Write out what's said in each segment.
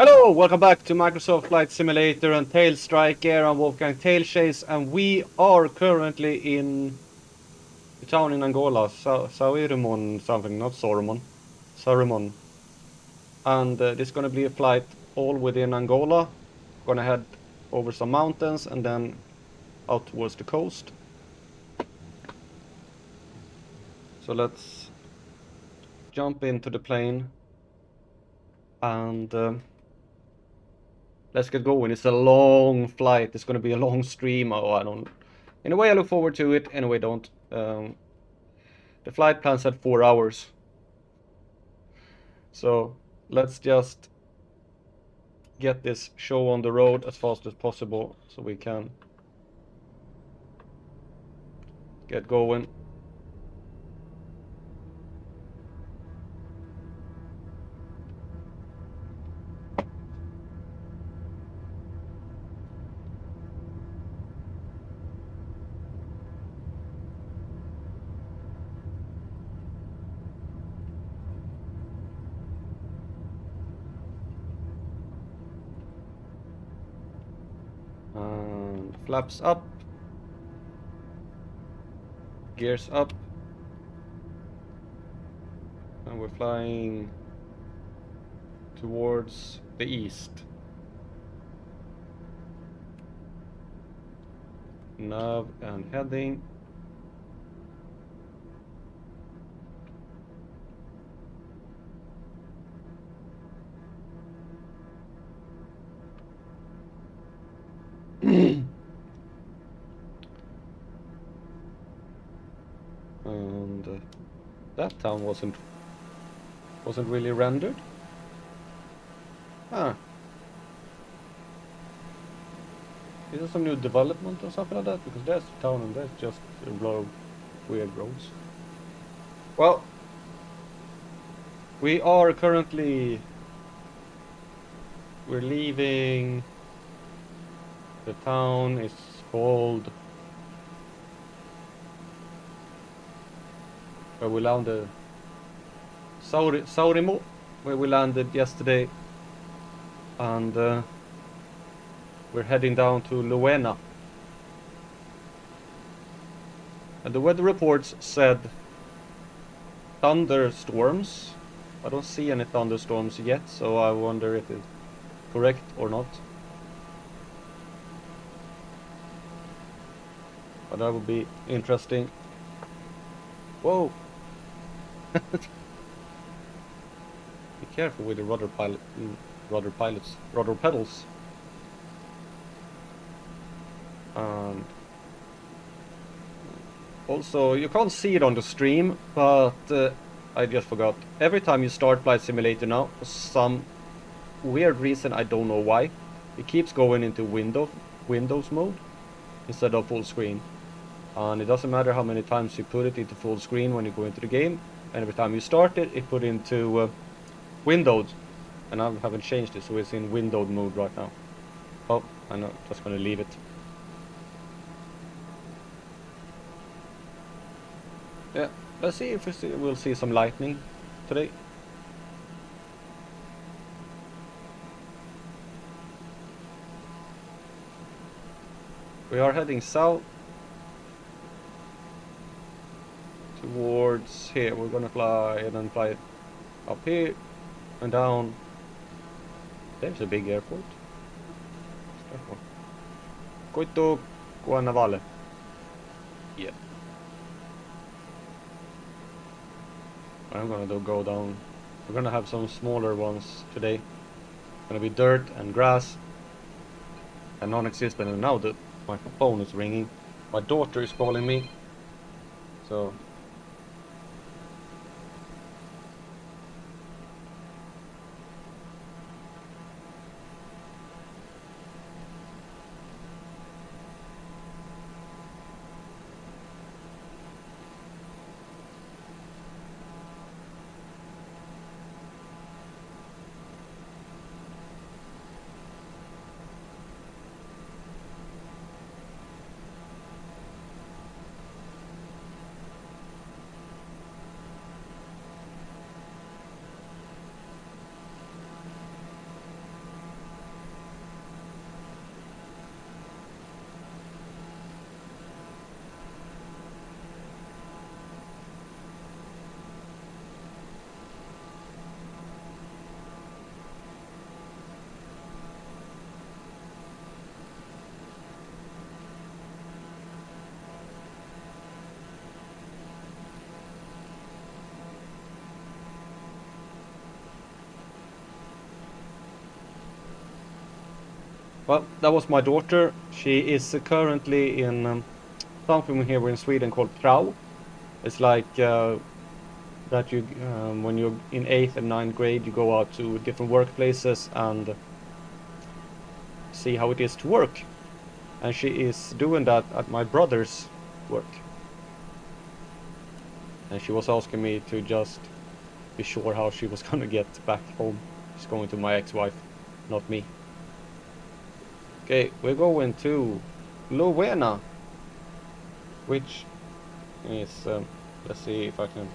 Hello, welcome back to Microsoft Flight Simulator and Tailstrike Air and Wolfgang Tail Chase, and we are currently in the town in Angola, Saurimo something, not Saurimo, Saurimo. And this is going to be a flight all within Angola. Gonna head over some mountains and then out towards the coast. So let's jump into the plane and let's get going. It's a long flight. It's going to be a long stream. Oh, I don't. In a way, I look forward to it. In a way, don't. The flight plan said 4 hours. So let's just get this show on the road as fast as possible so we can get going. And flaps up. Gears up. And we're flying towards the east. Nav and heading. And that town wasn't really rendered. Ah. Is there some new development or something like that? Because there's the town and there's just a lot of weird roads. Well, we are currently... We're leaving... The town is called... Where we landed... Saurimo, where we landed yesterday. And we're heading down to Luena. And the weather reports said thunderstorms. I don't see any thunderstorms yet, so I wonder if it's correct or not. But that would be interesting. Whoa! Be careful with the rudder pedals. And also, you can't see it on the stream, but I just forgot. Every time you start Flight Simulator now, for some weird reason, I don't know why, it keeps going into Windows mode instead of full screen. And it doesn't matter how many times you put it into full screen when you go into the game, and every time you start it, it put into Windows. And I haven't changed it, so it's in windowed mode right now. Oh, I'm just gonna leave it. Yeah, let's see if we'll see some lightning today. We are heading south towards here. We're gonna fly and then fly up here and down. There's a big airport. Coito Guanavale. Yeah. I'm gonna go down. We're gonna have some smaller ones today. Gonna be dirt and grass and non-existent. And now my phone is ringing. My daughter is calling me. So Well, that was my daughter. She is currently in something here in Sweden called prao. It's like that you, when you're in 8th and 9th grade, you go out to different workplaces and see how it is to work. And she is doing that at my brother's work. And she was asking me to just be sure how she was gonna get back home. She's going to my ex-wife, not me. Okay, we're going to Luena, which is, let's see if I can.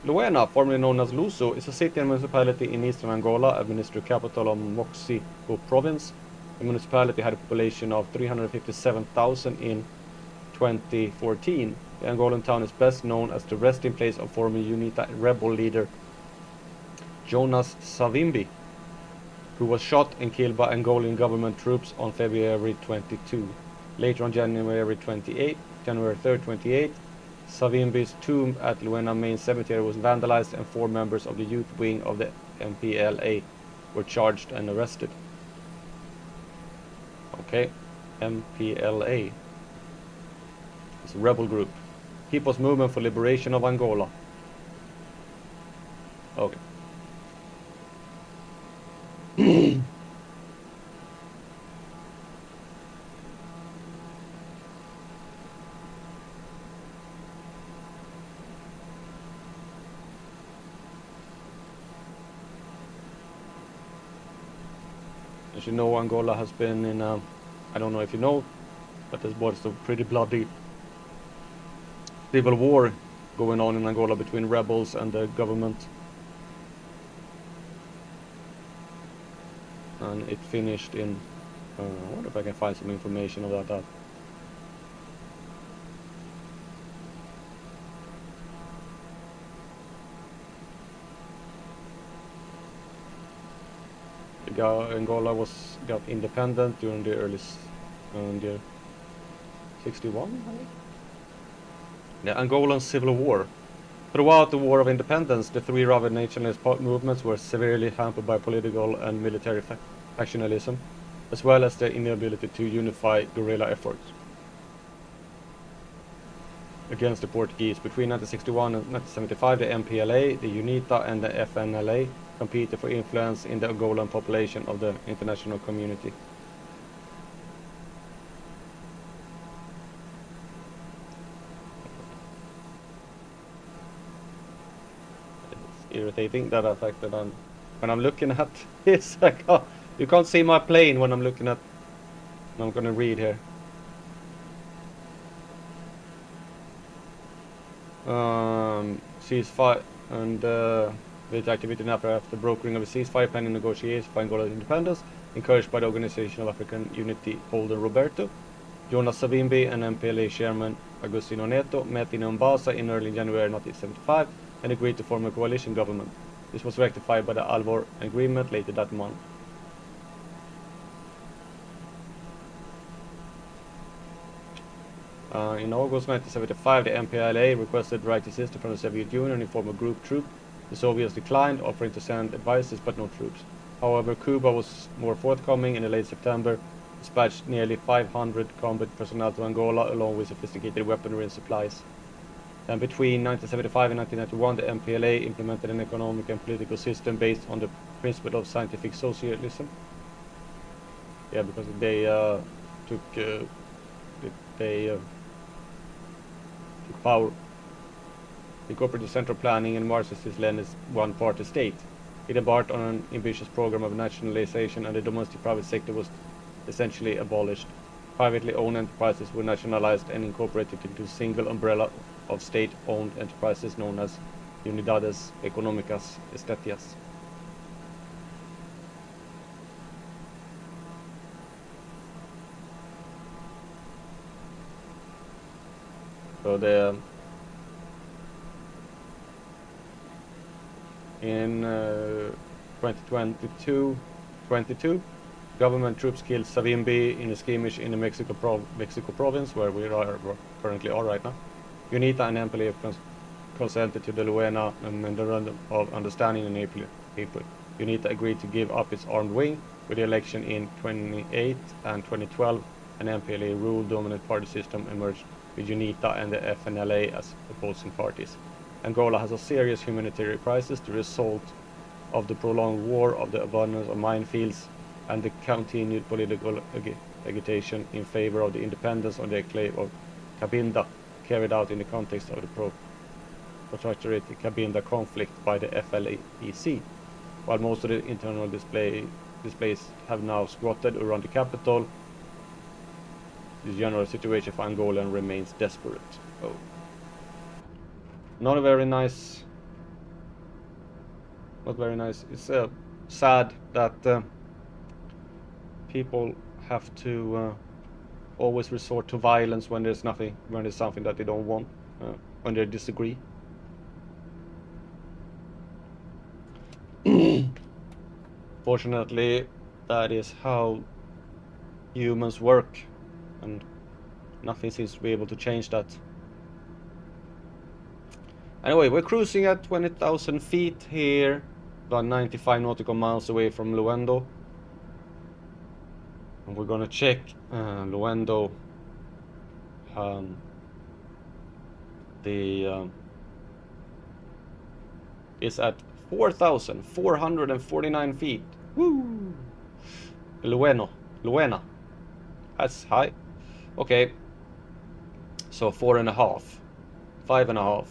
Luena, formerly known as Luso, is a city and municipality in eastern Angola, administered capital of Moxico province. The municipality had a population of 357,000 in 2014. The Angolan town is best known as the resting place of former UNITA rebel leader Jonas Savimbi, who was shot and killed by Angolan government troops on February 22. Later on January 3rd, 28, Savimbi's tomb at Luena main cemetery was vandalized and 4 members of the youth wing of the MPLA were charged and arrested. Okay, MPLA. It's a rebel group. People's Movement for Liberation of Angola. Okay. As you know, Angola has been in a, I don't know if you know, but there's was a pretty bloody civil war going on in Angola between rebels and the government. And it finished in, I wonder if I can find some information about that. Angola got independent during the early year 61, I think. The Angolan Civil War. Throughout the War of Independence, the 3 rival nationalist movements were severely hampered by political and military factionalism, as well as the inability to unify guerrilla efforts against the Portuguese. Between 1961 and 1975, the MPLA, the UNITA, and the FNLA competed for influence in the Angolan population of the international community. It's irritating that fact that when I'm looking at this, you can't see my plane when I'm looking at. I'm gonna read here. Ceasefire and with activity after brokering of a ceasefire pending negotiations for Angola's independence, encouraged by the Organization of African Unity holder Roberto. Jonas Savimbi and MPLA chairman Agustino Neto met in Mombasa in early January 1975 and agreed to form a coalition government. This was rectified by the Alvor Agreement later that month. In August 1975, the MPLA requested right to assistance from the Soviet Union in form of group troop. The Soviets declined, offering to send advisors but no troops. However, Cuba was more forthcoming. In late September, dispatched nearly 500 combat personnel to Angola along with sophisticated weaponry and supplies. Then between 1975 and 1991, the MPLA implemented an economic and political system based on the principle of scientific socialism. Yeah, because they took power. They incorporated central planning and Marxist-Leninist one-party state. It embarked on an ambitious program of nationalization, and the domestic private sector was essentially abolished. Privately owned enterprises were nationalized and incorporated into a single umbrella of state-owned enterprises known as Unidades Económicas Estatias. So in 2022, government troops killed Savimbi in a skirmish in the Mexico province, where we currently are right now. UNITA and MPLA have consented to the Luena Memorandum of Understanding in April. UNITA agreed to give up its armed wing with the election in 2008 and 2012. An MPLA rule-dominant party system emerged with UNITA and the FNLA as opposing parties. Angola has a serious humanitarian crisis, the result of the prolonged war, of the abundance of minefields, and the continued political agitation in favor of the independence of the enclave of Cabinda, carried out in the context of the protracted Cabinda conflict by the FLEC. While most of the internal displays have now squatted around the capital, the general situation for Angolan remains desperate. Oh. Not very nice. It's sad that people have to always resort to violence when there's something that they don't want, when they disagree. Fortunately, that is how humans work, and nothing seems to be able to change that. Anyway, we're cruising at 20,000 feet here, about 95 nautical miles away from Luendo. And we're gonna check Luendo. Is at 4,449 feet. Woo! Luena. That's high. Okay. So 4.5. 5.5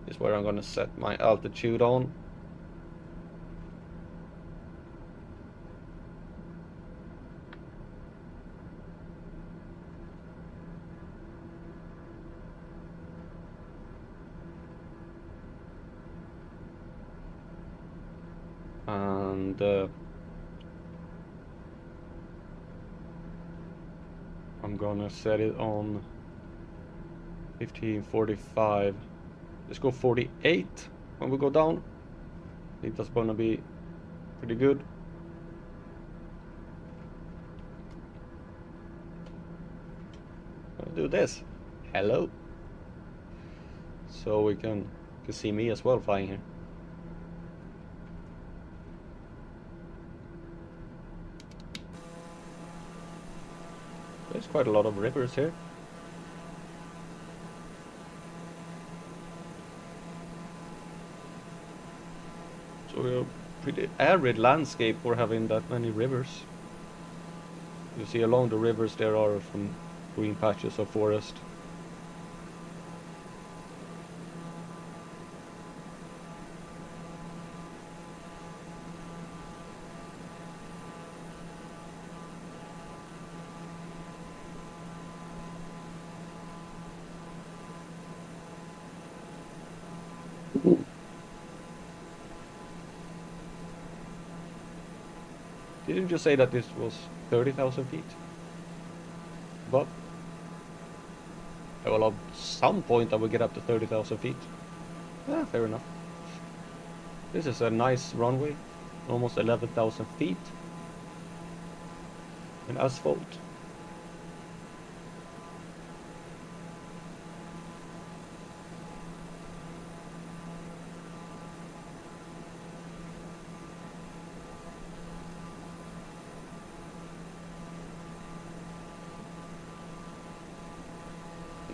is where I'm gonna set my altitude on. And I'm gonna set it on 1545. Let's go 48 when we go down. I think that's gonna be pretty good. I'll do this. Hello. So we can see me as well flying here. There's quite a lot of rivers here. So we're a pretty arid landscape for having that many rivers. You see along the rivers there are some green patches of forest. Didn't you say that this was 30,000 feet? But well, at some point I will get up to 30,000 feet. Yeah, fair enough. This is a nice runway, almost 11,000 feet in asphalt.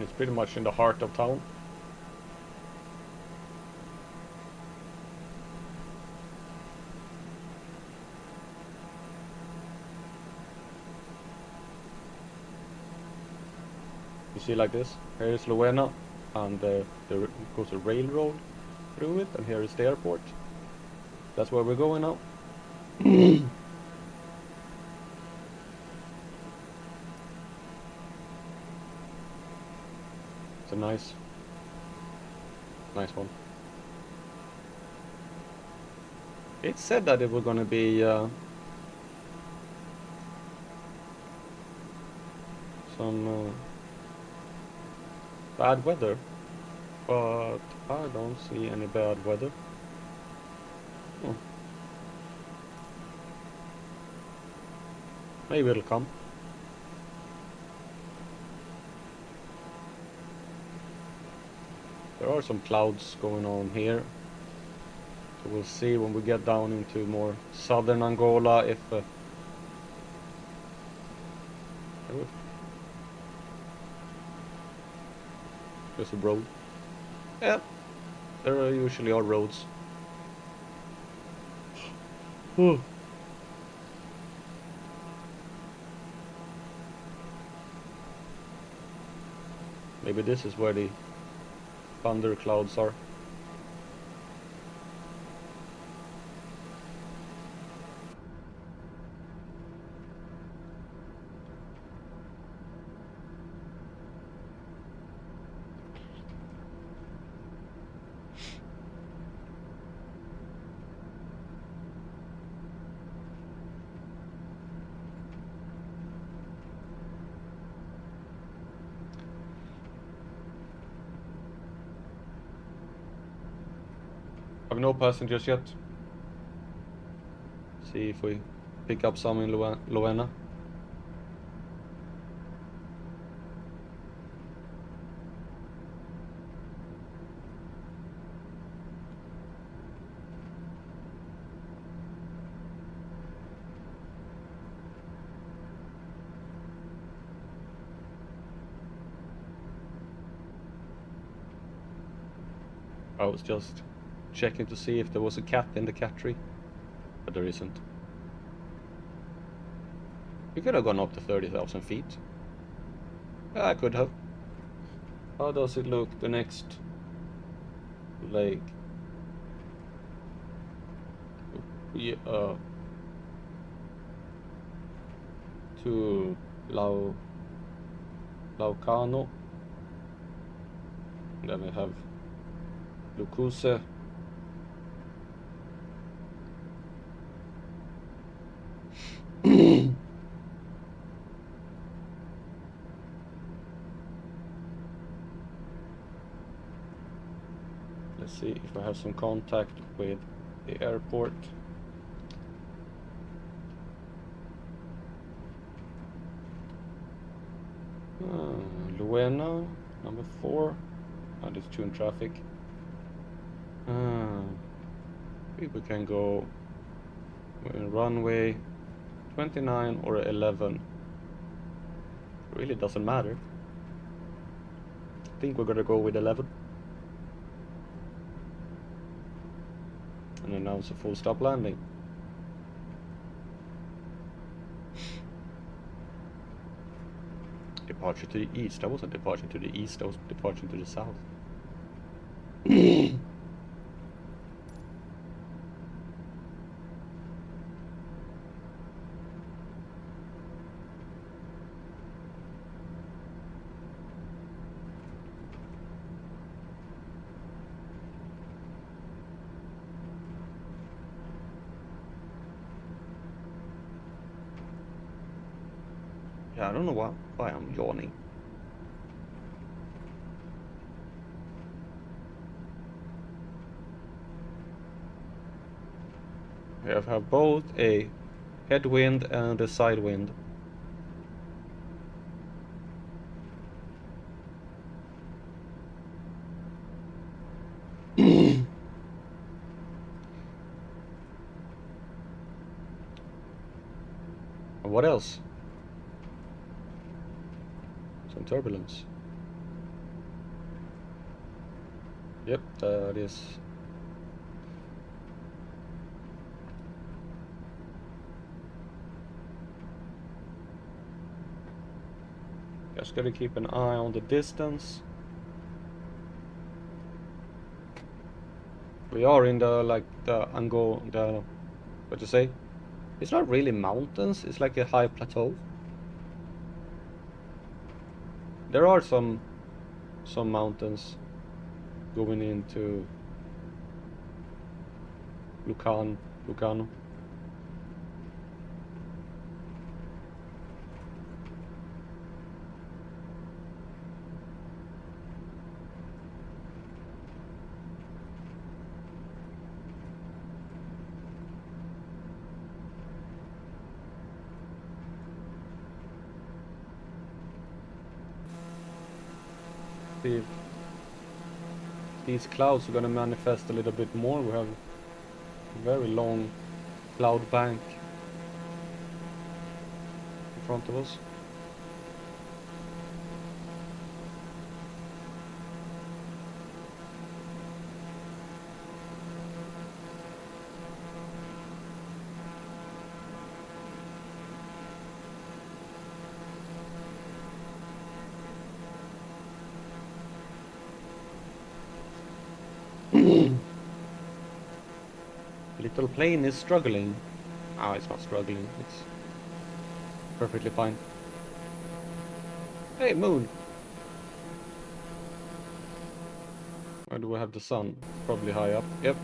It's pretty much in the heart of town. You see like this, here is Luena, and there goes a railroad through it, and here is the airport. That's where we're going now. It's a nice one. It said that it was gonna be some bad weather, but I don't see any bad weather. Oh. Maybe it'll come. There are some clouds going on here. So we'll see when we get down into more southern Angola if there's a road. Yeah, there usually are roads. Maybe this is where the thunder clouds are. Have no passengers yet. See if we pick up some in Luena. I was just checking to see if there was a cat in the cat tree, but there isn't. We could have gone up to 30,000 feet. I could have. How does it look, the next lake? Yeah, to Luacano. Then we have Lucusse. Let's see if I have some contact with the airport. Luena, number 4. And it's 2 in traffic. Maybe we can go runway 29 or 11. It really doesn't matter. I think we're gonna go with 11. And announce a full stop landing. Departure to the east. That wasn't departure to the east, that was departure to the south. Yeah, I don't know why I'm yawning. We have both a headwind and a side wind. What else? Some turbulence. Yep, that is. Just gotta keep an eye on the distance. We are in the what you say? It's not really mountains, it's like a high plateau. There are some mountains going into Luacano. See these clouds are gonna manifest a little bit more. We have a very long cloud bank in front of us. Little plane is struggling. Oh, it's not struggling. It's perfectly fine. Hey, moon! Where do we have the sun? Probably high up. Yep.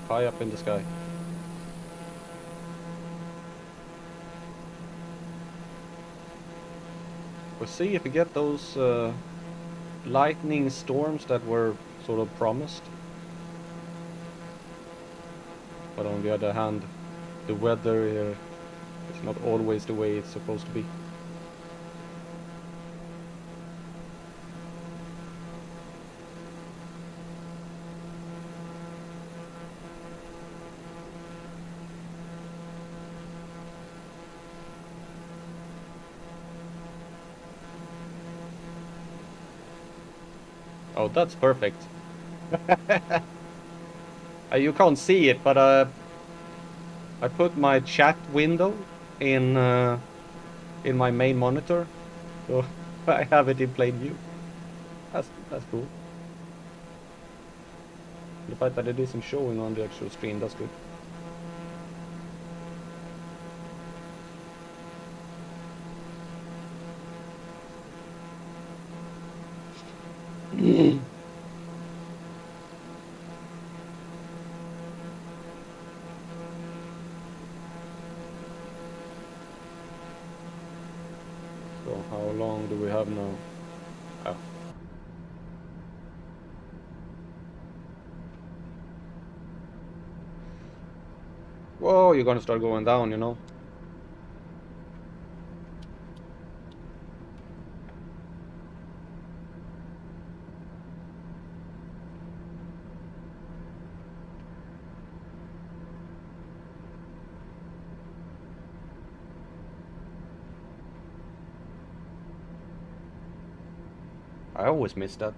High up in the sky. We'll see if we get those lightning storms that were sort of promised. But on the other hand, the weather here is not always the way it's supposed to be. Oh, that's perfect. You can't see it, but I put my chat window in my main monitor, so I have it in plain view. That's cool. The fact that it isn't showing on the actual screen, that's good. So how long do we have now? Oh. Whoa, you're gonna start going down, you know. I always miss that.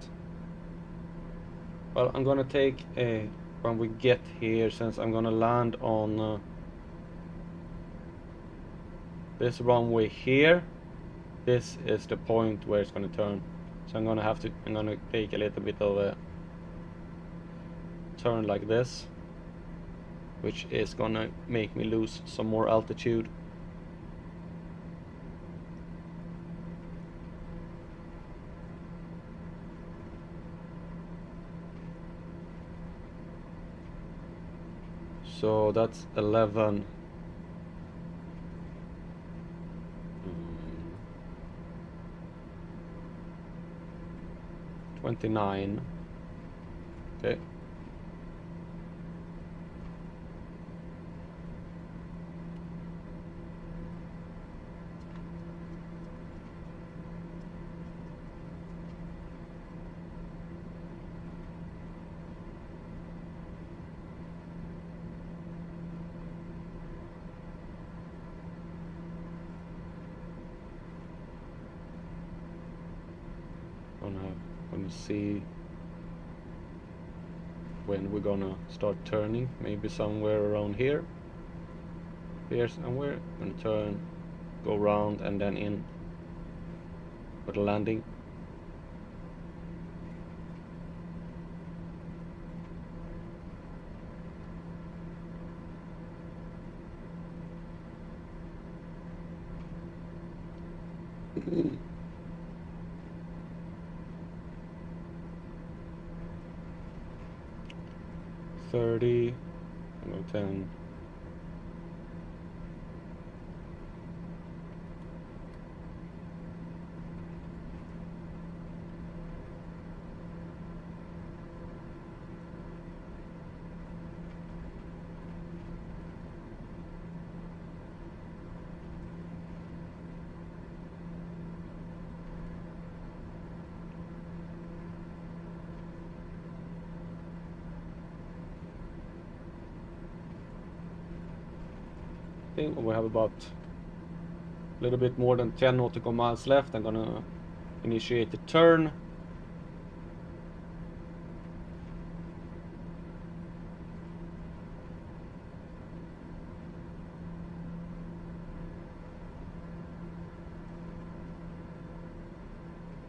Well, I'm gonna take a, when we get here, since I'm gonna land on this runway here, this is the point where it's gonna turn. So I'm gonna take a little bit of a turn like this, which is gonna make me lose some more altitude. So that's 11. 29. Okay. Gonna see when we're gonna start turning. Maybe somewhere around here. Here somewhere. Gonna turn, go around, and then in for the landing. $30, 10. think when we have about a little bit more than 10 nautical miles left, I'm gonna initiate the turn.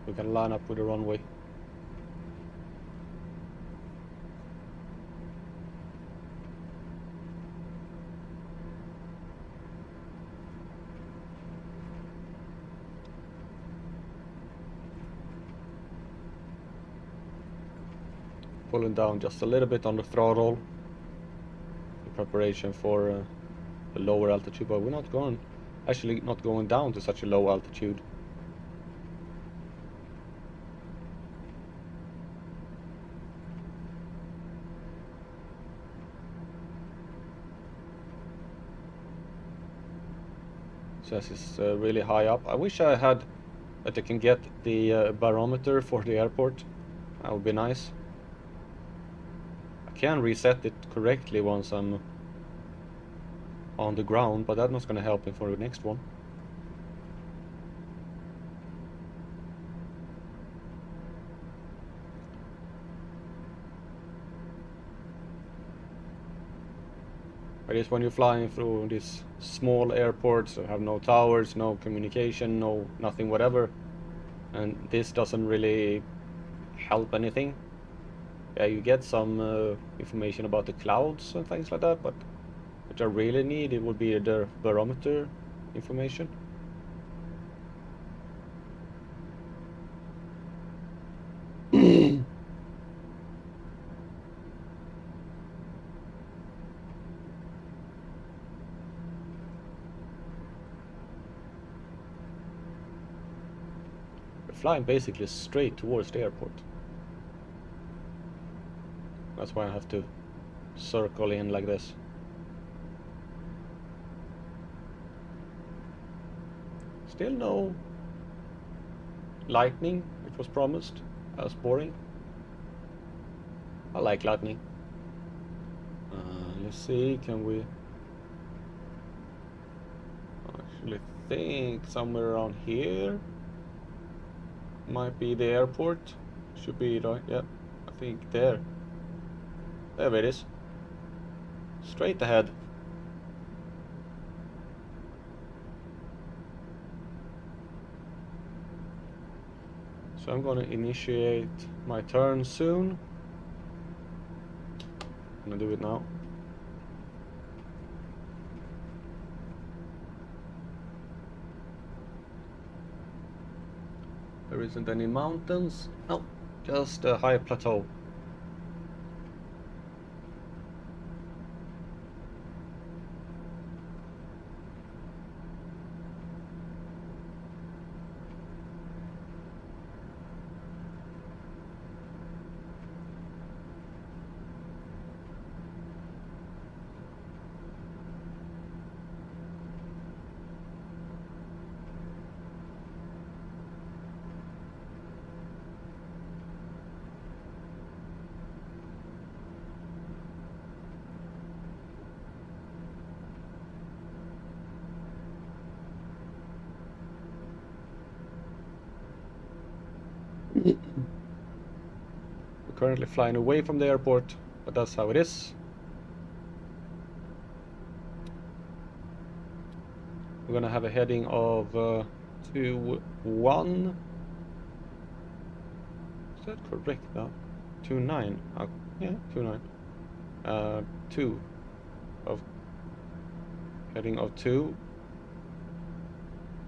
We can line up with the runway. Pulling down just a little bit on the throttle in preparation for a lower altitude, but we're not going, actually not going down to such a low altitude. Says it's really high up. I wish I had that I can get the barometer for the airport. That would be nice. I can reset it correctly once I'm on the ground, but that's not going to help me for the next one. But it's when you're flying through these small airports that have no towers, no communication, no nothing, whatever, and this doesn't really help anything. Yeah, you get some information about the clouds and things like that, but what I really need, it would be the barometer information. Flying basically straight towards the airport. That's why I have to circle in like this. Still no lightning, which was promised. That's boring. I like lightning. Let's see, can we actually think somewhere around here might be the airport. Should be right, yeah, I think there it is, straight ahead. So I'm gonna initiate my turn soon. I'm gonna do it now. There isn't any mountains. No, just a high plateau. We're currently flying away from the airport, but that's how it is. We're gonna have a heading of 2-1. Is that correct now? 2-9. Yeah, 2-9. 2 of heading of 2.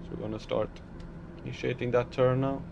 So we're gonna start initiating that turn now.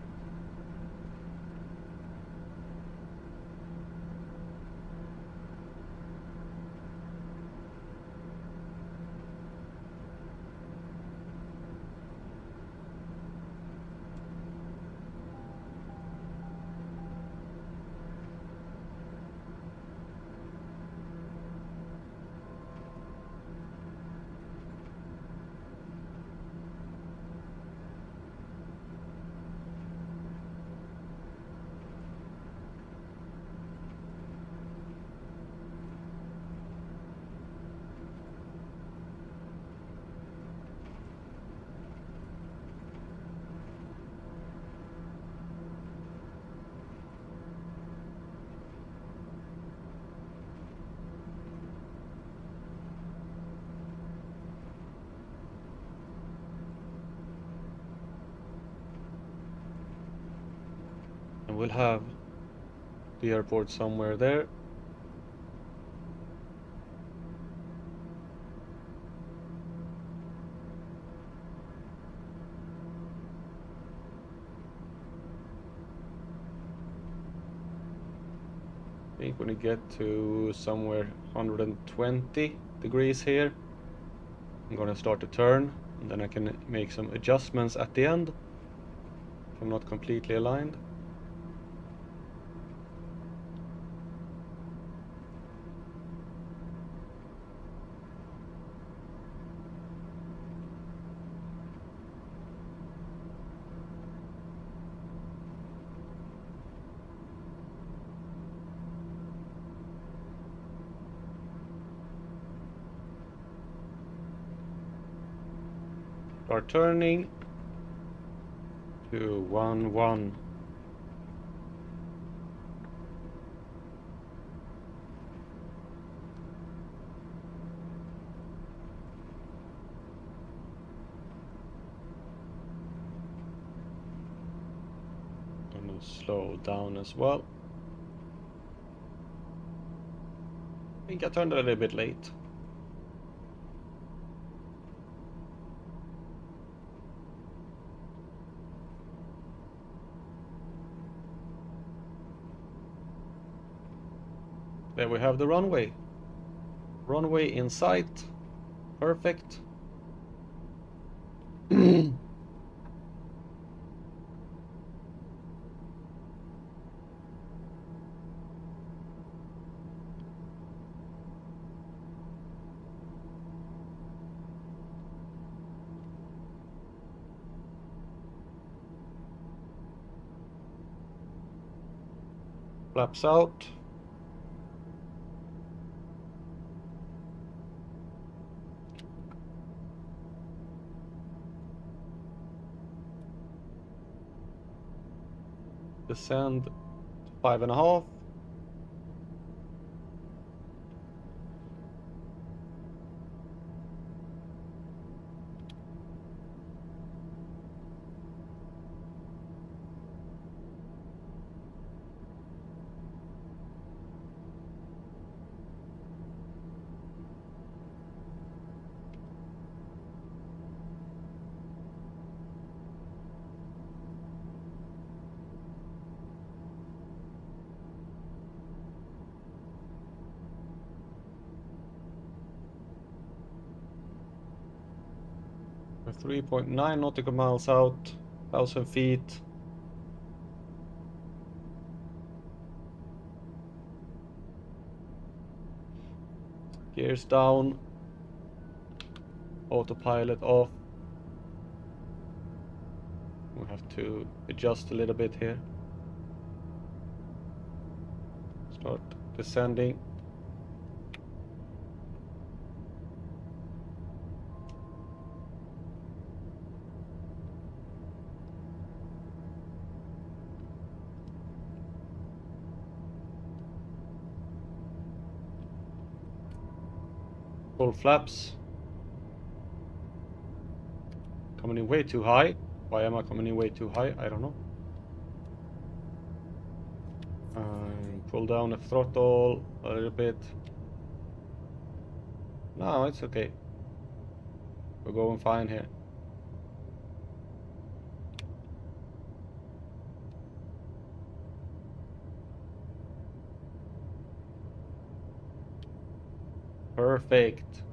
And we'll have the airport somewhere there. I think when you get to somewhere 120 degrees here, I'm gonna start to turn, and then I can make some adjustments at the end if I'm not completely aligned. Start turning to 1-1. Gonna slow down as well. I think I turned a little bit late. There we have the runway. Runway in sight. Perfect. Flaps out. Descend to 5.5. We're 3.9 nautical miles out, 1,000 feet. Gears down. Autopilot off. We have to adjust a little bit here. Start descending. Full flaps. Coming in way too high. Why am I coming in way too high? I don't know. Pull down the throttle a little bit. No, it's okay. We're going fine here. Perfect.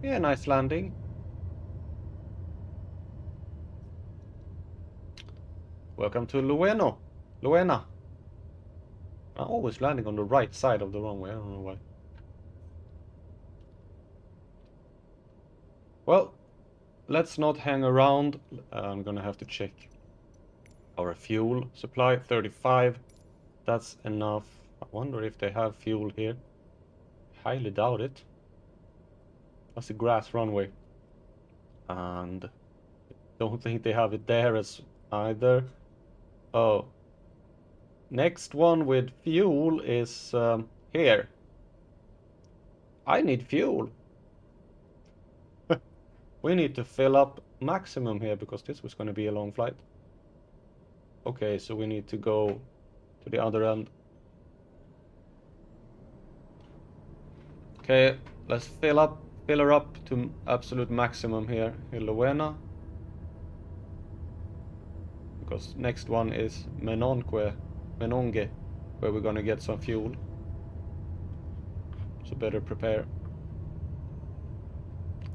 Yeah, nice landing. Welcome to Luena. I'm always landing on the right side of the runway. I don't know why. Well, let's not hang around. I'm gonna have to check our fuel supply. 35. That's enough. I wonder if they have fuel here. Highly doubt it. That's a grass runway. And don't think they have it there as either. Oh. Next one with fuel is here. I need fuel. We need to fill up maximum here because this was going to be a long flight. Okay, so we need to go to the other end. Okay, let's fill her up to absolute maximum here in Luena. Because next one is Menongue, where we're gonna get some fuel. So better prepare.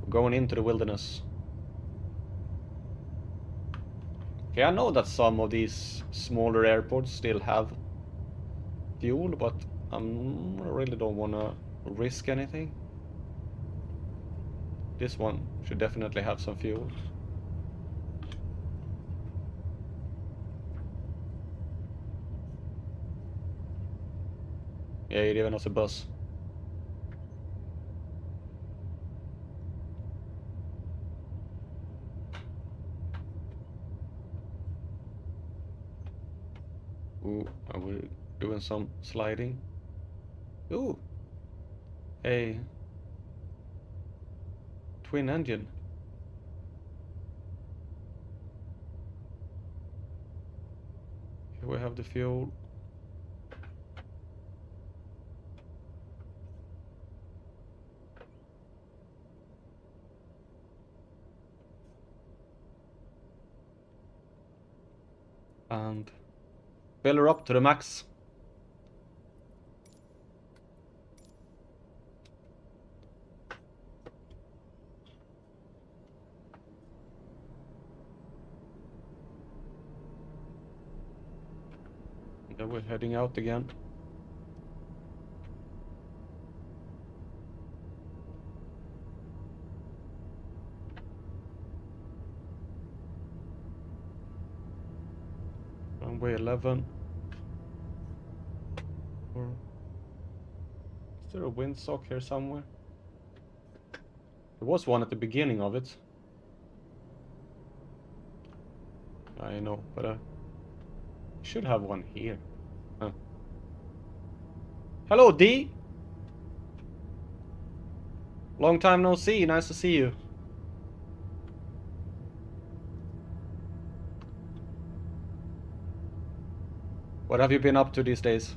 We're going into the wilderness. Okay, I know that some of these smaller airports still have fuel, but I really don't wanna risk anything. This one should definitely have some fuel. Ja, det är även också buss. Ooh, are we doing some sliding? Ooh, a twin engine. Here we have the fuel. And fill her up to the max. And then we're heading out again. Runway 11. Or is there a windsock here somewhere? There was one at the beginning of it. I know, but I should have one here. Huh. Hello, D! Long time no see, nice to see you. What have you been up to these days?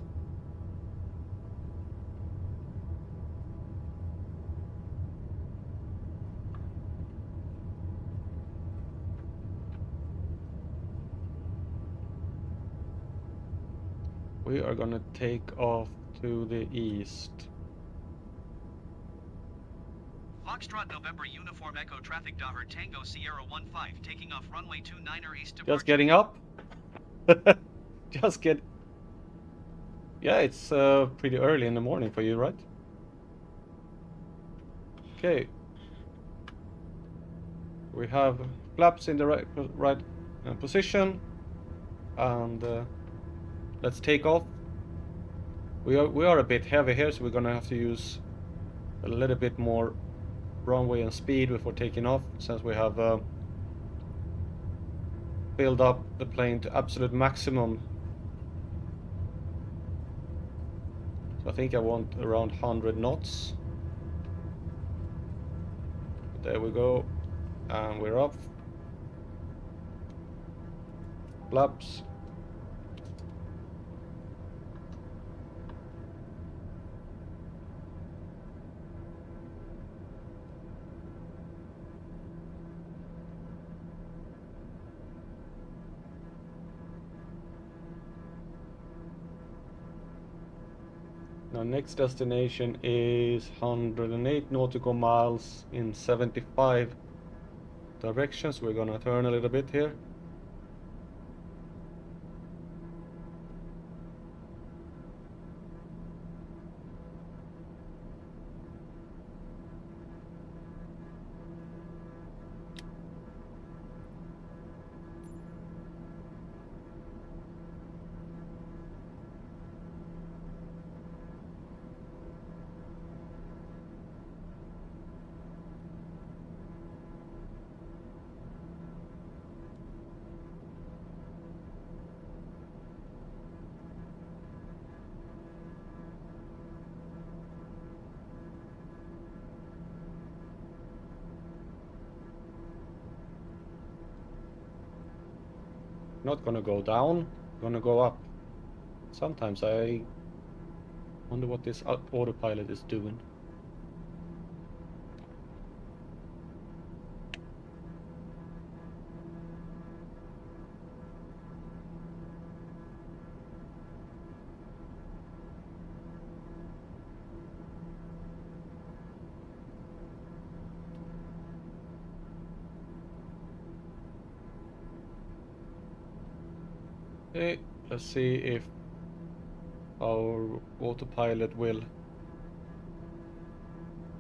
We are gonna take off to the east. Foxtrot November Uniform Echo Traffic Dover Tango Sierra 15 taking off runway 29er east departure. Just getting up? Just get... Yeah, it's pretty early in the morning for you, right? Okay. We have flaps in the right position. And let's take off. We are a bit heavy here, so we're gonna have to use a little bit more runway and speed before taking off, since we have filled up the plane to absolute maximum. So I think I want around 100 knots. There we go, and we're off. Flaps. Our next destination is 108 nautical miles in 75 directions. We're gonna turn a little bit here. Not gonna go down, gonna go up. Sometimes I wonder what this autopilot is doing. Okay, let's see if our autopilot will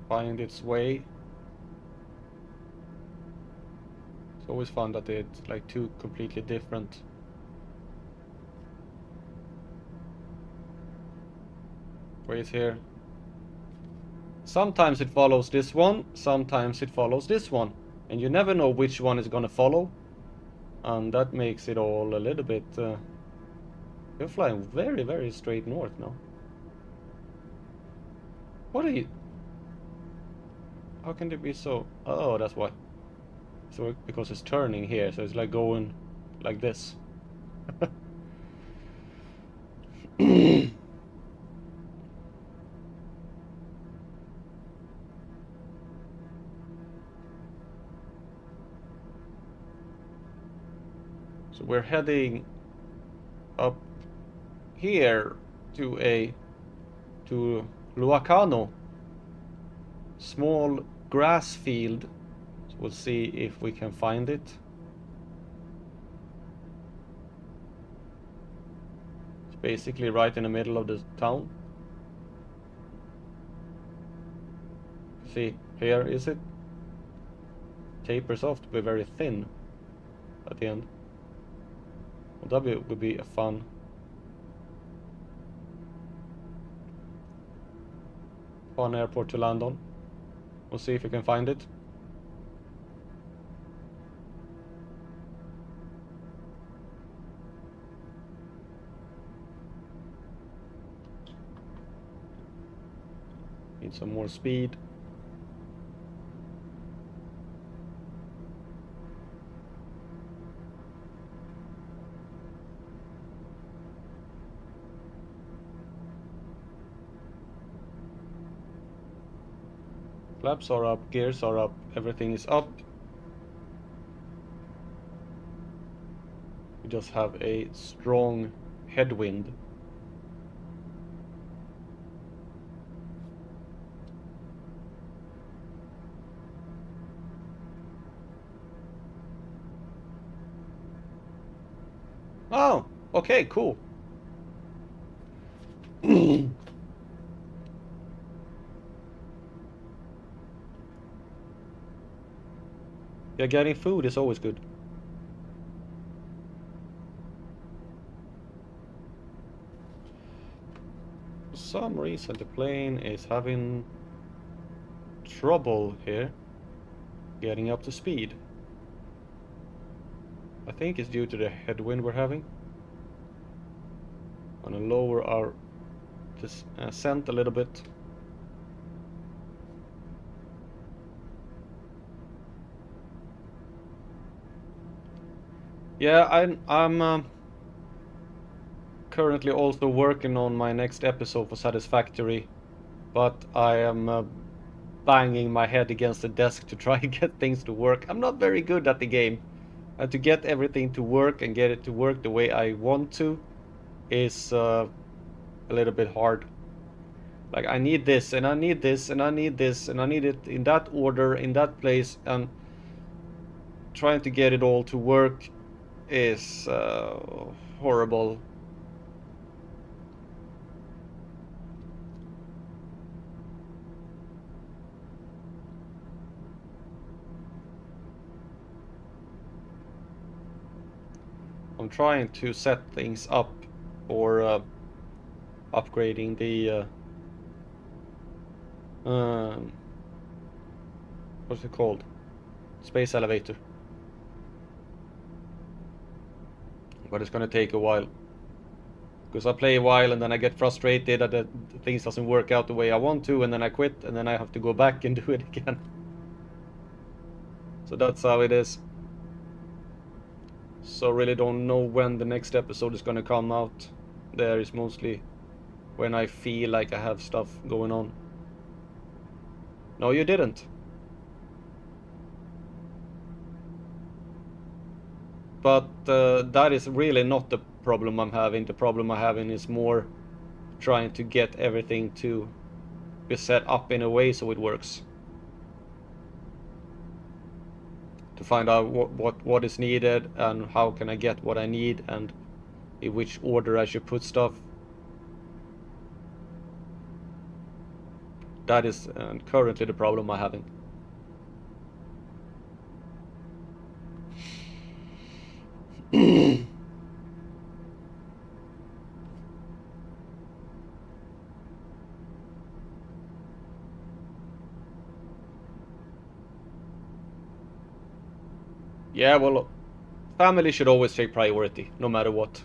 find its way. It's always fun that it's like two completely different ways here. Sometimes it follows this one, sometimes it follows this one, and you never know which one is gonna follow, and that makes it all a little bit you're flying very, very straight north now. What are you? How can it be so? Oh, that's why. So because it's turning here, so it's like going like this. So we're heading up here to Luacano, small grass field. So we'll see if we can find it. It's basically right in the middle of the town. See, here is it. Tapers off to be very thin at the end. Well, that would be a fun airport to land on. We'll see if we can find it. Need some more speed. Flaps are up, gears are up, everything is up. We just have a strong headwind. Oh, okay, cool. Yeah, getting food is always good. For some reason the plane is having trouble here getting up to speed. I think it's due to the headwind we're having. I'm gonna lower our ascent a little bit. Yeah, I'm currently also working on my next episode for Satisfactory, but I am banging my head against the desk to try and get things to work. I'm not very good at the game, and to get everything to work and get it to work the way I want to is a little bit hard. Like, I need this, and I need this, and I need this, and I need it in that order, in that place, and trying to get it all to work is horrible. I'm trying to set things up for upgrading the what's it called? Space elevator. But it's gonna take a while. Because I play a while and then I get frustrated that the things doesn't work out the way I want to, and then I quit, and then I have to go back and do it again. So that's how it is. So really don't know when the next episode is gonna come out. There is mostly when I feel like I have stuff going on. No, you didn't. But that is really not the problem I'm having. The problem I'm having is more trying to get everything to be set up in a way so it works. To find out what is needed and how can I get what I need and in which order I should put stuff. That is currently the problem I'm having. Yeah, well, family should always take priority, no matter what.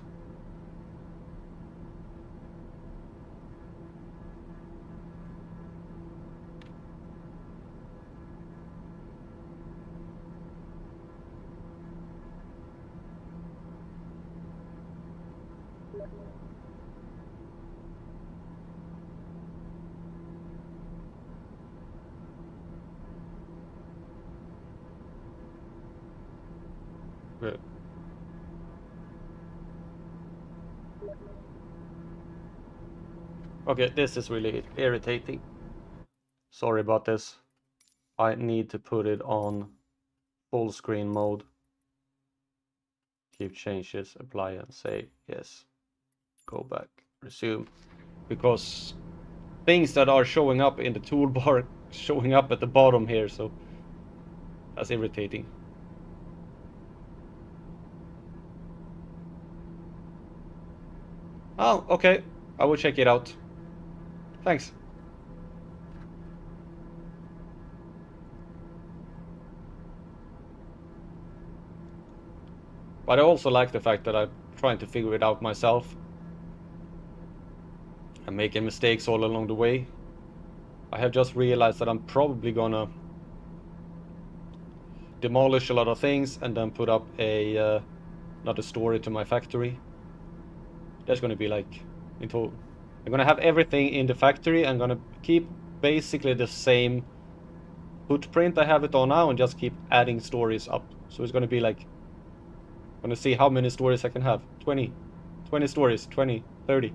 Good. Okay, this is really irritating. Sorry about this. I need to put it on full screen mode. Keep changes, apply and save. Yes. Go back, resume. Because things that are showing up in the toolbar showing up at the bottom here, so that's irritating. Oh, okay. I will check it out. Thanks. But I also like the fact that I'm trying to figure it out myself. I'm making mistakes all along the way. I have just realized that I'm probably gonna demolish a lot of things and then put up a another story to my factory. That's gonna be like in total. I'm gonna have everything in the factory. I'm gonna keep basically the same footprint I have it on now and just keep adding stories up. So it's gonna be like, I'm gonna see how many stories I can have. 20 stories, 20, 30.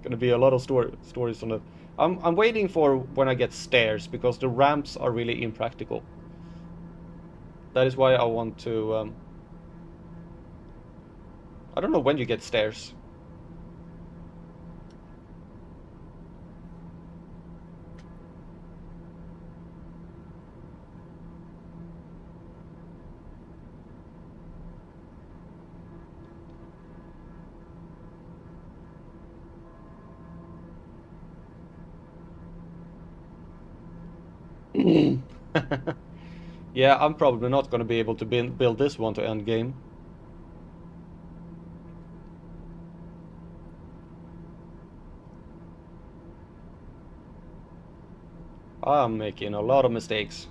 Gonna be a lot of stories on the. I'm waiting for when I get stairs because the ramps are really impractical. That is why I want to. I don't know when you get stairs. Yeah, I'm probably not gonna be able to build this one to end game. I'm making a lot of mistakes.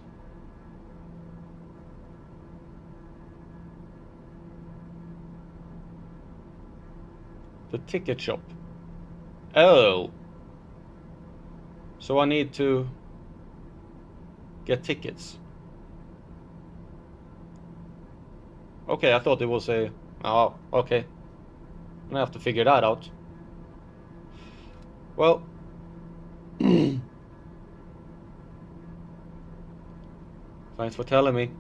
The ticket shop. Oh. So I need to get tickets. Okay, I thought it was a... Oh, okay. I have to figure that out. Well... Thanks for telling me.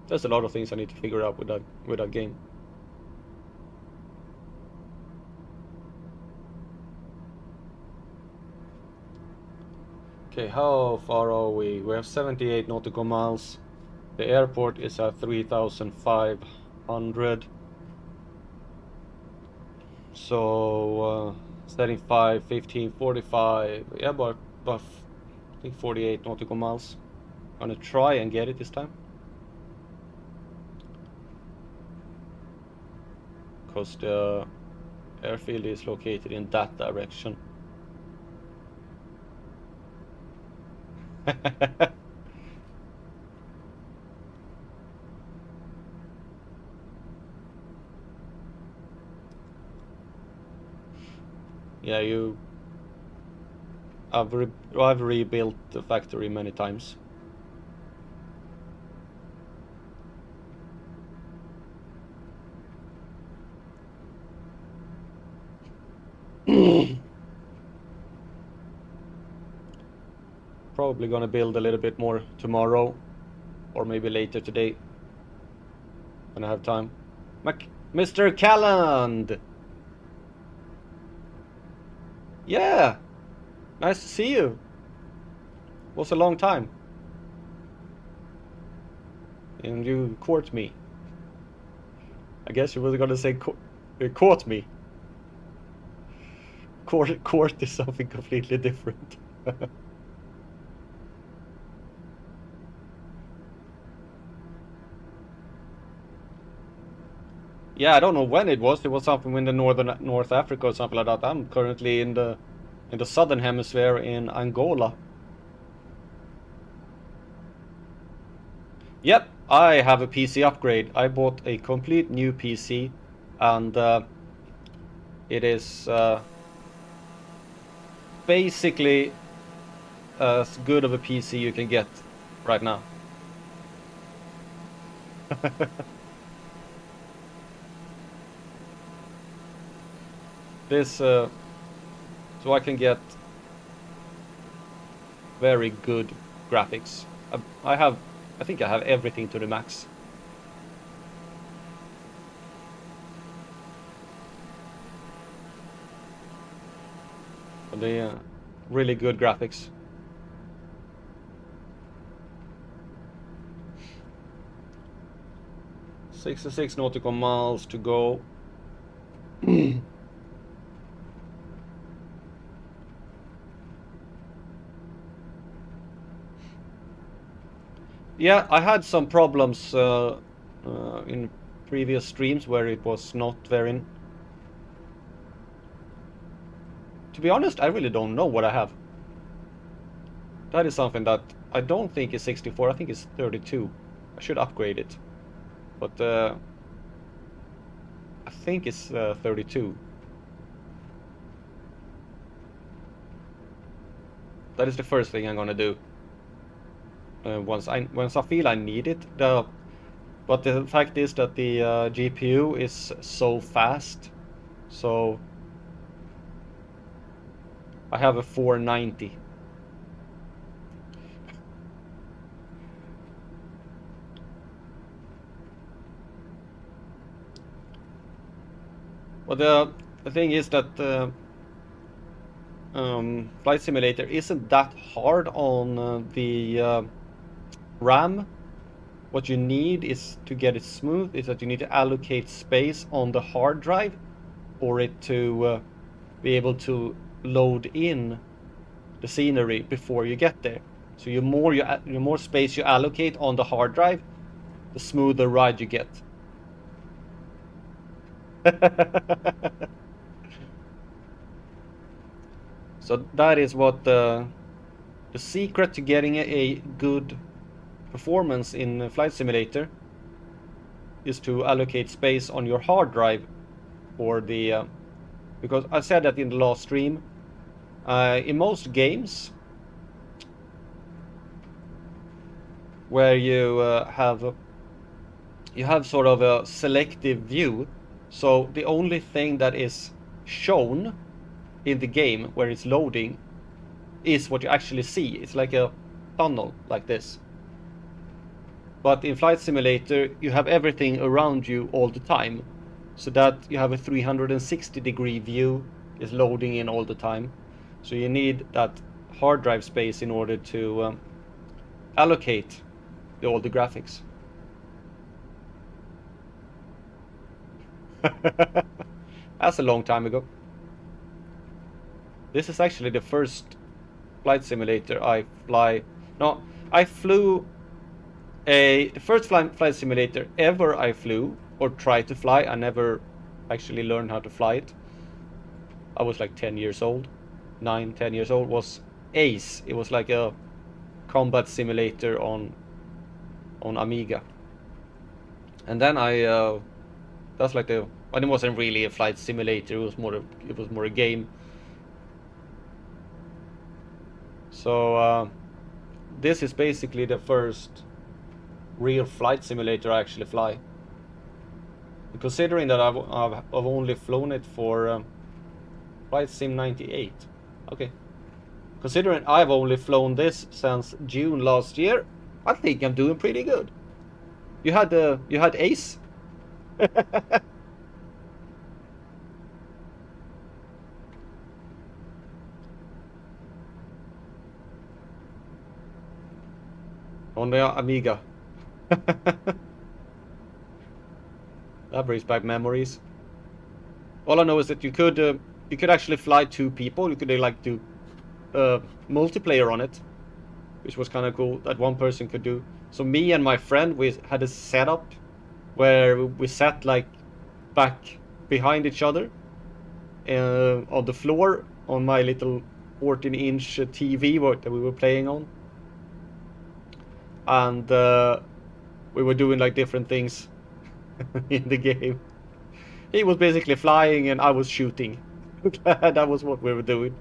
There's a lot of things I need to figure out with that game. Okay, how far are we? We have 78 nautical miles. The airport is at 3,500. So, 35, 15, 45. Yeah, but I think 48 nautical miles. I'm gonna try and get it this time. Because the airfield is located in that direction. Yeah, I've rebuilt the factory many times. Probably gonna build a little bit more tomorrow, or maybe later today when I have time. Mr. Calland! Yeah! Nice to see you! Was a long time. And you court me. I guess you were gonna say caught me. Court is something completely different. Yeah, I don't know when it was. It was something in the North Africa or something like that. I'm currently in the southern hemisphere in Angola. Yep, I have a PC upgrade. I bought a complete new PC, and it is basically as good of a PC you can get right now. This so I can get very good graphics. I think I have everything to the max. The really good graphics. "66 nautical miles to go." Yeah, I had some problems in previous streams where it was not very... To be honest, I really don't know what I have. That is something that I don't think is 64, I think it's 32. I should upgrade it. But I think it's 32. That is the first thing I'm gonna do. Once I feel I need it. But the fact is that the GPU is so fast, so I have a 490. Well, the thing is that Flight Simulator isn't that hard on the RAM. What you need is to get it smooth is that you need to allocate space on the hard drive for it to be able to load in the scenery before you get there. So the more space you allocate on the hard drive, the smoother ride you get. So that is what the secret to getting a good performance in Flight Simulator is to allocate space on your hard drive for the because I said that in the last stream. In most games where you have sort of a selective view, so the only thing that is shown in the game where it's loading is what you actually see. It's like a tunnel like this. But in Flight Simulator you have everything around you all the time, so that you have a 360-degree view is loading in all the time. So you need that hard drive space in order to allocate all the graphics. That's a long time ago. This is actually the first Flight Simulator I fly. No, I flew the first Flight Simulator ever I flew or tried to fly. I never actually learned how to fly it. I was like 10 years old. 9, 10 years old. Was Ace. It was like a combat simulator on Amiga. And then that's like the, and it wasn't really a flight simulator, it was more a game. So this is basically the first real flight simulator I actually fly. Considering that I've only flown it for Flight Sim 98. Okay. Considering I've only flown this since June last year, I think I'm doing pretty good. You had Ace. On the Amiga. That brings back memories. All I know is that you could actually fly 2 people. You could like do multiplayer on it, which was kind of cool that one person could do. So me and my friend, we had a setup where we sat like back behind each other on the floor on my little 14-inch TV that we were playing on, and we were doing like different things in the game. He was basically flying and I was shooting. That was what we were doing.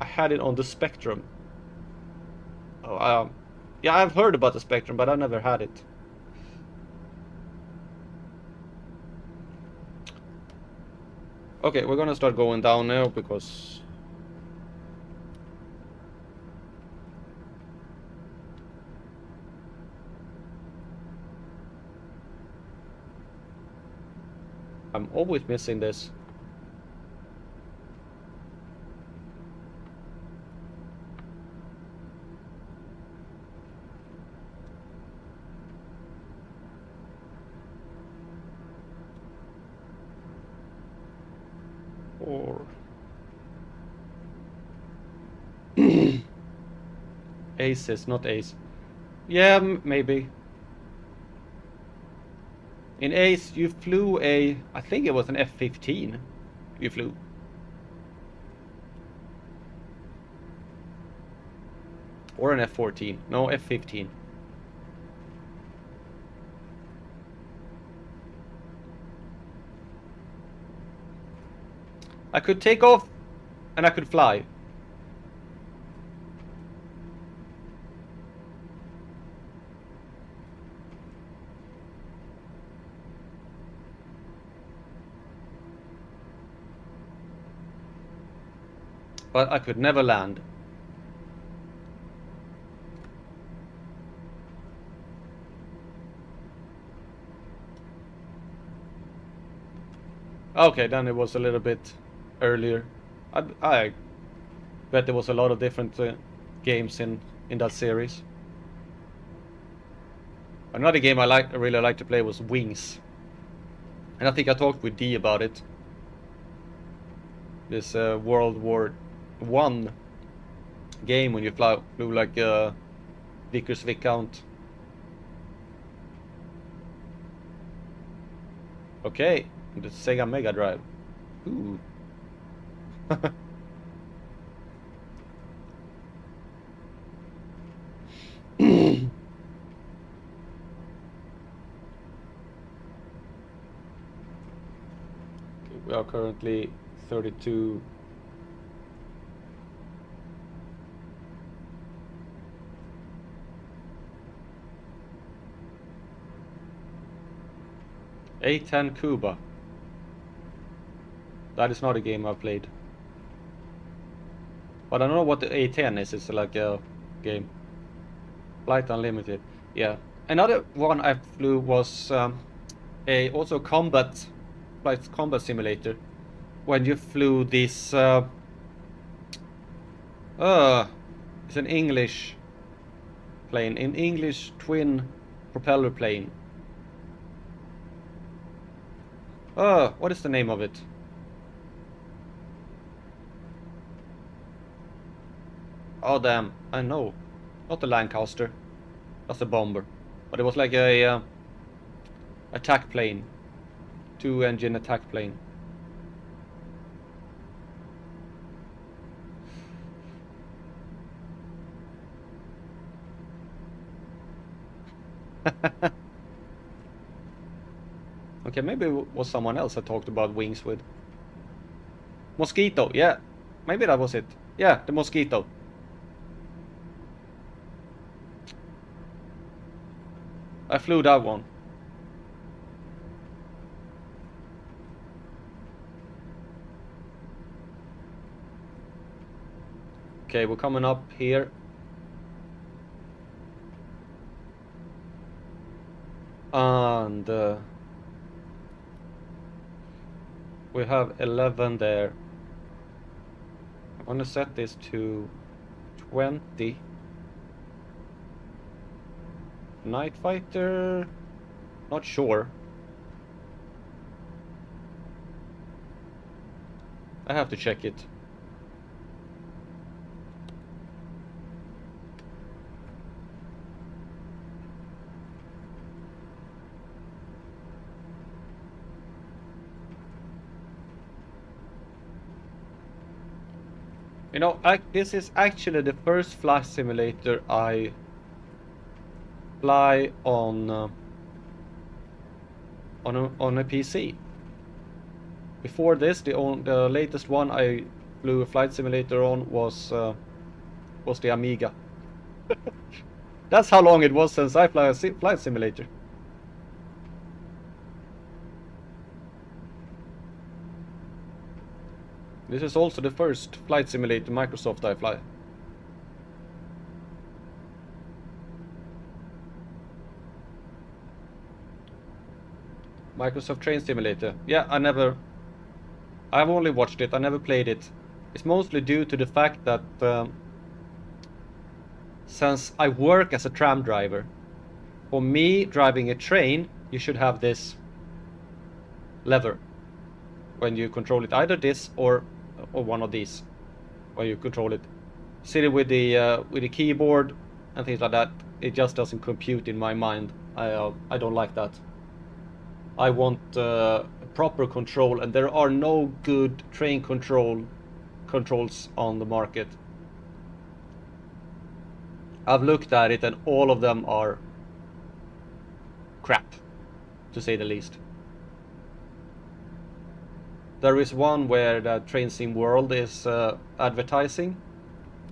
I had it on the Spectrum. Oh, yeah, I've heard about the Spectrum, but I never had it. Okay, we're gonna start going down now because I'm always missing this. Or Aces, not Ace. Yeah, maybe. In Ace, you flew I think it was an F-15 you flew. Or an F-14. No, F-15. I could take off and I could fly. But I could never land. Okay, then it was a little bit earlier. I bet there was a lot of different games in that series. Another game I really like to play was Wings. And I think I talked with D about it. This World War I game when you flew like Vickers Viscount. Okay, the Sega Mega Drive. Ooh. We are currently 32. A10 Cuba. That is not a game I've played. But I don't know what the A10 is. It's like a game. Flight Unlimited. Yeah. Another one I flew was also flight combat simulator. When you flew this it's an English plane, an English twin propeller plane. What is the name of it? Oh damn, I know. Not the Lancaster. That's a bomber. But it was like a attack plane. 2-engine attack plane. Okay, maybe it was someone else I talked about wings with. Mosquito, yeah. Maybe that was it. Yeah, the mosquito. I flew that one. Okay, we're coming up here. And we have 11 there. I'm gonna set this to 20. Night fighter, not sure. I have to check it. You know, this is actually the first flight simulator I fly on a PC. Before this, the latest one I flew a flight simulator on was the Amiga. That's how long it was since I flew a flight simulator. This is also the first flight simulator Microsoft I fly. Microsoft Train Simulator. Yeah, I've only watched it, I never played it. It's mostly due to the fact that since I work as a tram driver, for me driving a train, you should have this lever when you control it, either this or one of these when you control it. Sitting with the keyboard and things like that, it just doesn't compute in my mind. I don't like that. I want proper control, and there are no good train controls on the market. I've looked at it and all of them are crap, to say the least. There is one where the Train Sim World is advertising,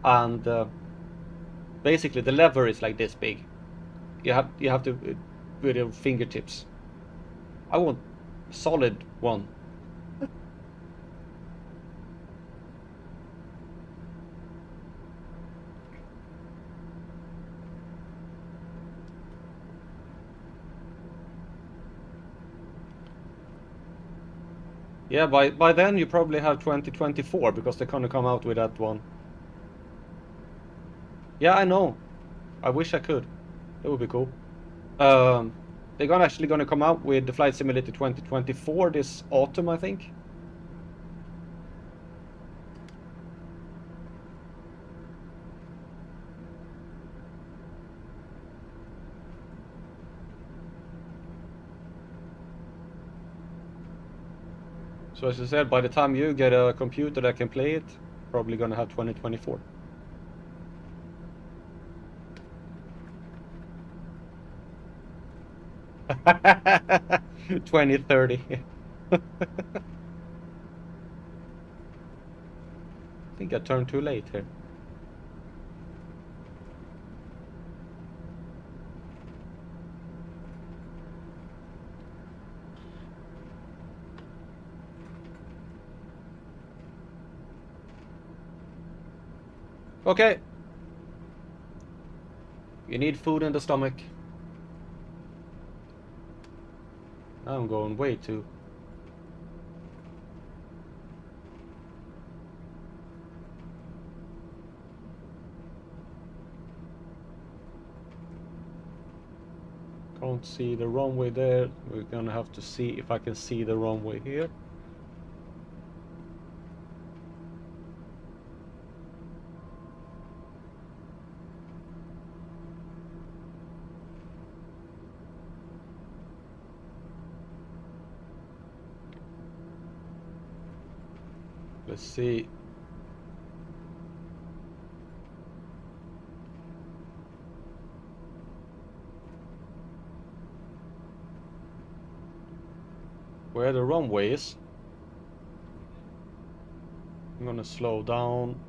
and basically the lever is like this big. You have to with your fingertips. I want a solid one. Yeah, by then you probably have 2024 because they're gonna come out with that one. Yeah, I know. I wish I could. That would be cool. They're actually gonna come out with the Flight Simulator 2024 this autumn, I think. So as I said, by the time you get a computer that can play it, probably gonna have 2024. $2030. I think I turned too late here. Okay. You need food in the stomach. I'm going way too. Can't see the runway there. We're gonna have to see if I can see the runway here. Let's see. where the runway is. I'm gonna slow down.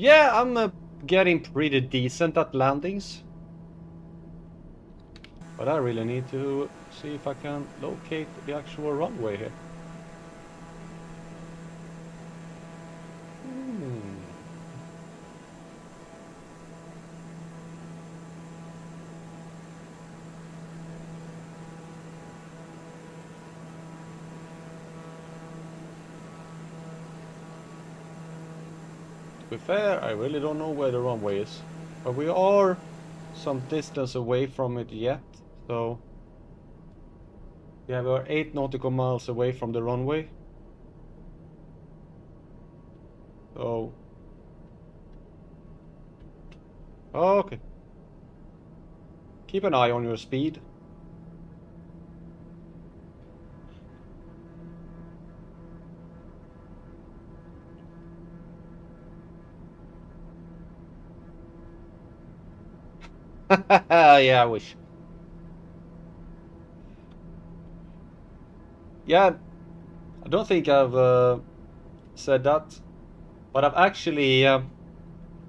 Yeah, I'm getting pretty decent at landings. But I really need to see if I can locate the actual runway here. To be fair, I really don't know where the runway is. But we are some distance away from it yet, so... Yeah, we are 8 nautical miles away from the runway. So... Okay. Keep an eye on your speed. Yeah, I wish. Yeah, I don't think I've said that, but I've actually on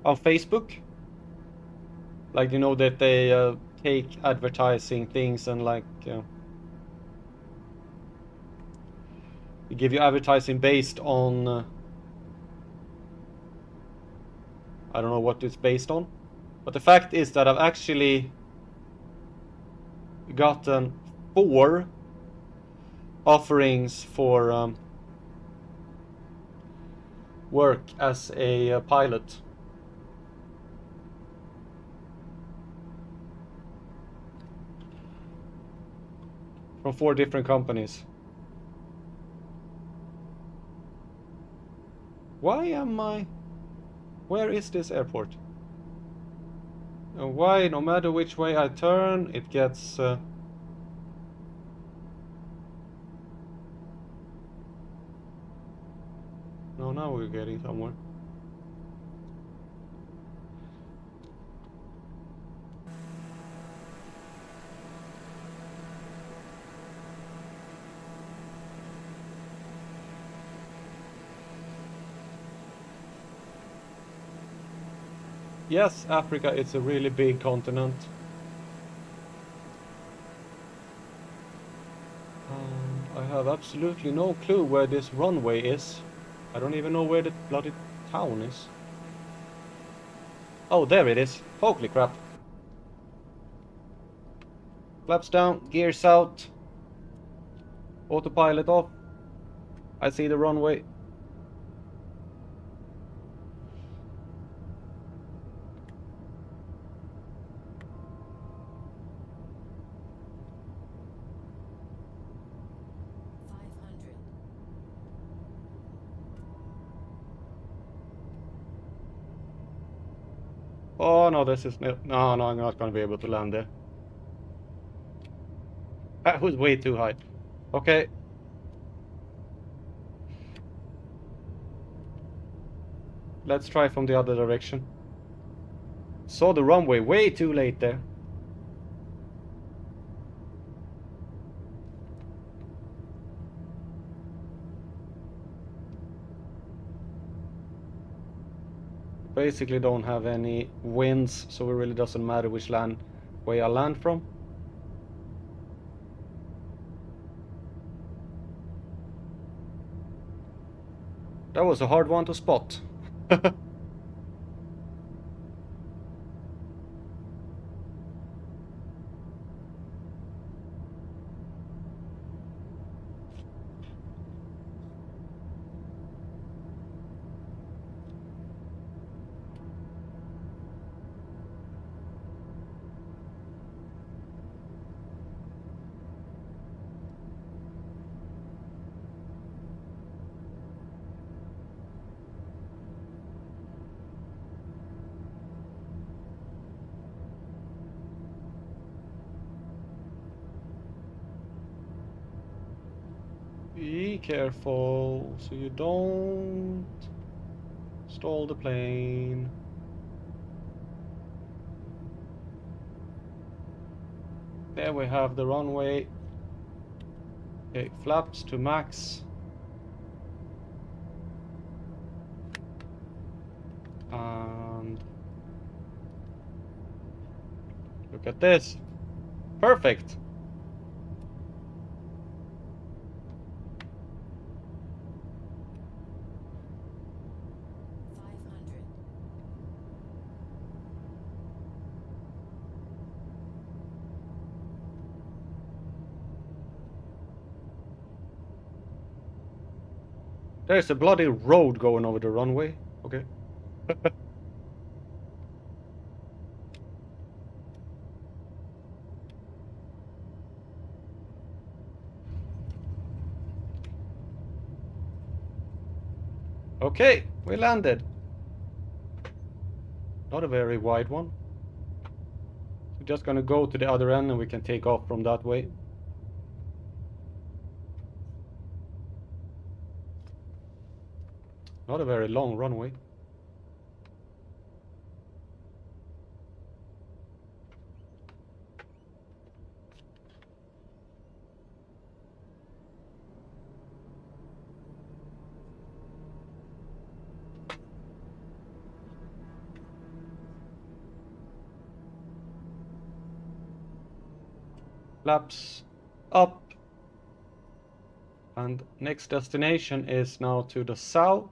Facebook, like, you know, that they take advertising things and like they give you advertising based on I don't know what it's based on, but the fact is that I've actually gotten 4 offerings for work as a pilot. From 4 different companies. Why am I... Where is this airport? And why, no matter which way I turn, it gets... No, now we're getting somewhere. Yes, Africa is a really big continent. I have absolutely no clue where this runway is. I don't even know where the bloody town is. Oh, there it is. Holy crap. Flaps down, gears out. Autopilot off. I see the runway. Oh no, this is no, no, I'm not gonna be able to land there. That was way too high. Okay. Let's try from the other direction. Saw the runway way too late there. Basically don't have any winds, so it really doesn't matter which way I land from. That was a hard one to spot. careful so you don't stall the plane. There we have the runway. Okay, flaps to max. And look at this. Perfect. There's a bloody road going over the runway. Okay. Okay, we landed. Not a very wide one. We're just gonna go to the other end and we can take off from that way. Not a very long runway. Flaps up. And next destination is now to the south.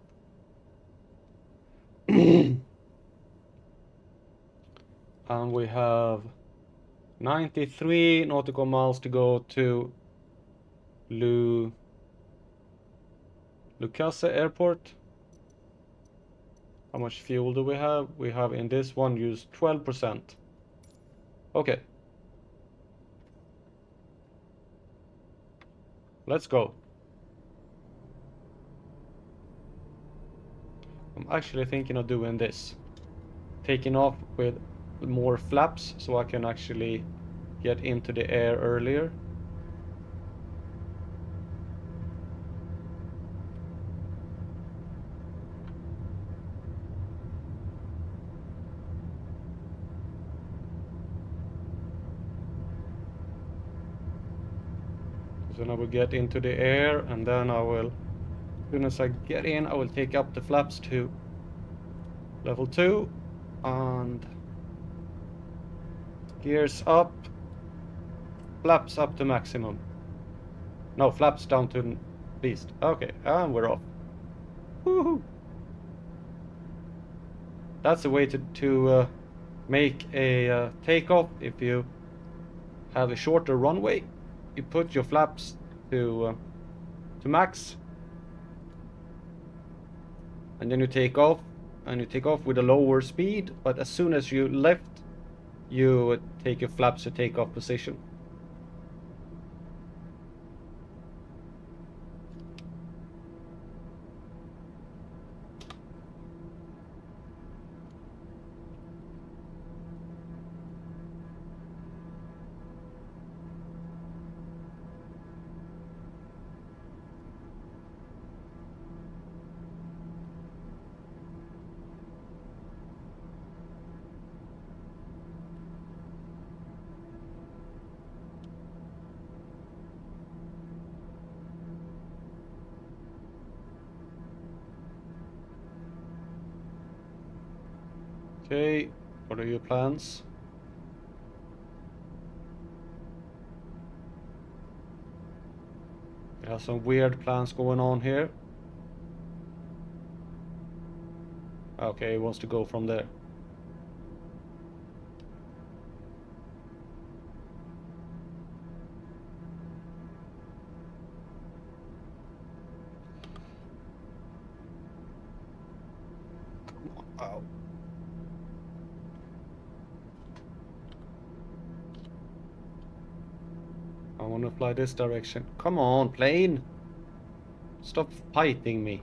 And we have 93 nautical miles to go to Lucusse airport. How much fuel do we have? We have in this one used 12%. Okay. Let's go. I'm actually thinking of doing this. Taking off with more flaps so I can actually get into the air earlier. Then I will get into the air and then I will, as soon as I get in, I will take up the flaps to level 2 and gears up, flaps up to maximum. No, flaps down to beast. Okay, and we're off. Woohoo! That's a way to make a takeoff. If you have a shorter runway, you put your flaps to max, and then you take off, and you take off with a lower speed. But as soon as you lift, you take your flaps to take off position. Okay, what are your plans? We have some weird plans going on here. Okay, he wants to go from there. Come on. Ow. I want to fly this direction. Come on, plane! Stop fighting me.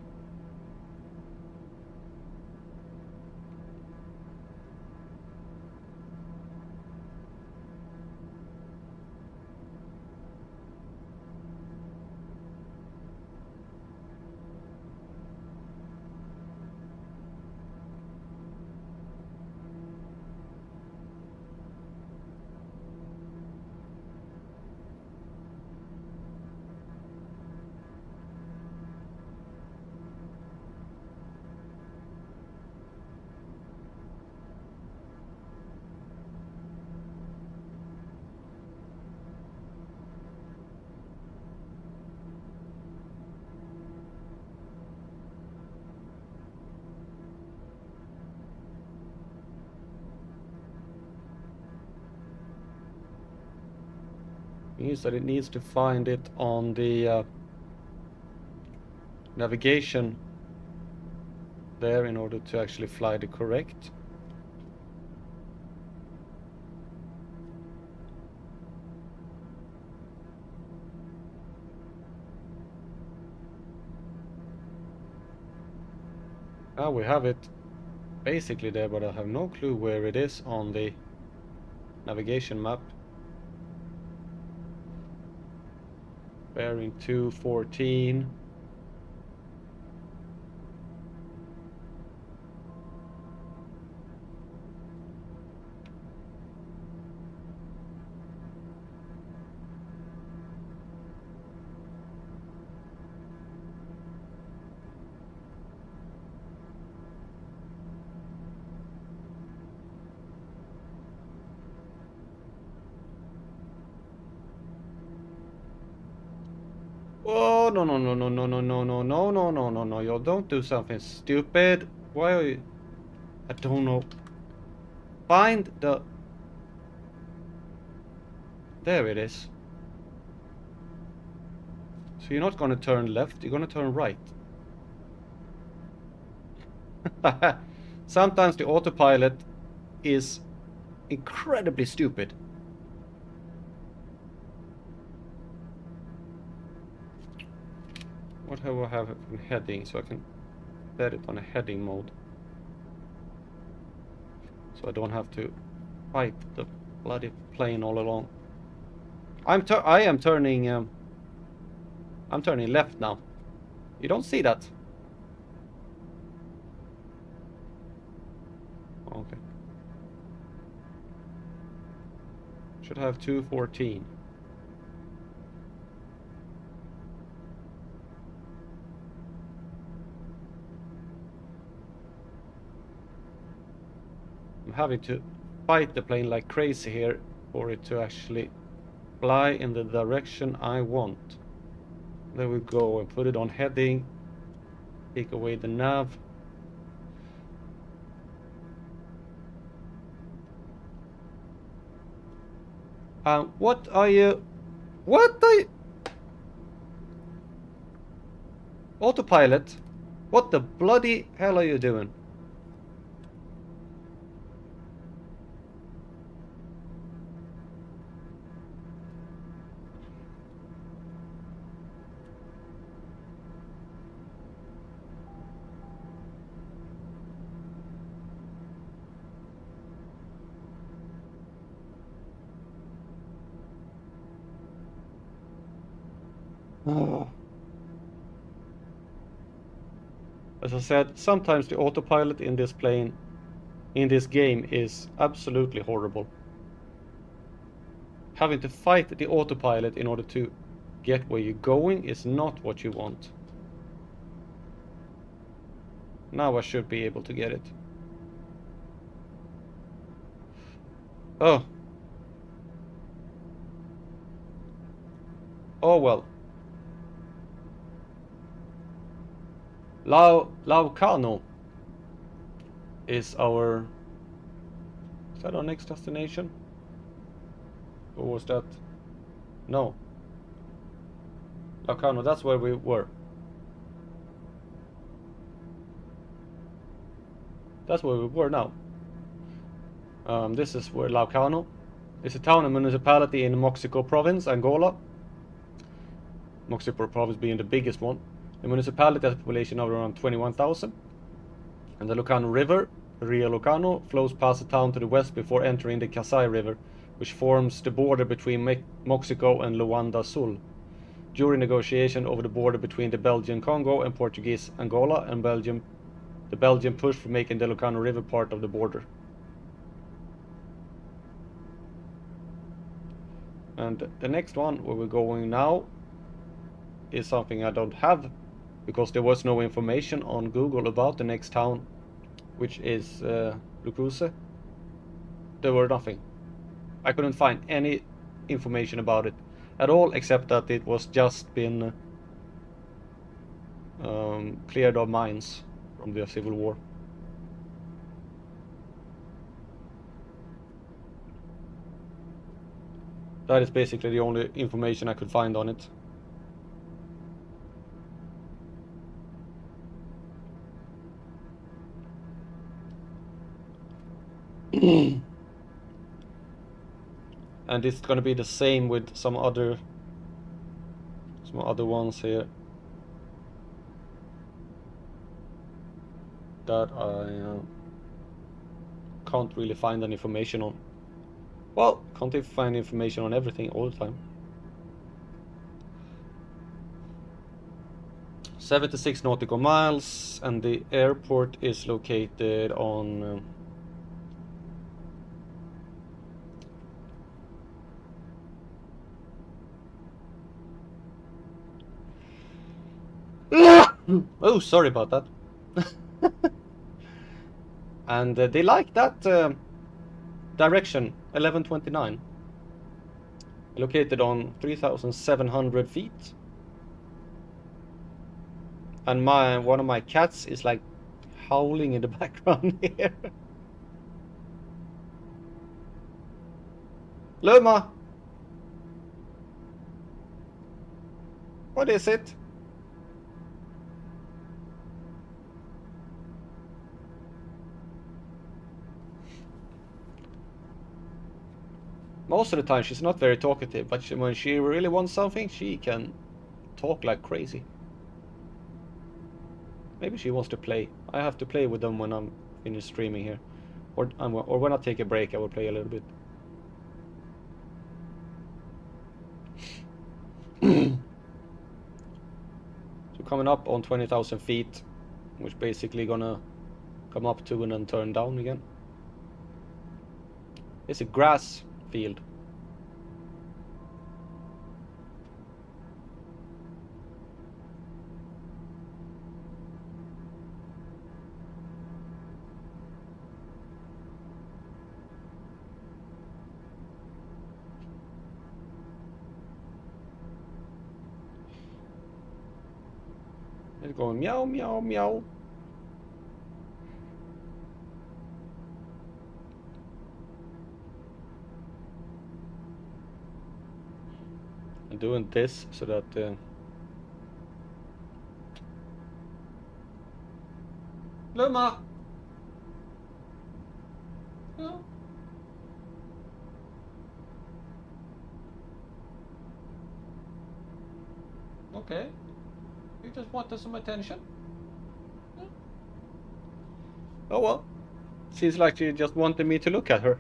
Means that it needs to find it on the navigation there in order to actually fly the correct. Now we have it basically there, but I have no clue where it is on the navigation map. Bearing 214. Oh, no, no, no, no, no, no, no, no, no, no, no, no, no, you don't do something stupid. Why are you... I don't know. Find the... There it is. So you're not gonna turn left, you're gonna turn right. Sometimes the autopilot is incredibly stupid. What do I have in heading so I can set it on a heading mode? So I don't have to fight the bloody plane all along. I am turning I'm turning left now. You don't see that? Okay. Should have 214. I'm having to fight the plane like crazy here for it to actually fly in the direction I want. There we go, and put it on heading. Take away the nav. What are you... What are you... Autopilot? What the bloody hell are you doing? As I said, sometimes the autopilot in this plane, in this game, is absolutely horrible. Having to fight the autopilot in order to get where you're going is not what you want. Now I should be able to get it. Oh. Oh well. Luacano is our... Is that our next destination? Or was that... No. Luacano, that's where we were. That's where we were now. This is where Luacano. It's a town and municipality in Moxico province, Angola. Moxico province being the biggest one. The municipality has a population of around 21,000. And the Luacano River, the Rio Luacano, flows past the town to the west before entering the Kasai River, which forms the border between Moxico and Luanda Sul. During negotiation over the border between the Belgian Congo and Portuguese Angola and the Belgian pushed for making the Luacano River part of the border. And the next one, where we're going now, is something I don't have, because there was no information on Google about the next town, which is Lucusse. There were nothing. I couldn't find any information about it at all, except that it was just been cleared of mines from the Civil War. That is basically the only information I could find on it. And it's gonna be the same with some other ones here that I can't really find any information on. Well, can't find information on everything all the time. 76 nautical miles, and the airport is located on oh, sorry about that. And they like that direction, 1129. Located on 3,700 feet. And one of my cats is like howling in the background here. Luma! What is it? Most of the time she's not very talkative, but when she really wants something, she can talk like crazy. Maybe she wants to play. I have to play with them when I'm finished streaming here. Or when I take a break, I will play a little bit. So coming up on 20,000 feet, which basically gonna come up to and then turn down again. It's a grass field. It's going meow, meow, meow. I'm doing this so that Luma! No. Okay. You just wanted some attention? Yeah. Oh well. Seems like she just wanted me to look at her.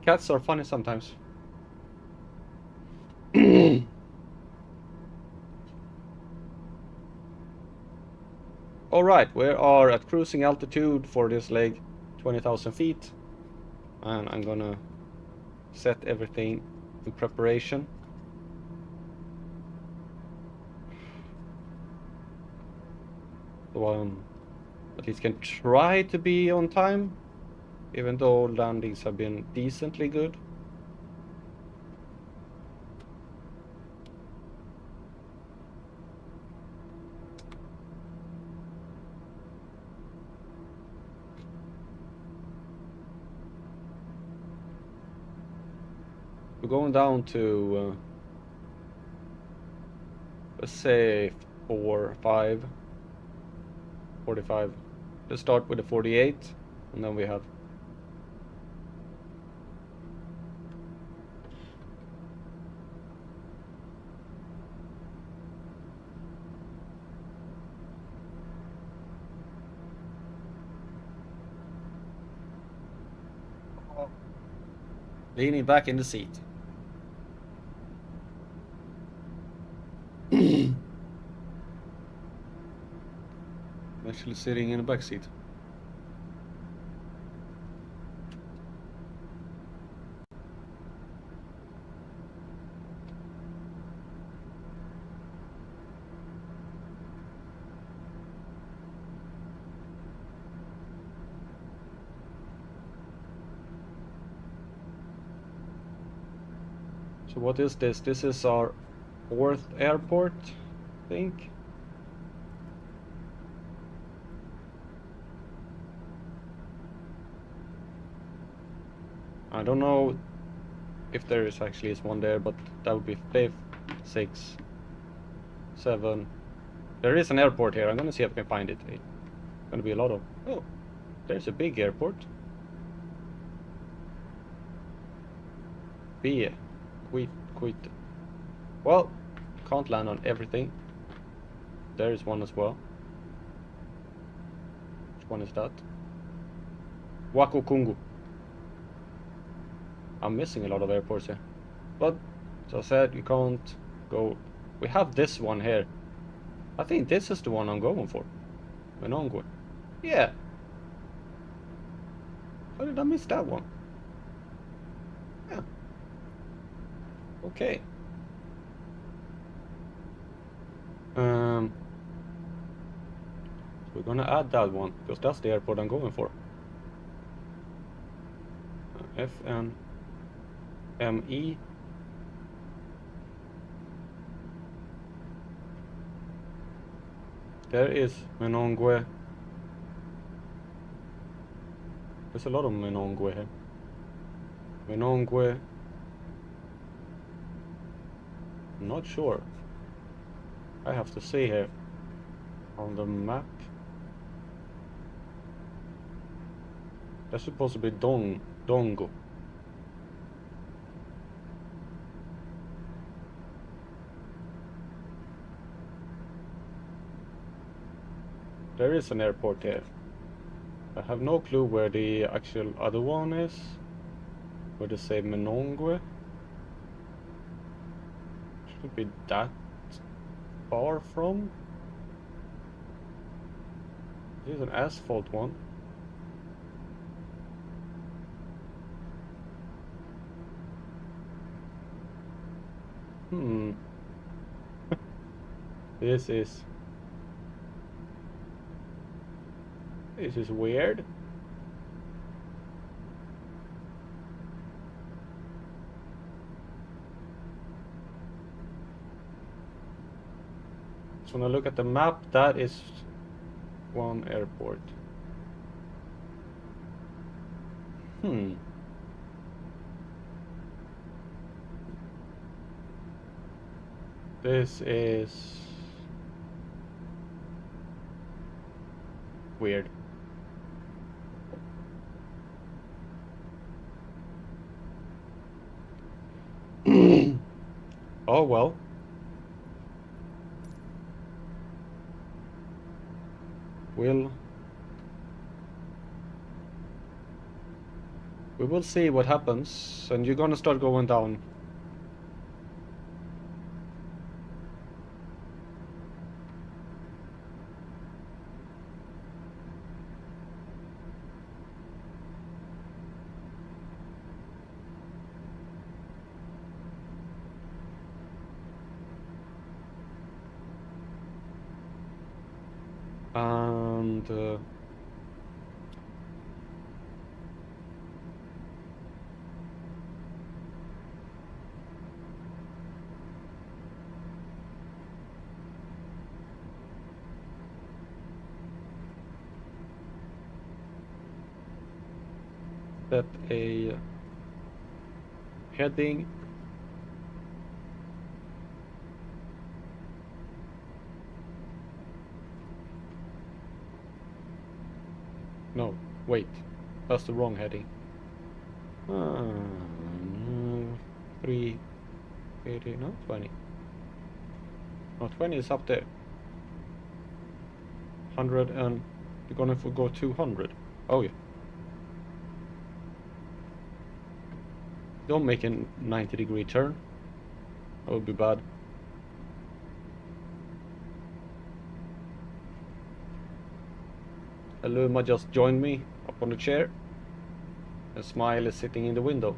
Cats are funny sometimes. Alright, we are at cruising altitude for this leg, 20,000 feet. And I'm gonna set everything in preparation. So at least can try to be on time, even though landings have been decently good. We're going down to let's say 45. Let's start with the 48, and then we have leaning back in the seat. Actually sitting in the back seat. So what is this? This is our 4th airport, I think. I don't know if there is actually is one there, but that would be 5, 6, 7. There is an airport here. I'm gonna see if I can find it. It's gonna be a lot of... Oh, there's a big airport. B. Quit. Well, can't land on everything. There is one as well. Which one is that? Wakukungu. I'm missing a lot of airports here. But, as I said, you can't go... We have this one here. I think this is the one I'm going for. Menongue. Yeah. How did I miss that one? Yeah. Okay. So we're gonna add that one, because that's the airport I'm going for. FNME. There is Menongue. There's a lot of Menongue here. Menongue. I'm not sure. I have to see here on the map. That's supposed to be Dongo. There is an airport here. I have no clue where the actual other one is. Where they say Menongue. Should be that far from. This is an asphalt one. This is weird. So when I look at the map, that is one airport. This is weird. Oh well. We will see what happens, and you're gonna start going down. And set a heading. No, wait, that's the wrong heading. 380, no, 20. No, 20 is up there. 100, and you're gonna go 200. Oh yeah. Don't make a 90-degree turn. That would be bad. Luma just joined me up on the chair, and Smile is sitting in the window.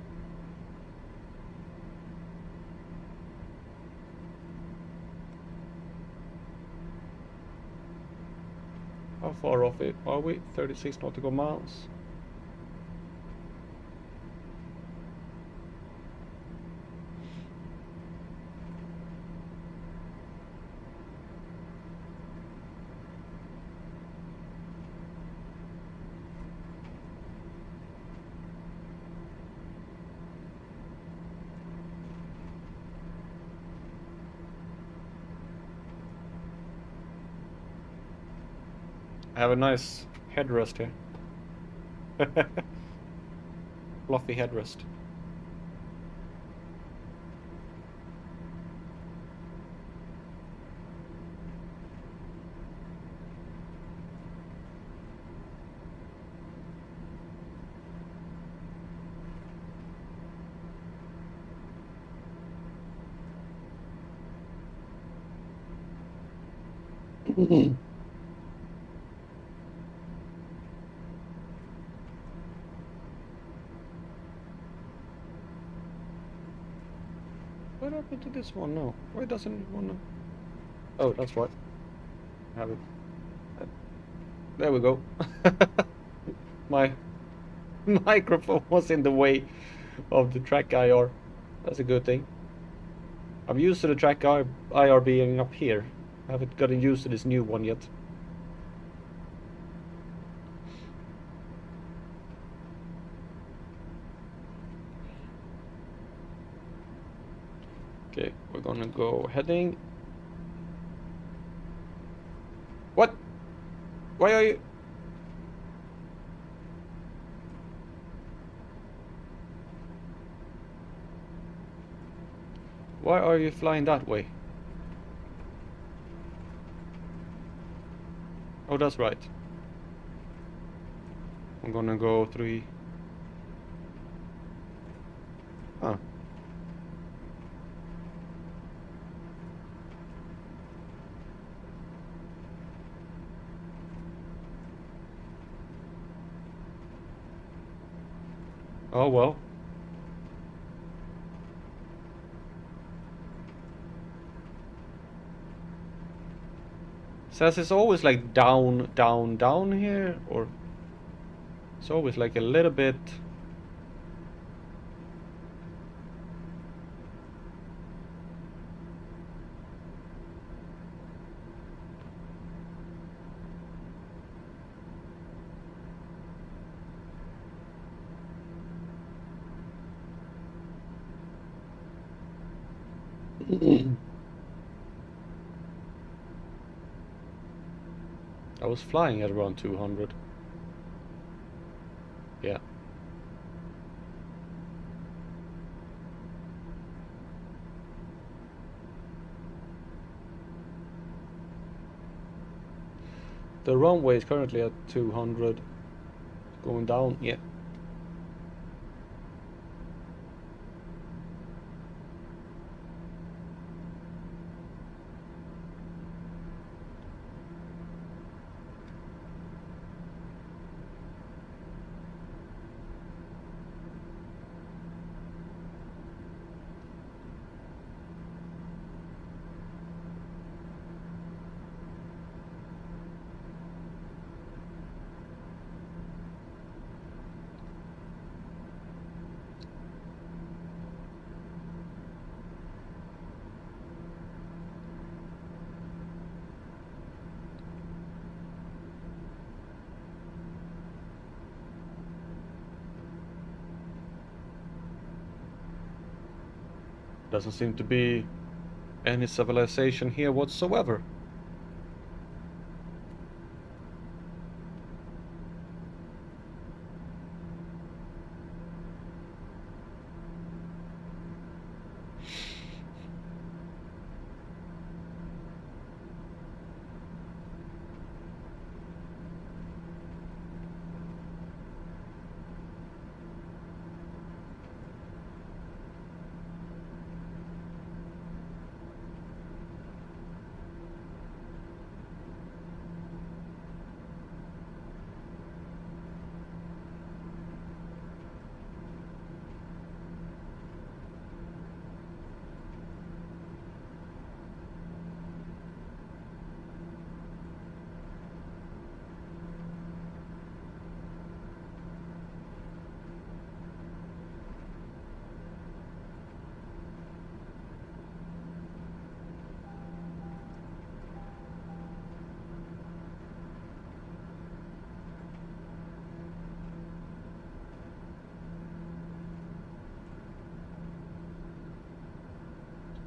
How far off it are we? 36 nautical miles. I have a nice headrest here. Fluffy headrest. What happened to this one now? Why doesn't it wanna... Oh, that's right. Have it. There we go. My microphone was in the way of the track IR. That's a good thing. I'm used to the track IR being up here. I haven't gotten used to this new one yet. Okay, we're gonna go heading. What? Why are you... Why are you flying that way? Oh, that's right. I'm gonna go 3. Huh. Oh well. Says it's always like down, down, down here, or it's always like a little bit. I was flying at around 200. Yeah. The runway is currently at 200. Going down, yeah. Doesn't seem to be any civilization here whatsoever.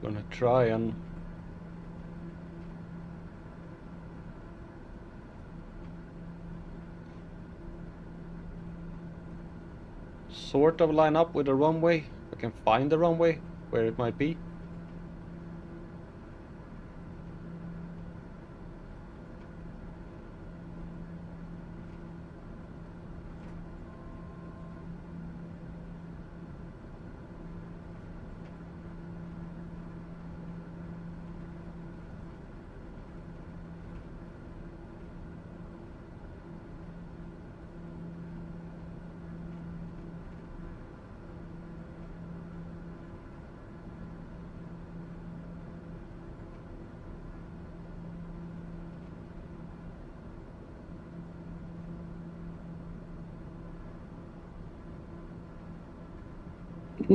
Gonna try and sort of line up with the runway. I can find the runway where it might be. I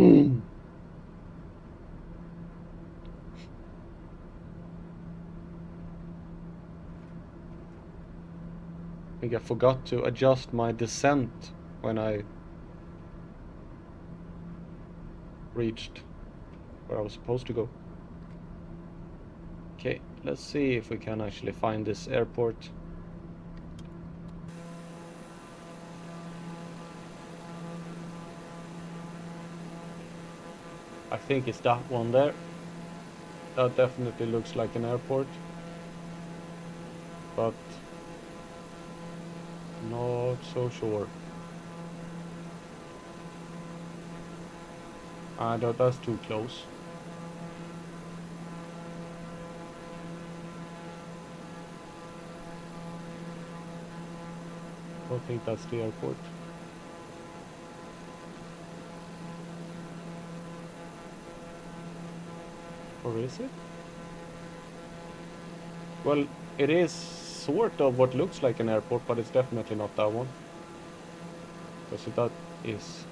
think I forgot to adjust my descent when I reached where I was supposed to go. Okay, let's see if we can actually find this airport. I think it's that one there. That definitely looks like an airport, but not so sure. That's too close. I don't think that's the airport. Or is it? Well, it is sort of what looks like an airport, but it's definitely not that one. Because that is...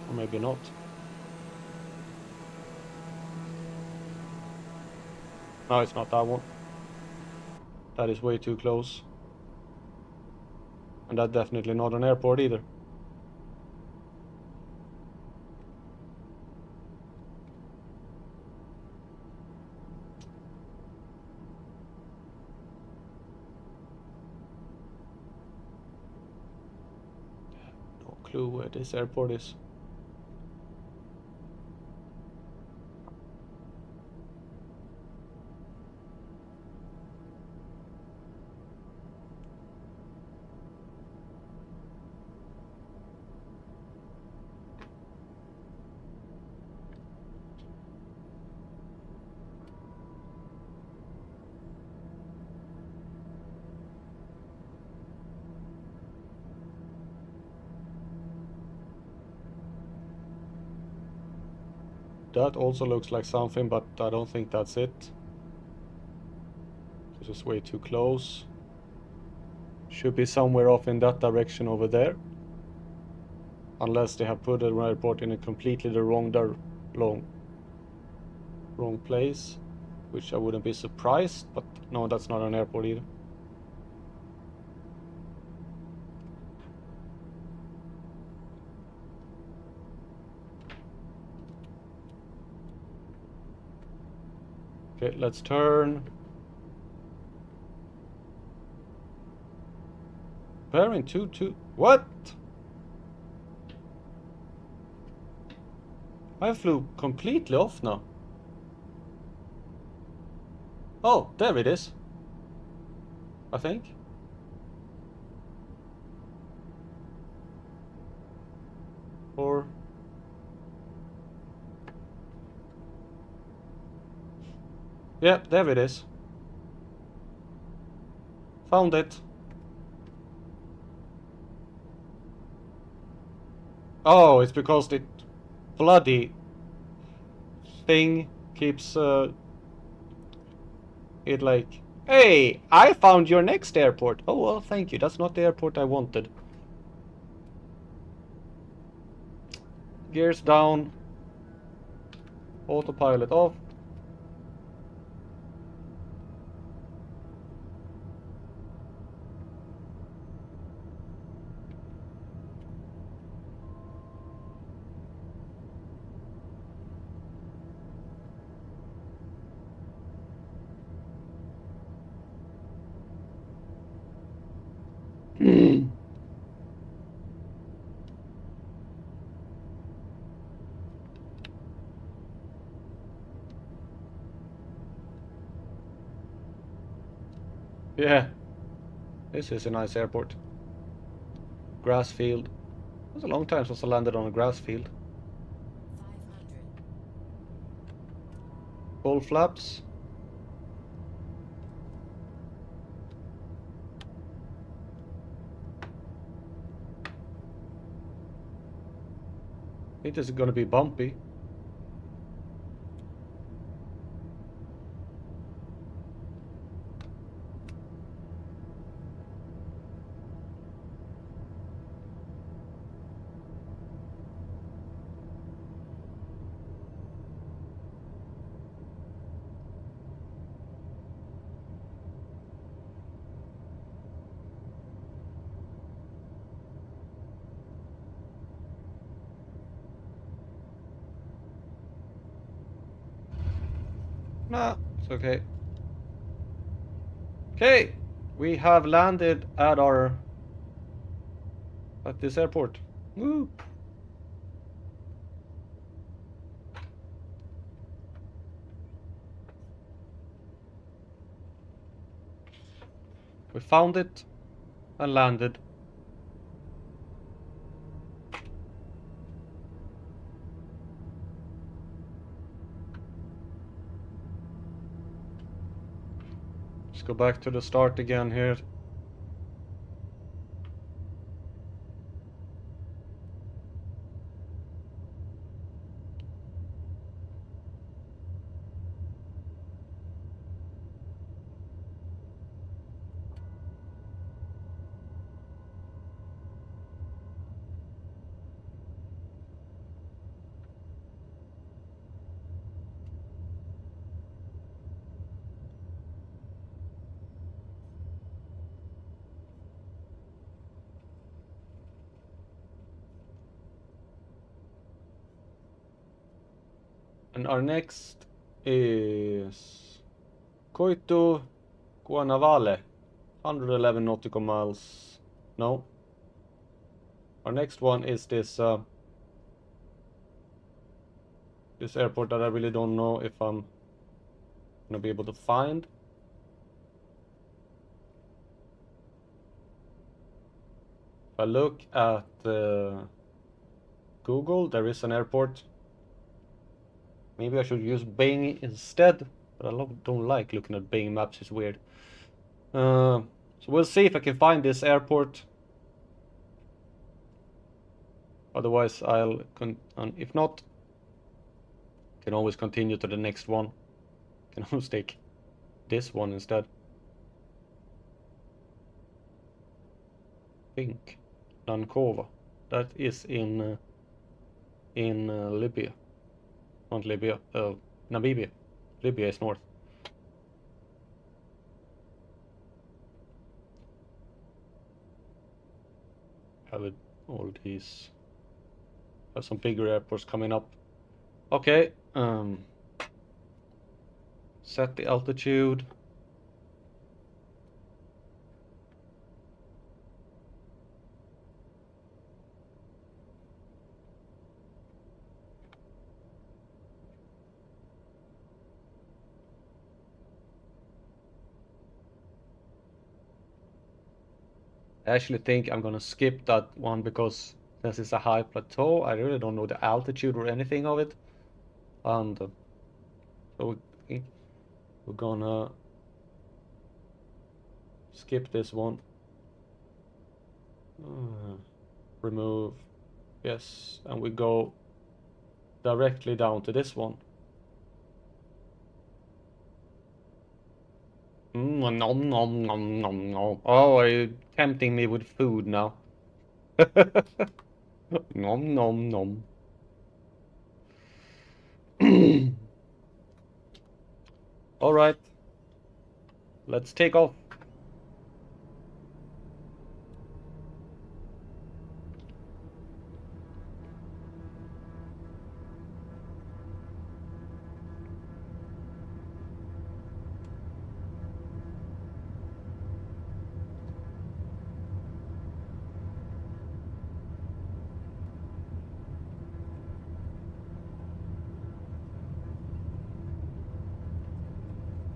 or maybe not. No, it's not that one. That is way too close. And that's definitely not an airport either. No clue where this airport is. That also looks like something, but I don't think that's it. This is way too close. Should be somewhere off in that direction over there. Unless they have put the airport in a completely the wrong place. Which I wouldn't be surprised, but no, that's not an airport either. Okay, let's turn. Bearing 2-2. What? I flew completely off now. Oh, there it is. I think. Or... yeah, there it is. Found it. Oh, it's because the bloody thing keeps it like, hey, I found your next airport. Oh, well, thank you. That's not the airport I wanted. Gears down. Autopilot off. Yeah. This is a nice airport. Grass field. It was a long time since I landed on a grass field. 500. Full flaps. I think this is gonna be bumpy. Nah, it's okay. Okay, we have landed at this airport. Woo! We found it and landed. Let's go back to the start again here. And our next is Coito Guanavale, 111 nautical miles. No. Our next one is this airport that I really don't know if I'm gonna be able to find. If I look at Google, there is an airport. Maybe I should use Bing instead, but I don't like looking at Bing maps, it's weird. So we'll see if I can find this airport. Otherwise, if not, can always continue to the next one. Can always take this one instead. Think Nankova. That is in Libya. Not Libya, Namibia. Libya is north. Have all these. Have some bigger airports coming up. Okay. Set the altitude. I actually think I'm gonna skip that one because since it's a high plateau, I really don't know the altitude or anything of it. And so we're gonna skip this one. Remove. Yes, and we go directly down to this one. Nom, nom, nom, nom, nom. Oh, are you tempting me with food now? Nom, nom, nom. All right, let's take off.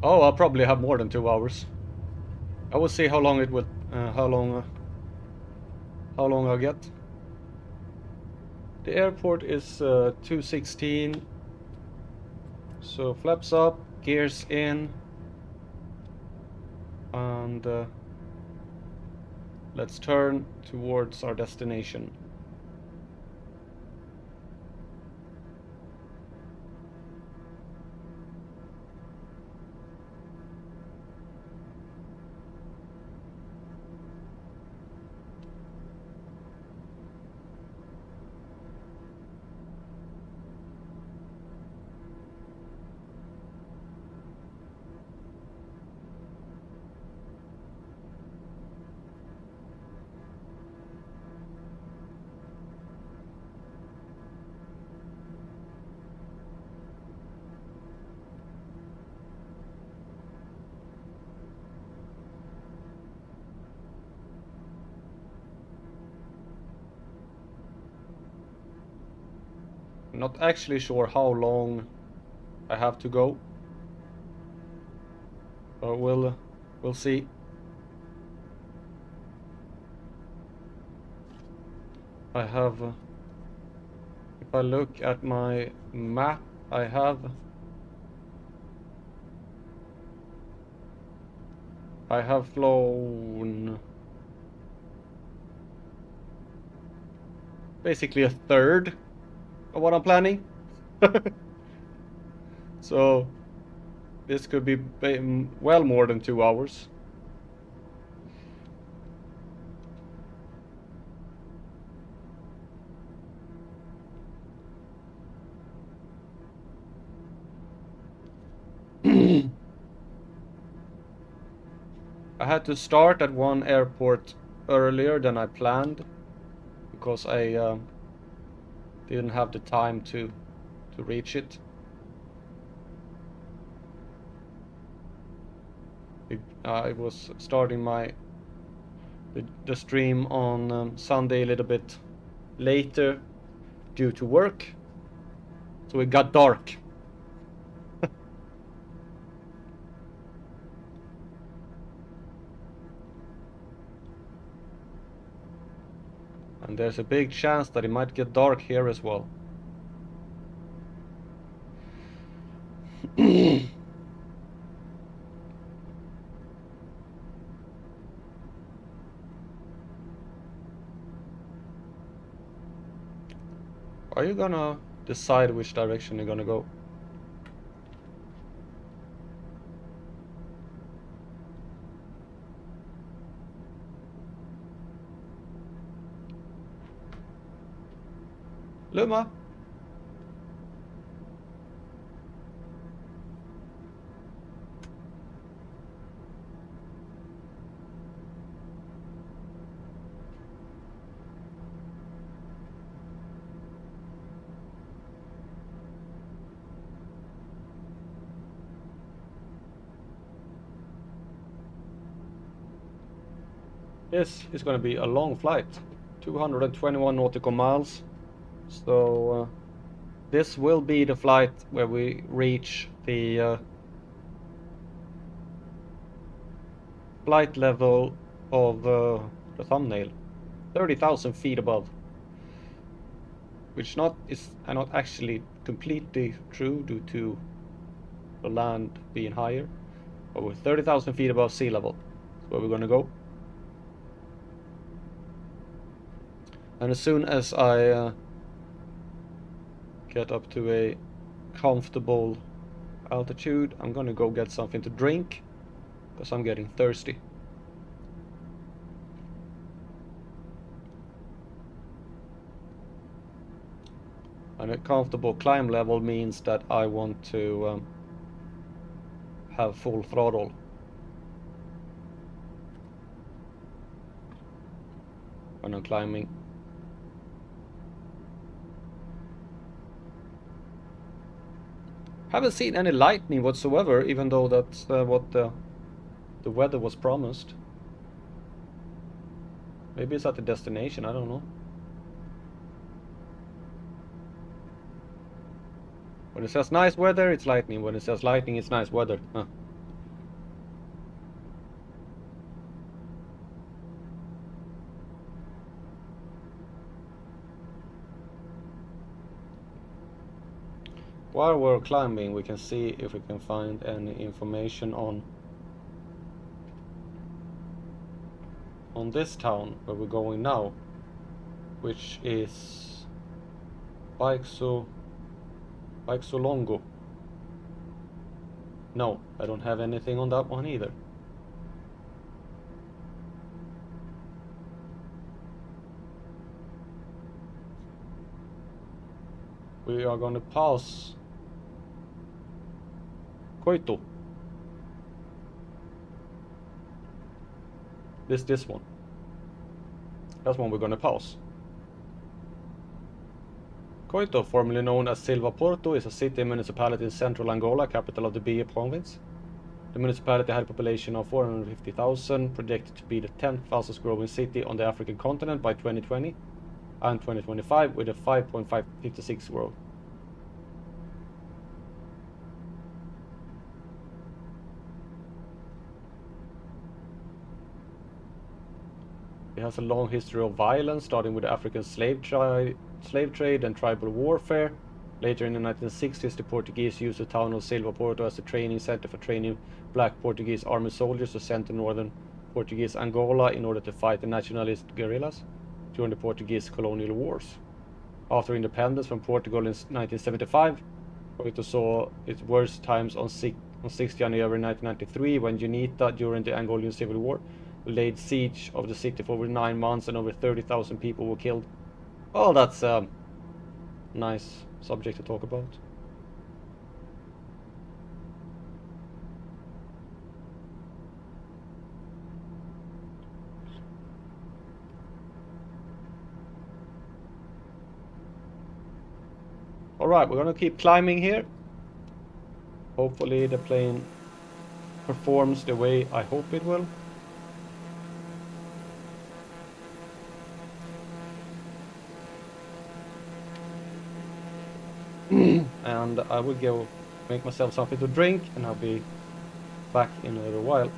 Oh, I'll probably have more than 2 hours. I will see how long it will, how long I'll get. The airport is 216. So flaps up, gears in, and let's turn towards our destination. I'm not actually sure how long I have to go, but we'll see. I have, if I look at my map, I have flown basically a third of what I'm planning. So this could be well more than 2 hours. I had to start at one airport earlier than I planned because I didn't have the time to reach it. I was starting the stream on Sunday a little bit later due to work, so it got dark. And there's a big chance that it might get dark here as well. Are you gonna decide which direction you're gonna go? Luma? This is going to be a long flight, 221 nautical miles. So this will be the flight where we reach the flight level of the thumbnail, 30,000 feet above, which is not actually completely true due to the land being higher, but we're 30,000 feet above sea level. That's where we're going to go. And as soon as I get up to a comfortable altitude, I'm gonna go get something to drink because I'm getting thirsty. And a comfortable climb level means that I want to have full throttle. When I'm climbing. Haven't seen any lightning whatsoever, even though that's what the weather was promised. Maybe it's at the destination, I don't know. When it says nice weather, it's lightning. When it says lightning, it's nice weather. Huh. While we're climbing, we can see if we can find any information on this town where we're going now, which is Baixo Longo. No, I don't have anything on that one either. We are going to pass Coito. This one. That's one we're going to pass. Coito, formerly known as Silva Porto, is a city and municipality in central Angola, capital of the Baixo province. The municipality had a population of 450,000, projected to be the 10th fastest growing city on the African continent by 2020 and 2025, with a 5.56 growth. It has a long history of violence, starting with the African slave trade and tribal warfare. Later in the 1960s, the Portuguese used the town of Silva Porto as a training center for training black Portuguese army soldiers to send to northern Portuguese Angola in order to fight the nationalist guerrillas during the Portuguese colonial wars. After independence from Portugal in 1975, Porto saw its worst times on 6 January 1993, when UNITA, during the Angolan Civil War, laid siege of the city for over 9 months and over 30,000 people were killed. Oh, that's a nice subject to talk about. Alright, we're gonna keep climbing here. Hopefully the plane performs the way I hope it will. And I will go make myself something to drink, and I'll be back in a little while.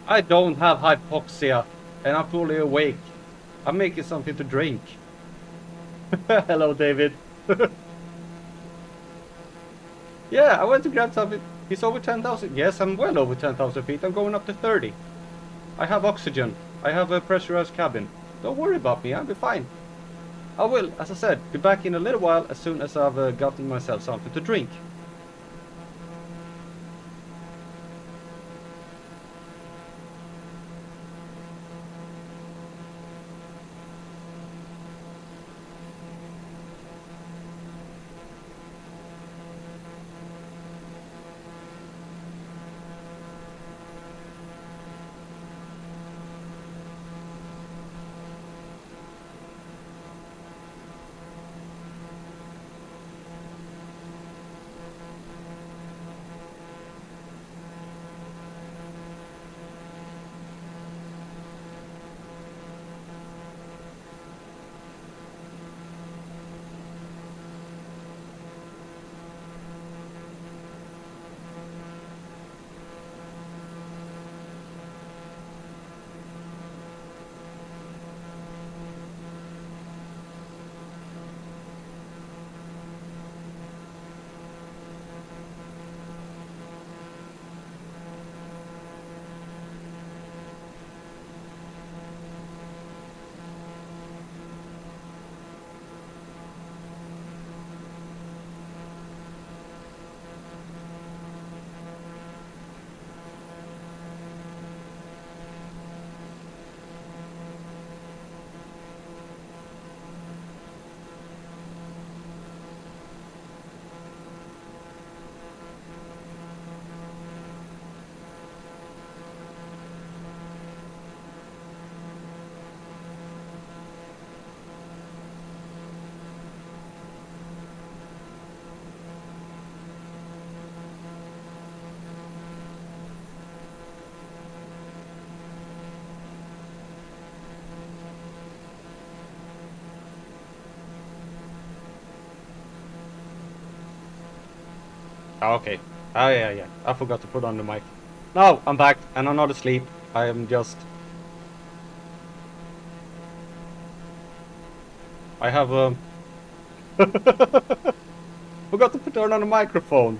I don't have hypoxia, and I'm fully awake. I'm making something to drink. Hello, David. Yeah, I went to grab something. He's over 10,000. Yes, I'm well over 10,000 feet. I'm going up to 30. I have oxygen. I have a pressurized cabin. Don't worry about me. I'll be fine. I will, as I said, be back in a little while as soon as I've gotten myself something to drink. Ah, okay. Ah, yeah. I forgot to put on the mic. Now I'm back and I'm not asleep. I am just. I have forgot to put on the microphone.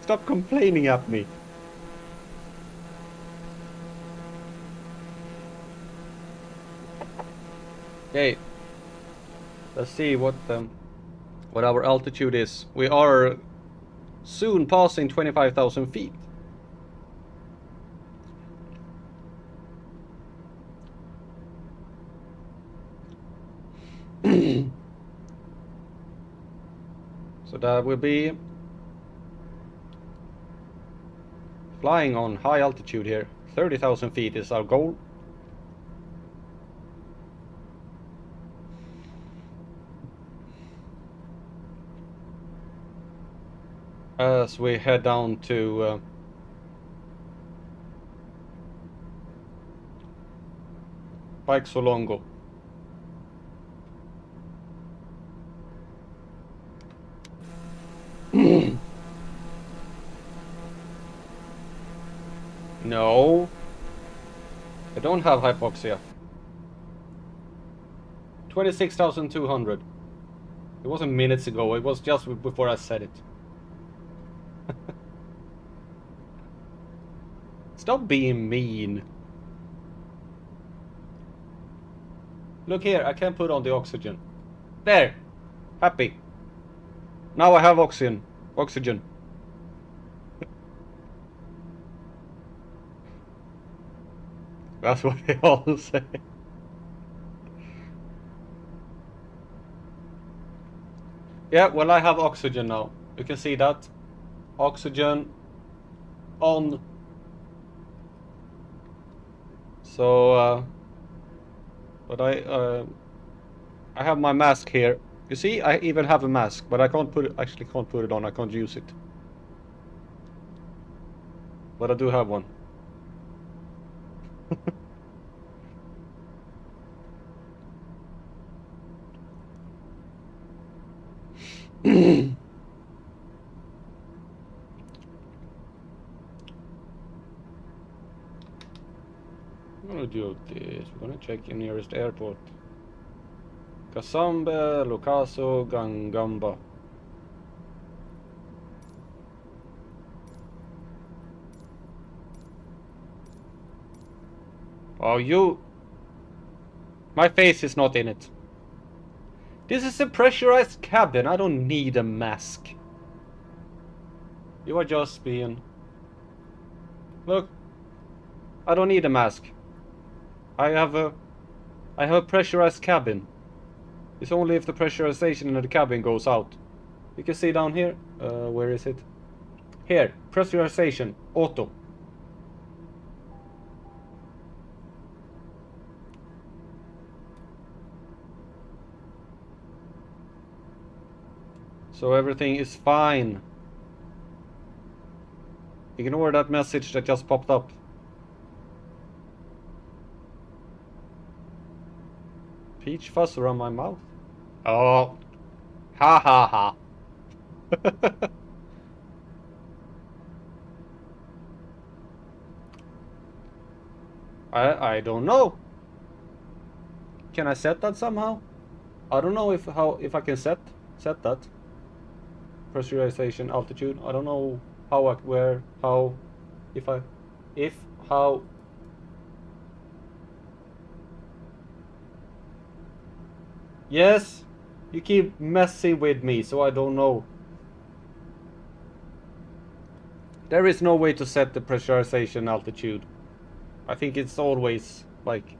Stop complaining at me. Okay. Let's see what our altitude is. We are soon passing 25,000 feet. So that will be flying on high altitude here. 30,000 feet is our goal. As we head down to Baixo Longo. No, I don't have hypoxia. 26,200. It wasn't minutes ago, it was just before I said it. Stop being mean. Look here, I can put on the oxygen. There! Happy. Now I have oxygen. That's what they all say. Yeah, well, I have oxygen now. You can see that. Oxygen on. So, but I have my mask here. You see, I even have a mask, but I can't put it. Actually, can't put it on. I can't use it. But I do have one. I'm gonna do this. We're gonna check the nearest airport. Cangombe, Lucusse, Cangombe. Oh, you... My face is not in it. This is a pressurized cabin. I don't need a mask. You are just being... Look. I don't need a mask. I have a pressurized cabin. It's only if the pressurization in the cabin goes out. You can see down here. Where is it? Here. Pressurization. Auto. So everything is fine. Ignore that message that just popped up. Peach fuzz around my mouth? Oh. Ha ha ha. I don't know. Can I set that somehow? I don't know if I can set that. Pressurization altitude. I don't know how how. Yes, you keep messing with me, so I don't know. There is no way to set the pressurization altitude. I think it's always like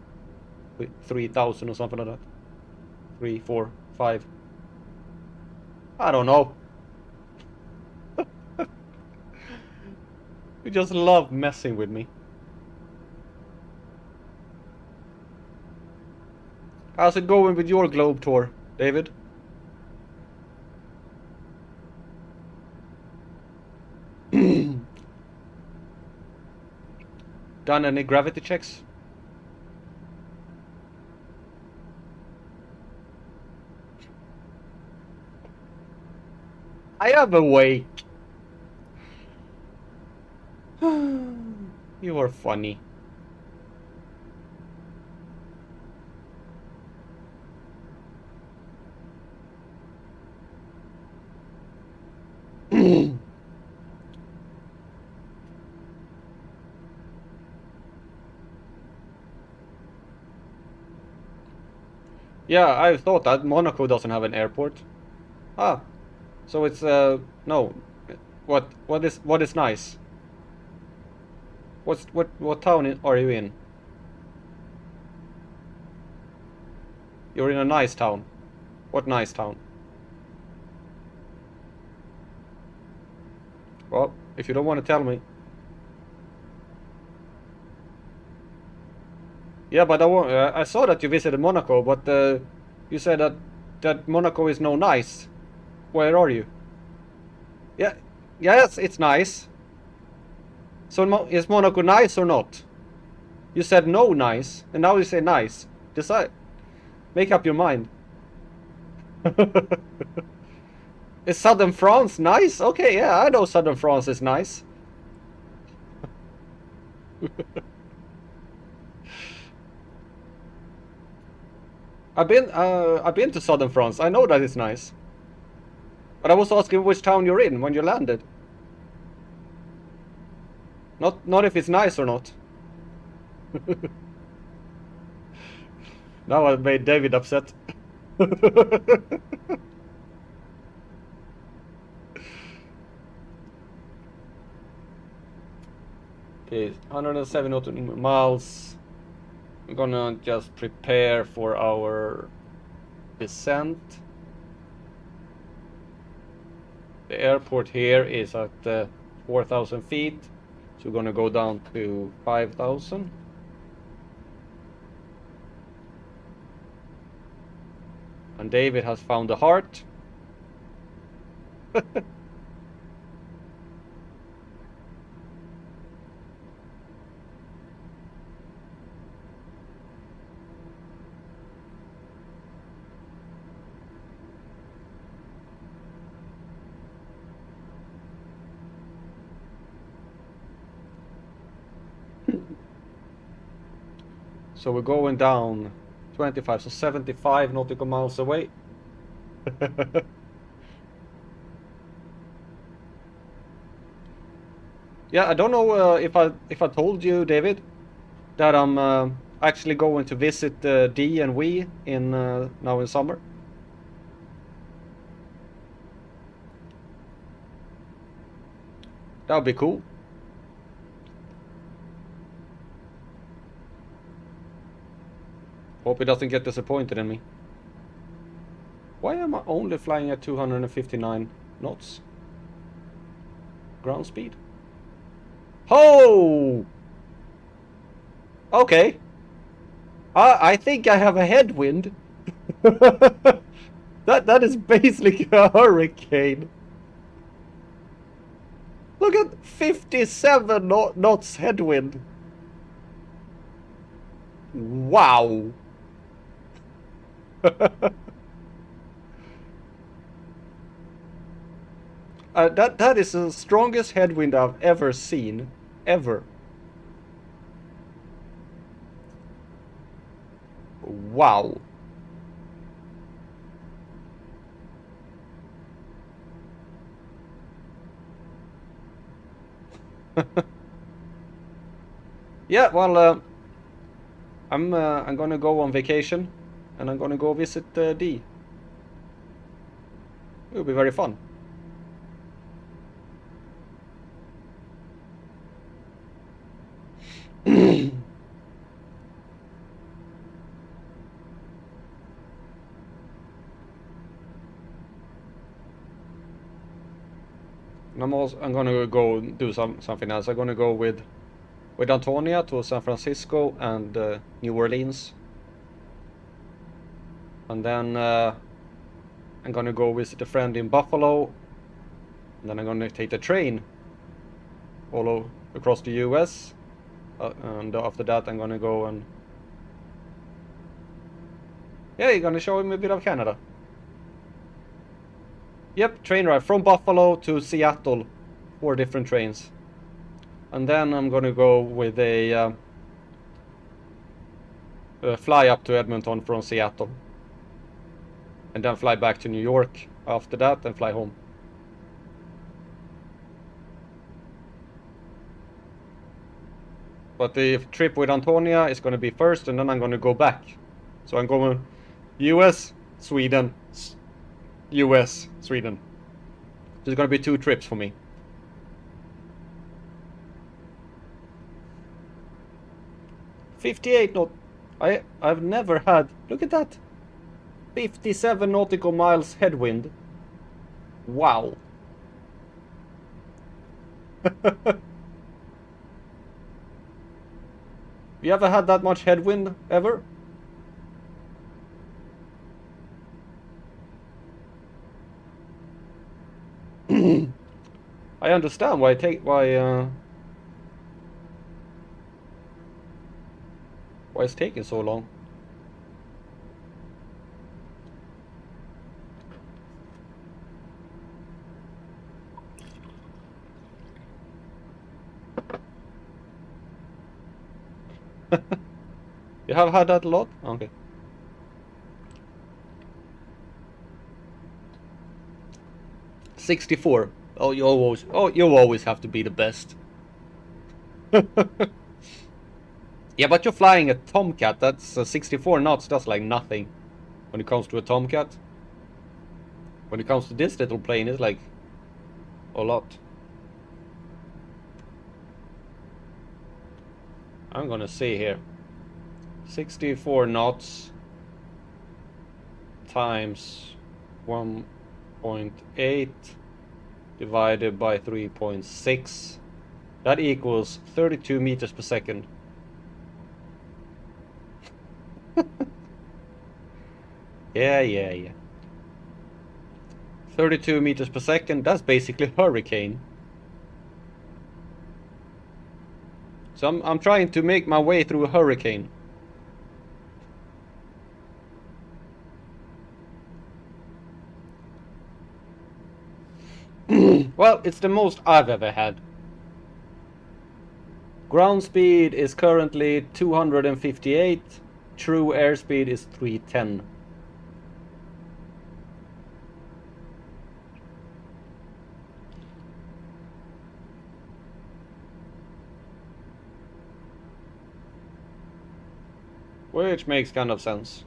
3,000 or something like that. 3, 4, 5. I don't know. You just love messing with me. How's it going with your globe tour, David? Done any gravity checks? I am awake. You are funny. Yeah, I thought that Monaco doesn't have an airport. Ah, so it's no. What is nice? What town are you in? You're in a nice town. What nice town? Well, if you don't want to tell me. Yeah, but I saw that you visited Monaco, but you said that Monaco is no nice. Where are you? Yeah, yes, it's nice. So is Monaco nice or not? You said no nice, and now you say nice. Decide. Make up your mind. Is southern France nice? Okay, yeah, I know southern France is nice. I've been to southern France. I know that it's nice. But I was asking which town you're in when you landed. Not if it's nice or not. Now I made David upset. Okay, 107 miles. I'm gonna just prepare for our descent. The airport here is at 4,000 feet, so we're gonna go down to 5,000. And David has found the heart. So we're going down 25, so 75 nautical miles away. Yeah, I don't know if I told you, David, that I'm actually going to visit D and we in now in summer. That would be cool. Hope he doesn't get disappointed in me. Why am I only flying at 259 knots? Ground speed? Oh! Okay. I think I have a headwind. That is basically a hurricane. Look at 57 knots headwind. Wow. That is the strongest headwind I've ever seen, ever. Wow. Yeah, well, I'm gonna go on vacation, and I'm gonna go visit D. It'll be very fun. And I'm gonna go do something else. I'm gonna go with Antonia to San Francisco and New Orleans, and then I'm gonna go visit a friend in Buffalo, and then I'm gonna take the train all across the US, and after that I'm gonna go and yeah, you're gonna show him a bit of Canada. Yep, train ride from Buffalo to Seattle, 4 different trains. And then I'm gonna go with a fly up to Edmonton from Seattle. And then fly back to New York after that and fly home. But the trip with Antonia is gonna be first, and then I'm gonna go back. So I'm going US, Sweden, US, Sweden. There's gonna be 2 trips for me. $58 knot. I've never had. Look at that. 57 nautical miles headwind. Wow. You ever had that much headwind ever? I understand why why it's taking so long. You have had that a lot? Okay. $64. Oh, you always have to be the best. Yeah, but you're flying a Tomcat. That's 64 knots. That's like nothing when it comes to a Tomcat. When it comes to this little plane, it's like a lot. I'm gonna see here. 64 knots times 1.8 divided by 3.6. That equals 32 meters per second. Yeah. 32 meters per second, that's basically hurricane. So I'm trying to make my way through a hurricane. Well, it's the most I've ever had. Ground speed is currently 258. True airspeed is 310. Which makes kind of sense.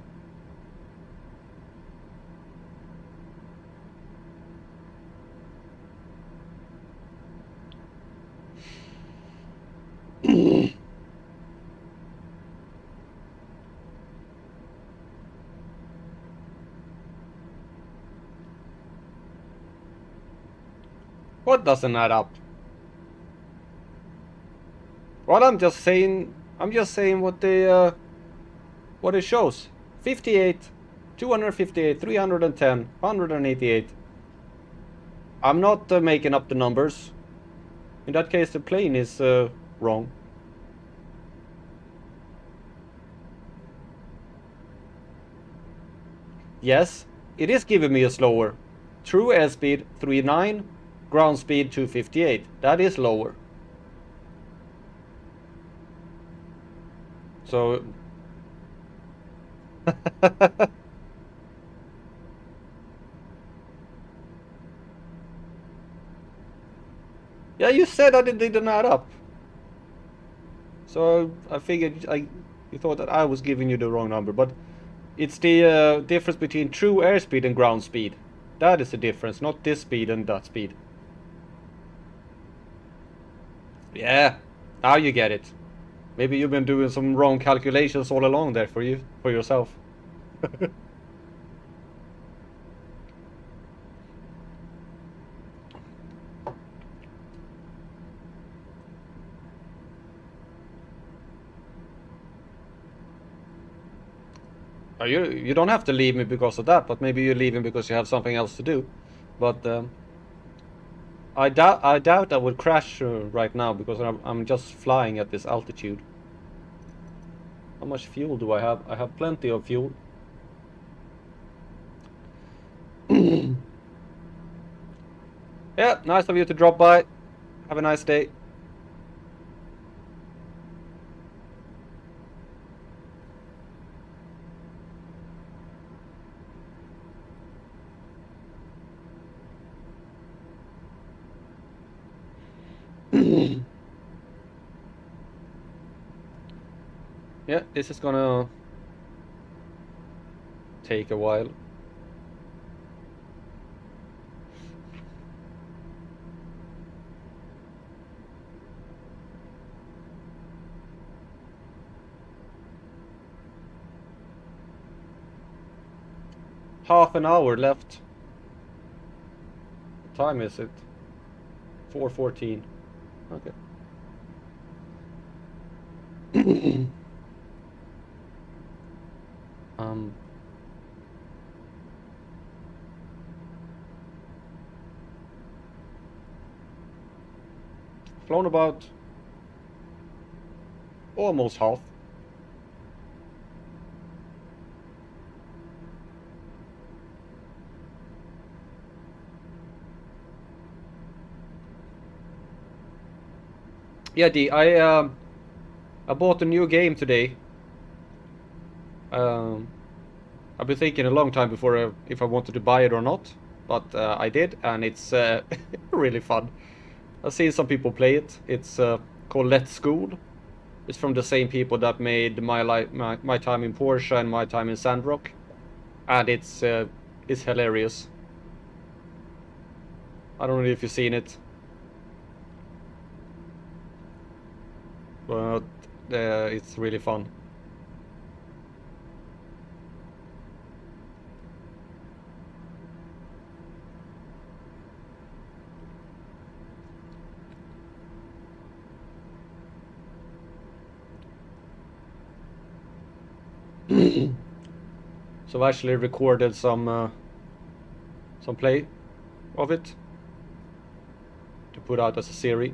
What doesn't add up? Well, I'm just saying what what it shows. 58, 258, 310, 188. I'm not making up the numbers. In that case, the plane is wrong. Yes, it is giving me a slower. True airspeed 39, ground speed 258. That is lower. So yeah, you said that it didn't add up. So I figured you thought that I was giving you the wrong number, but it's the difference between true airspeed and ground speed. That is the difference, not this speed and that speed. Yeah, now you get it. Maybe you've been doing some wrong calculations all along there for yourself. You don't have to leave me because of that, but maybe you're leaving because you have something else to do. But I doubt I would crash right now because I'm just flying at this altitude. How much fuel do I have? I have plenty of fuel. Yeah, nice of you to drop by. Have a nice day. Yeah, this is gonna take a while. Half an hour left. What time is it? 4:14. Okay. um. Flown about almost half. Yeah, I bought a new game today. I've been thinking a long time before if I wanted to buy it or not, but I did, and it's really fun. I've seen some people play it. It's called Let's School. It's from the same people that made my time in Porsche and my time in Sandrock, and it's hilarious. I don't know if you've seen it, but it's really fun. So I actually recorded some play of it to put out as a series.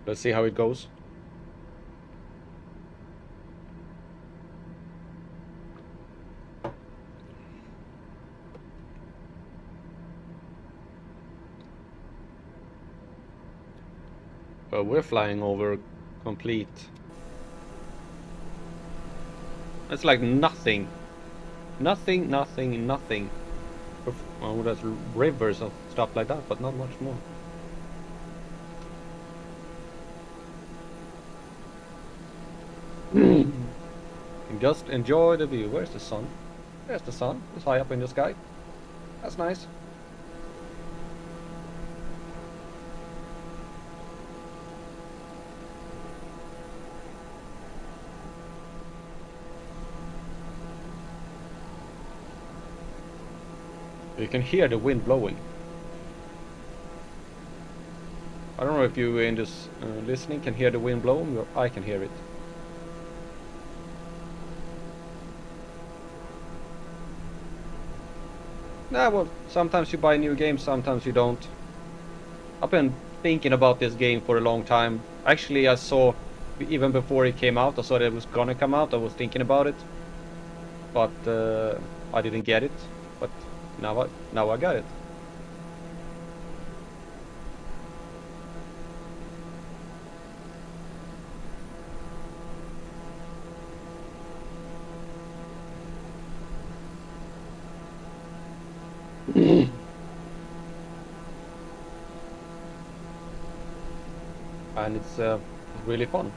Let's see how it goes. We're flying over complete. It's like nothing. Nothing. Well, there's rivers and stuff like that, but not much more. Just enjoy the view. Where's the sun? There's the sun. It's high up in the sky. That's nice. You can hear the wind blowing. I don't know if you in this listening can hear the wind blowing, but I can hear it. Nah, well, sometimes you buy new games, sometimes you don't. I've been thinking about this game for a long time. Actually, I saw, even before it came out, I saw that it was gonna come out. I was thinking about it, but I didn't get it. But now I got it. And it's really fun.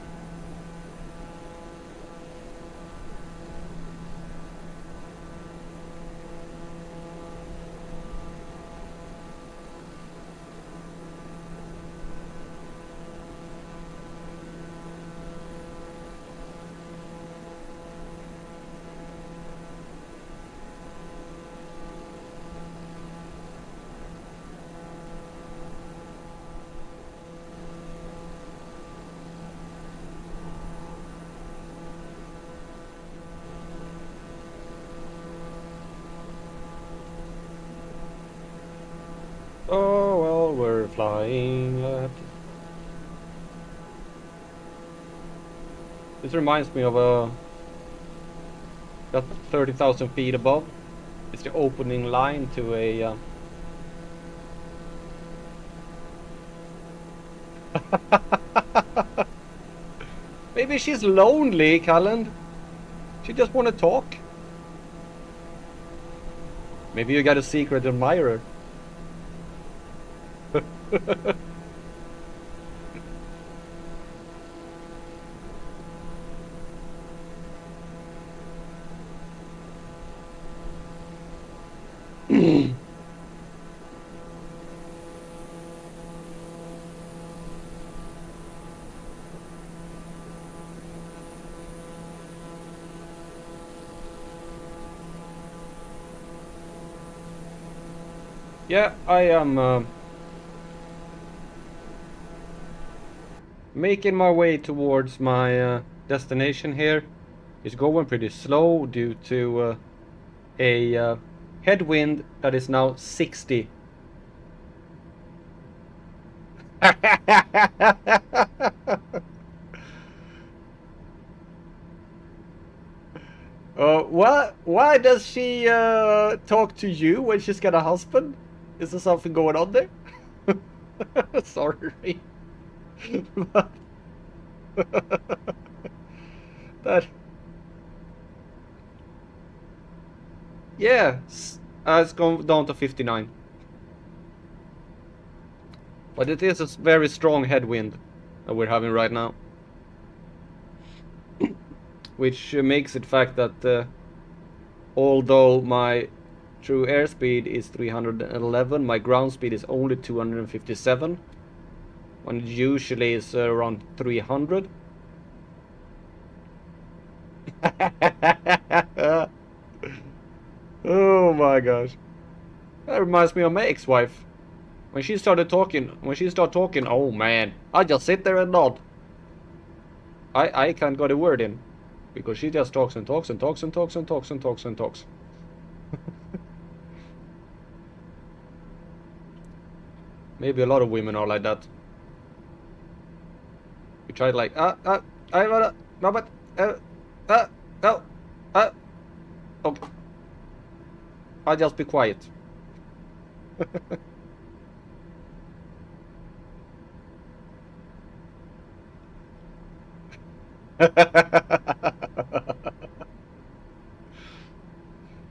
Oh well, we're flying at... This reminds me of that 30,000 feet above. It's the opening line to a Maybe she's lonely, Callan. She just want to talk. Maybe you got a secret admirer. Yeah, I am making my way towards my destination here. It's going pretty slow due to a headwind that is now 60. Why does she talk to you when she's got a husband? Is there something going on there? Sorry. But that yeah, it's gone down to 59. But it is a very strong headwind that we're having right now. Which makes it fact that although my true airspeed is 311, my ground speed is only 257, when it usually is around 300. Oh my gosh. That reminds me of my ex-wife. When she started talking, oh man, I just sit there and nod. I can't get a word in. Because she just talks and talks and talks and talks and talks and talks and talks. Maybe a lot of women are like that. You try like okay. I'll just be quiet.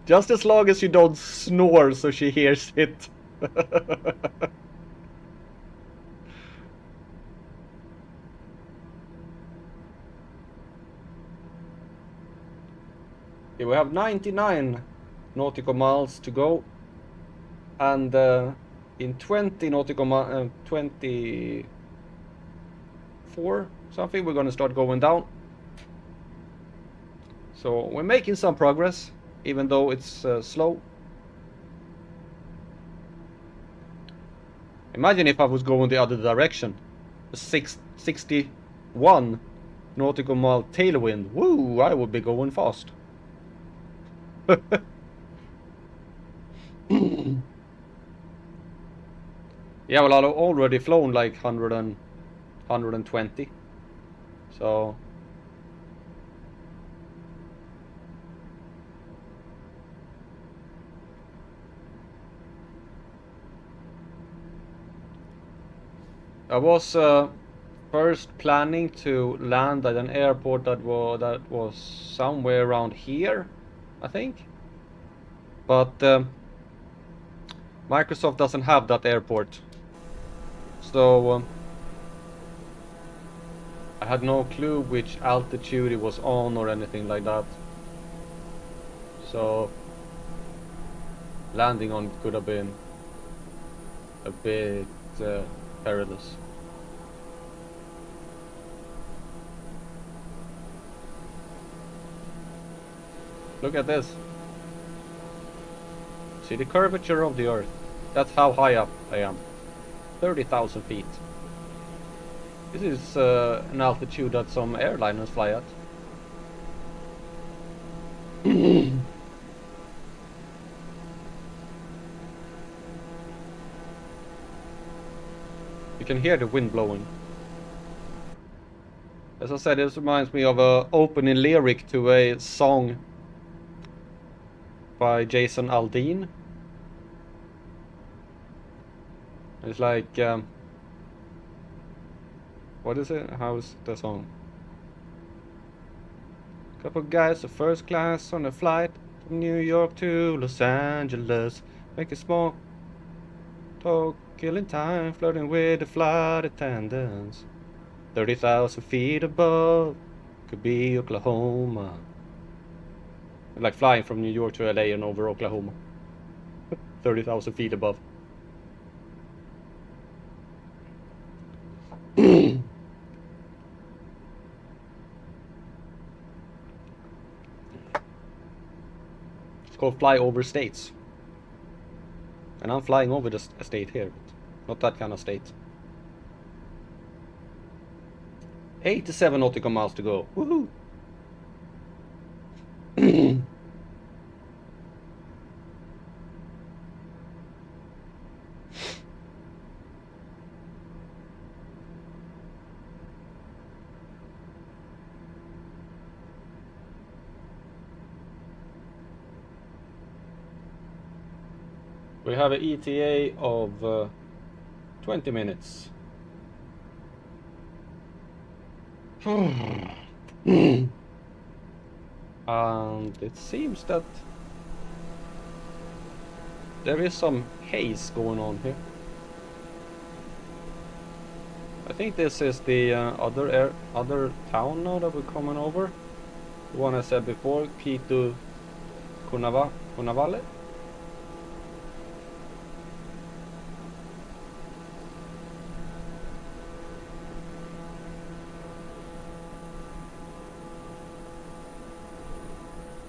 Just as long as you don't snore so she hears it. Okay, we have 99 nautical miles to go, and in 20 nautical miles, 24 something, we're gonna start going down. So we're making some progress, even though it's slow. Imagine if I was going the other direction. A 61 nautical mile tailwind. Woo! I would be going fast. Yeah, well, I've already flown like 120. So I was first planning to land at an airport that was somewhere around here, I think. But Microsoft doesn't have that airport. So I had no clue which altitude it was on or anything like that. So landing on could have been a bit perilous. Look at this. See the curvature of the Earth. That's how high up I am. 30,000 feet. This is an altitude that some airliners fly at. You can hear the wind blowing. As I said, this reminds me of a opening lyric to a song by Jason Aldean. It's like, what is it? How's the song? Couple guys are first class on a flight from New York to Los Angeles. Make a small talk, killing time, flirting with the flight attendants. 30,000 feet above, could be Oklahoma. Like flying from New York to LA and over Oklahoma. 30,000 feet above. It's called fly over states. And I'm flying over the state here, but not that kind of state. 87 nautical miles to go. Woohoo! We have an ETA of 20 minutes. And it seems that there is some haze going on here. I think this is the other town now that we're coming over. The one I said before, Quito Cunavale.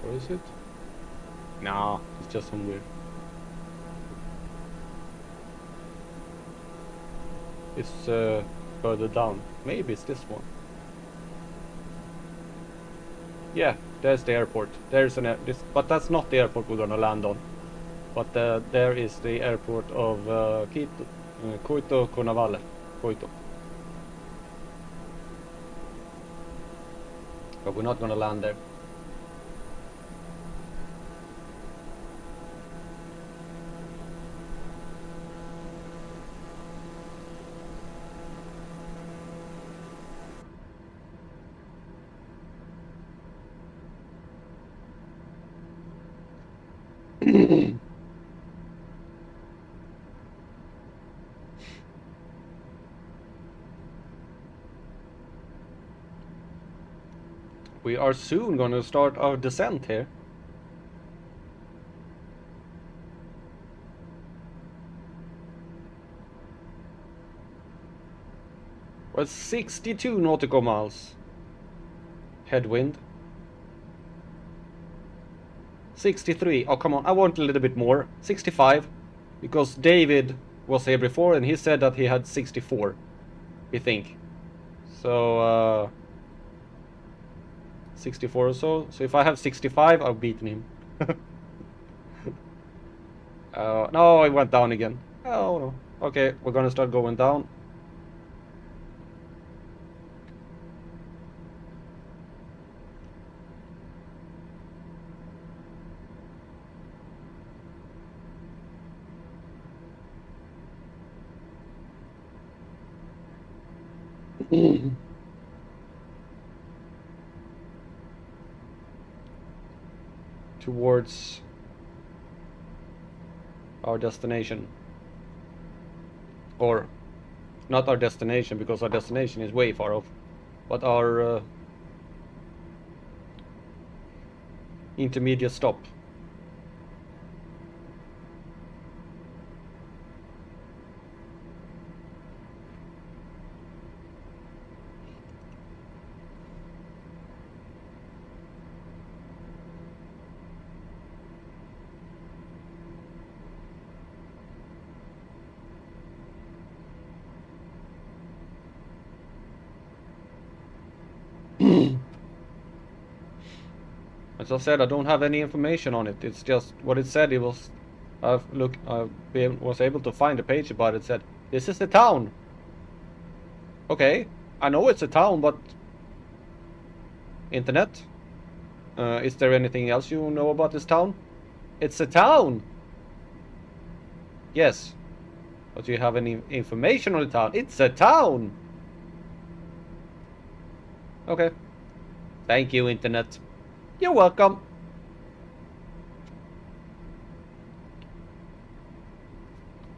Or is it? Nah, it's just some weird. It's further down. Maybe it's this one. Yeah, there's the airport. There's an but that's not the airport we're gonna land on. But there is the airport of Quito Cunavale. Quito. But we're not gonna land there. We are soon going to start our descent here. Well, 62 nautical miles. Headwind. 63. Oh, come on. I want a little bit more. 65. Because David was here before and he said that he had 64. We think. So, 64 or so. So if I have 65, I've beaten him. No, it went down again. Oh, no. Okay, we're gonna start going down. Towards our destination. Or not our destination, because our destination is way far off, but our intermediate stop. As I said, I don't have any information on it. It's just what it said. It was, I was able to find a page about it. It said, "This is the town." Okay, I know it's a town, but internet. Is there anything else you know about this town? It's a town. Yes, but do you have any information on the town? It's a town. Okay. Thank you, internet. You're welcome.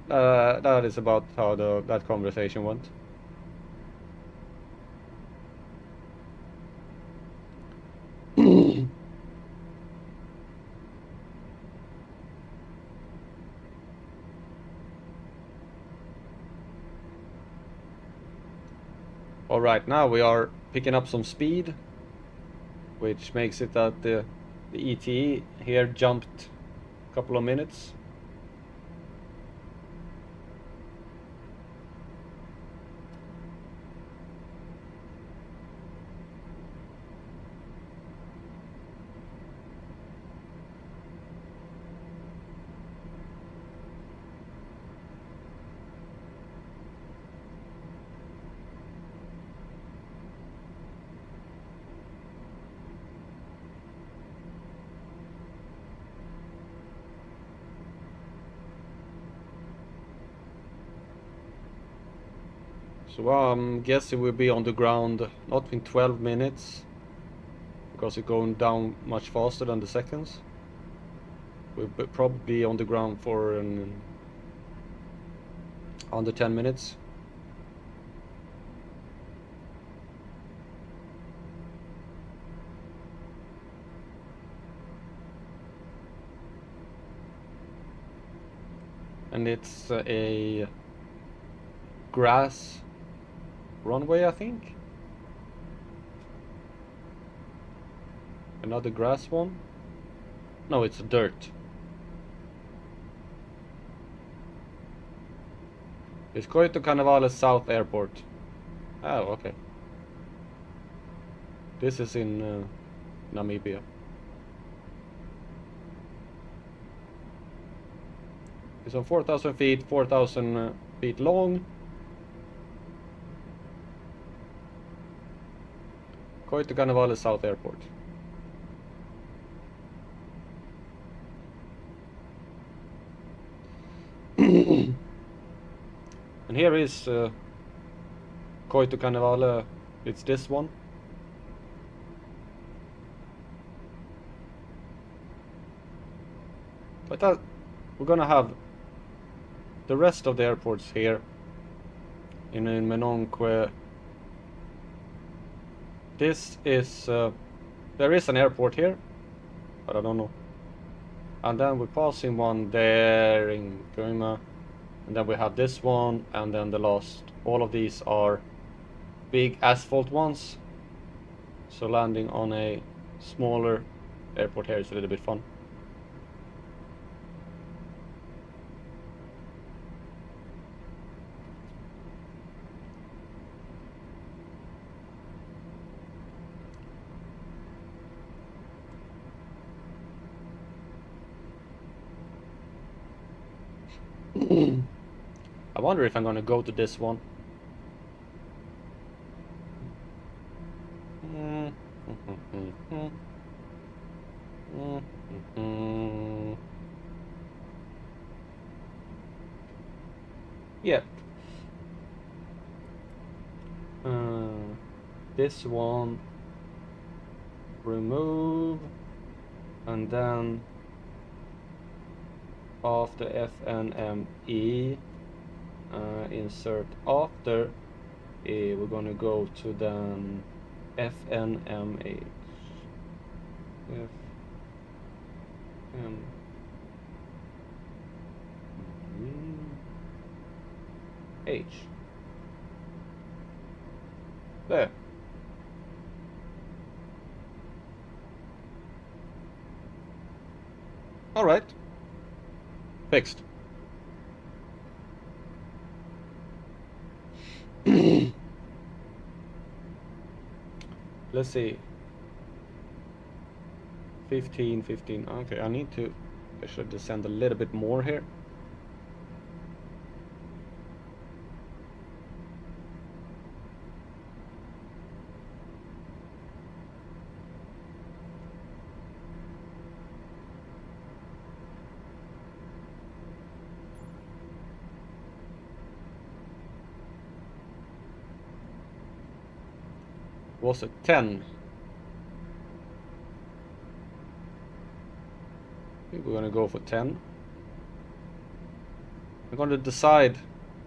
That is about how that conversation went. Alright, now we are picking up some speed, which makes it that the ETE here jumped a couple of minutes. So I'm guessing we'll be on the ground not in 12 minutes, because it's going down much faster than the seconds. We'll probably be on the ground for under 10 minutes. And it's a grass runway, I think. Another grass one. No, it's dirt. It's Coito Carnavale South Airport. Oh, okay. This is in Namibia. It's on 4,000 feet, 4,000 feet long. Coito Carnavale South Airport. And here is Coito Carnavale. It's this one. But we're gonna have the rest of the airports here in Menongue. This is there is an airport here, but I don't know. And then we're passing one there in Guma, and then we have this one, and then the last. All of these are big asphalt ones, so landing on a smaller airport here is a little bit fun. I wonder if I'm gonna go to this one. Yeah. This one. Remove. And then after FNME, insert after, we're gonna go to then FNMH. H. There. All right. Fixed. Let's see. 15. Okay, I should descend a little bit more here. Was it 10? we're gonna go for 10. We're gonna decide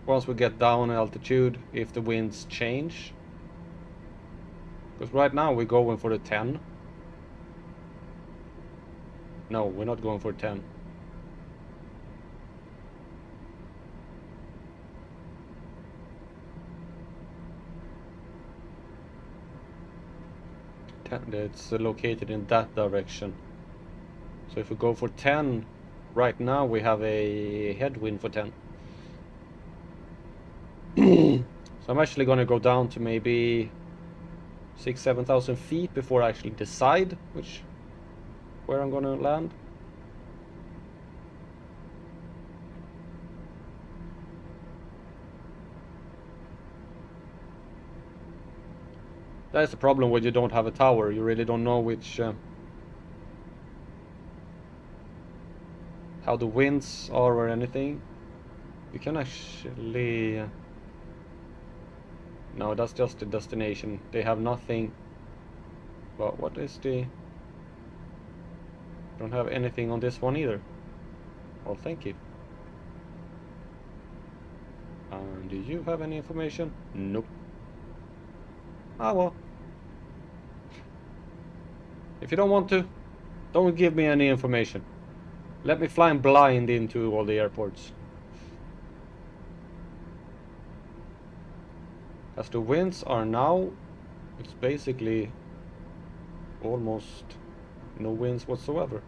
once we get down in altitude if the winds change. Because right now we're going for the 10. No, we're not going for 10. It's located in that direction. So if we go for 10, right now we have a headwind for 10. So I'm actually gonna go down to maybe 6,000-7,000 feet before I actually decide where I'm gonna land. That's the problem when you don't have a tower. You really don't know which how the winds are or anything. You can actually no, that's just the destination. They have nothing. But what is the... Don't have anything on this one either. Well, thank you. Do you have any information? Nope. Ah, well. If you don't want to, don't give me any information. Let me fly blind into all the airports. As the winds are now, it's basically almost no winds whatsoever.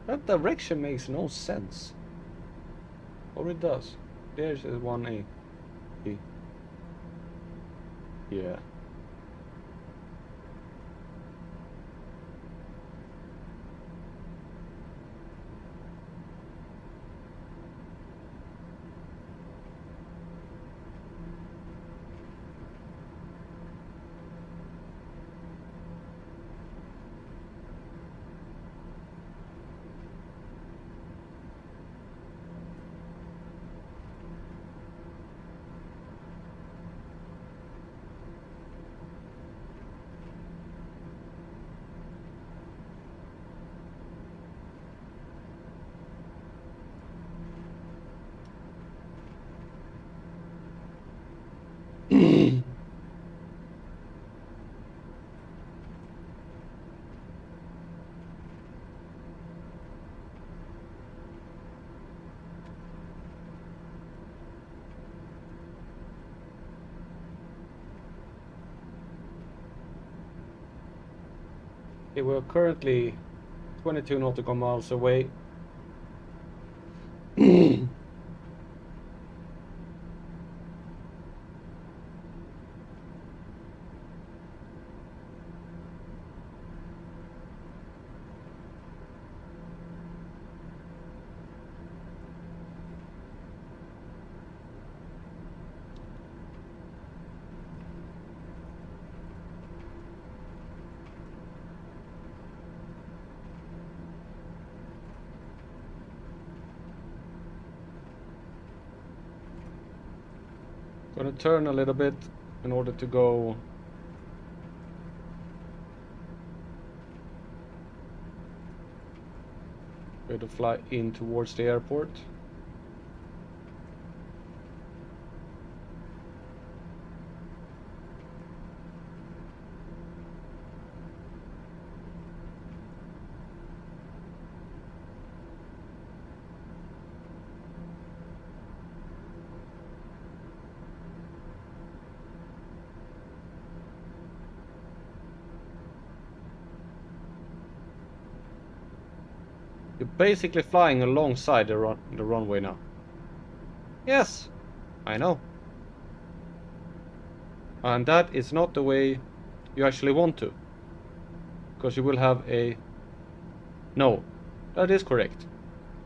That direction makes no sense. Or it does. There's 1A. Yeah. Okay, we're currently 22 nautical miles away. Gonna turn a little bit in order to go to fly in towards the airport. You're basically flying alongside the runway now. Yes, I know. And that is not the way you actually want to. Because you will have a... No, that is correct.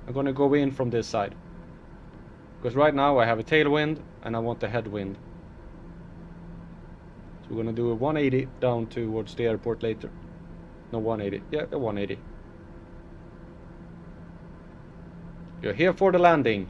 I'm gonna go in from this side. Because right now I have a tailwind and I want a headwind. So we're gonna do a 180 down towards the airport later. No, 180. Yeah, a 180. You're here for the landing.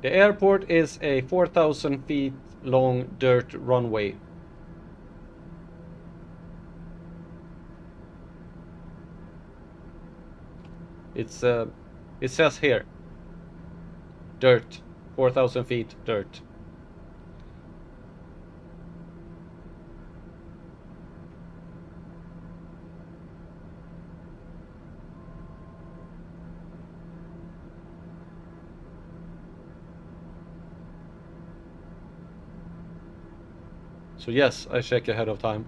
The airport is a 4,000 feet long dirt runway. It says here, dirt, 4,000 feet dirt. So yes, I check ahead of time.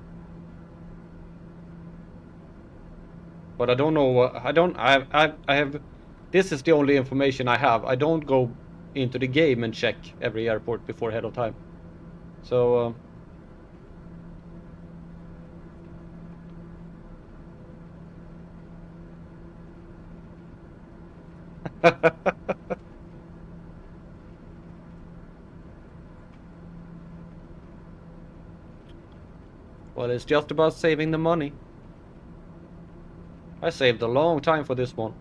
But I don't know what, I have, this is the only information I have. I don't go into the game and check every airport before ahead of time. So, well, it's just about saving the money. I saved a long time for this one.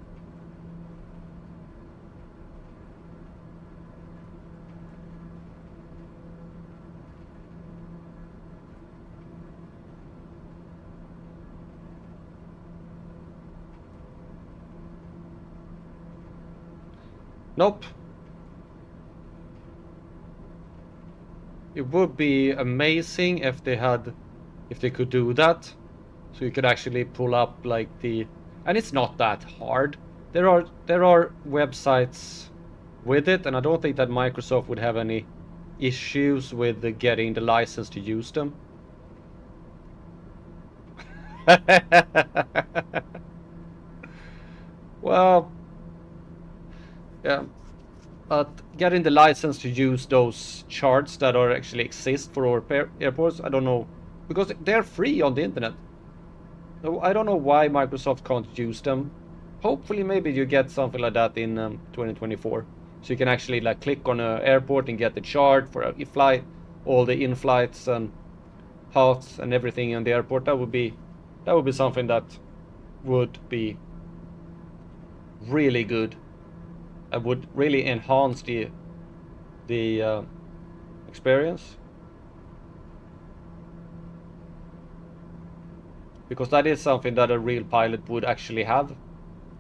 Nope. It would be amazing if they could do that. So you could actually pull up like the, and it's not that hard. There are websites with it, and I don't think that Microsoft would have any issues with getting the license to use them. Well, yeah, but getting the license to use those charts that are actually exist for our airports, I don't know, because they're free on the internet. So I don't know why Microsoft can't use them. Hopefully, maybe you get something like that in 2024, so you can actually like click on an airport and get the chart for a flight, all the in-flights and paths and everything in the airport. That would be something that would be really good. It would really enhance the experience, because that is something that a real pilot would actually have,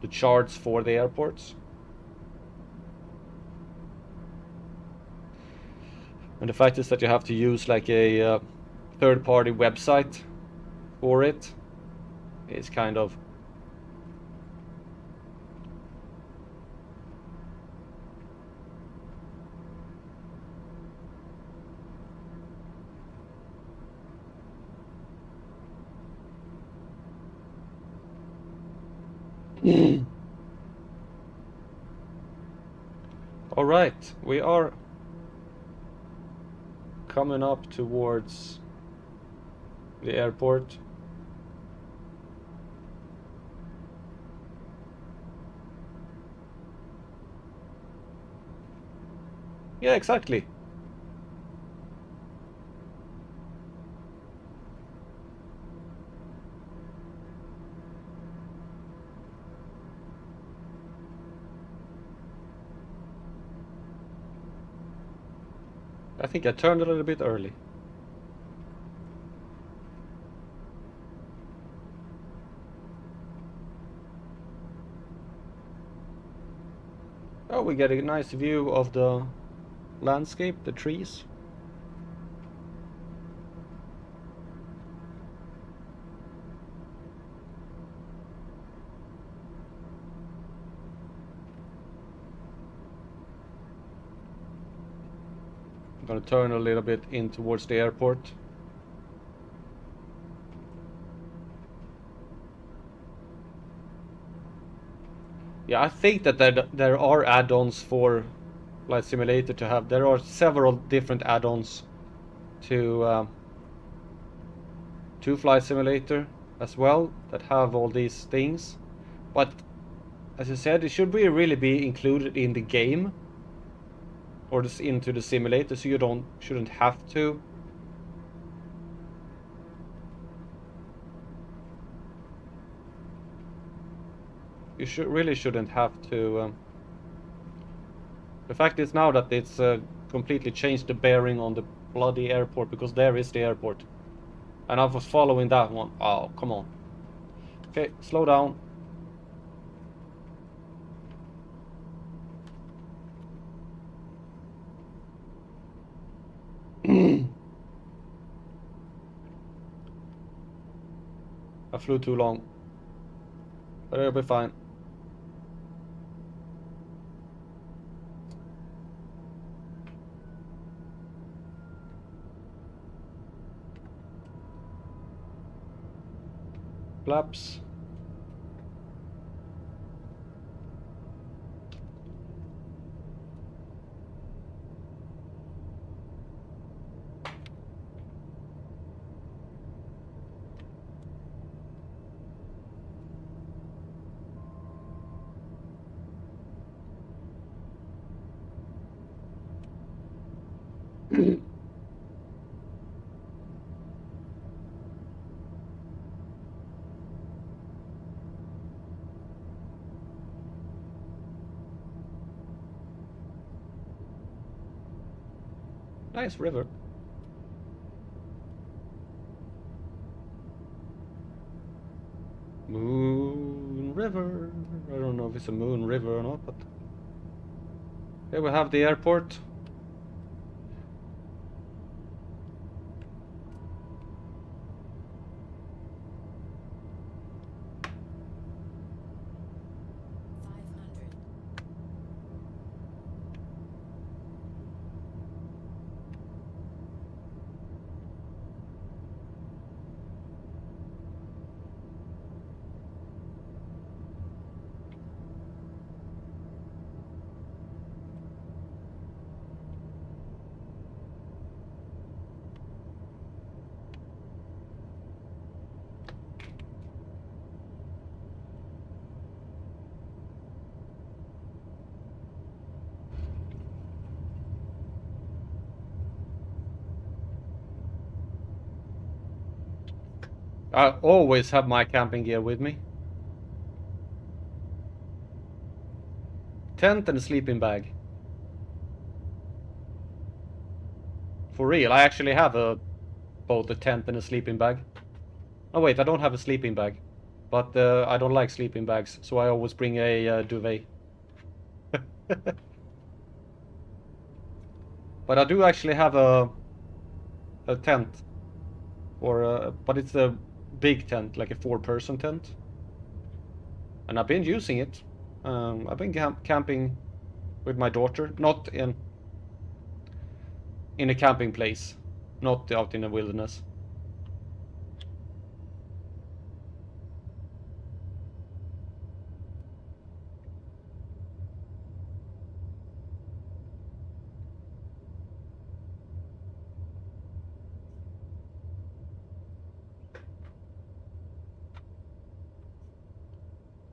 the charts for the airports. And the fact is that you have to use like a third-party website for it is kind of all right, we are coming up towards the airport. Yeah, exactly. I think I turned a little bit early. Oh, we get a nice view of the landscape, the trees. I'm gonna turn a little bit in towards the airport. Yeah, I think that there are add-ons for Flight Simulator to have. There are several different add-ons to Flight Simulator as well that have all these things. But as I said, it should really be included in the game or just into the simulator, so you shouldn't have to. You shouldn't have to. The fact is now that it's completely changed the bearing on the bloody airport, because there is the airport. And I was following that one. Oh, come on. Okay, slow down. I flew too long. But it'll be fine. Flaps. Nice river. Moon River. I don't know if it's a moon river or not, but here we have the airport. I always have my camping gear with me. Tent and a sleeping bag. For real, I actually have both a tent and a sleeping bag. Oh wait, I don't have a sleeping bag. But I don't like sleeping bags, so I always bring a duvet. But I do actually have a tent. But it's a big tent, like a 4-person tent. And I've been using it. I've been camping with my daughter, not in a camping place, not out in the wilderness.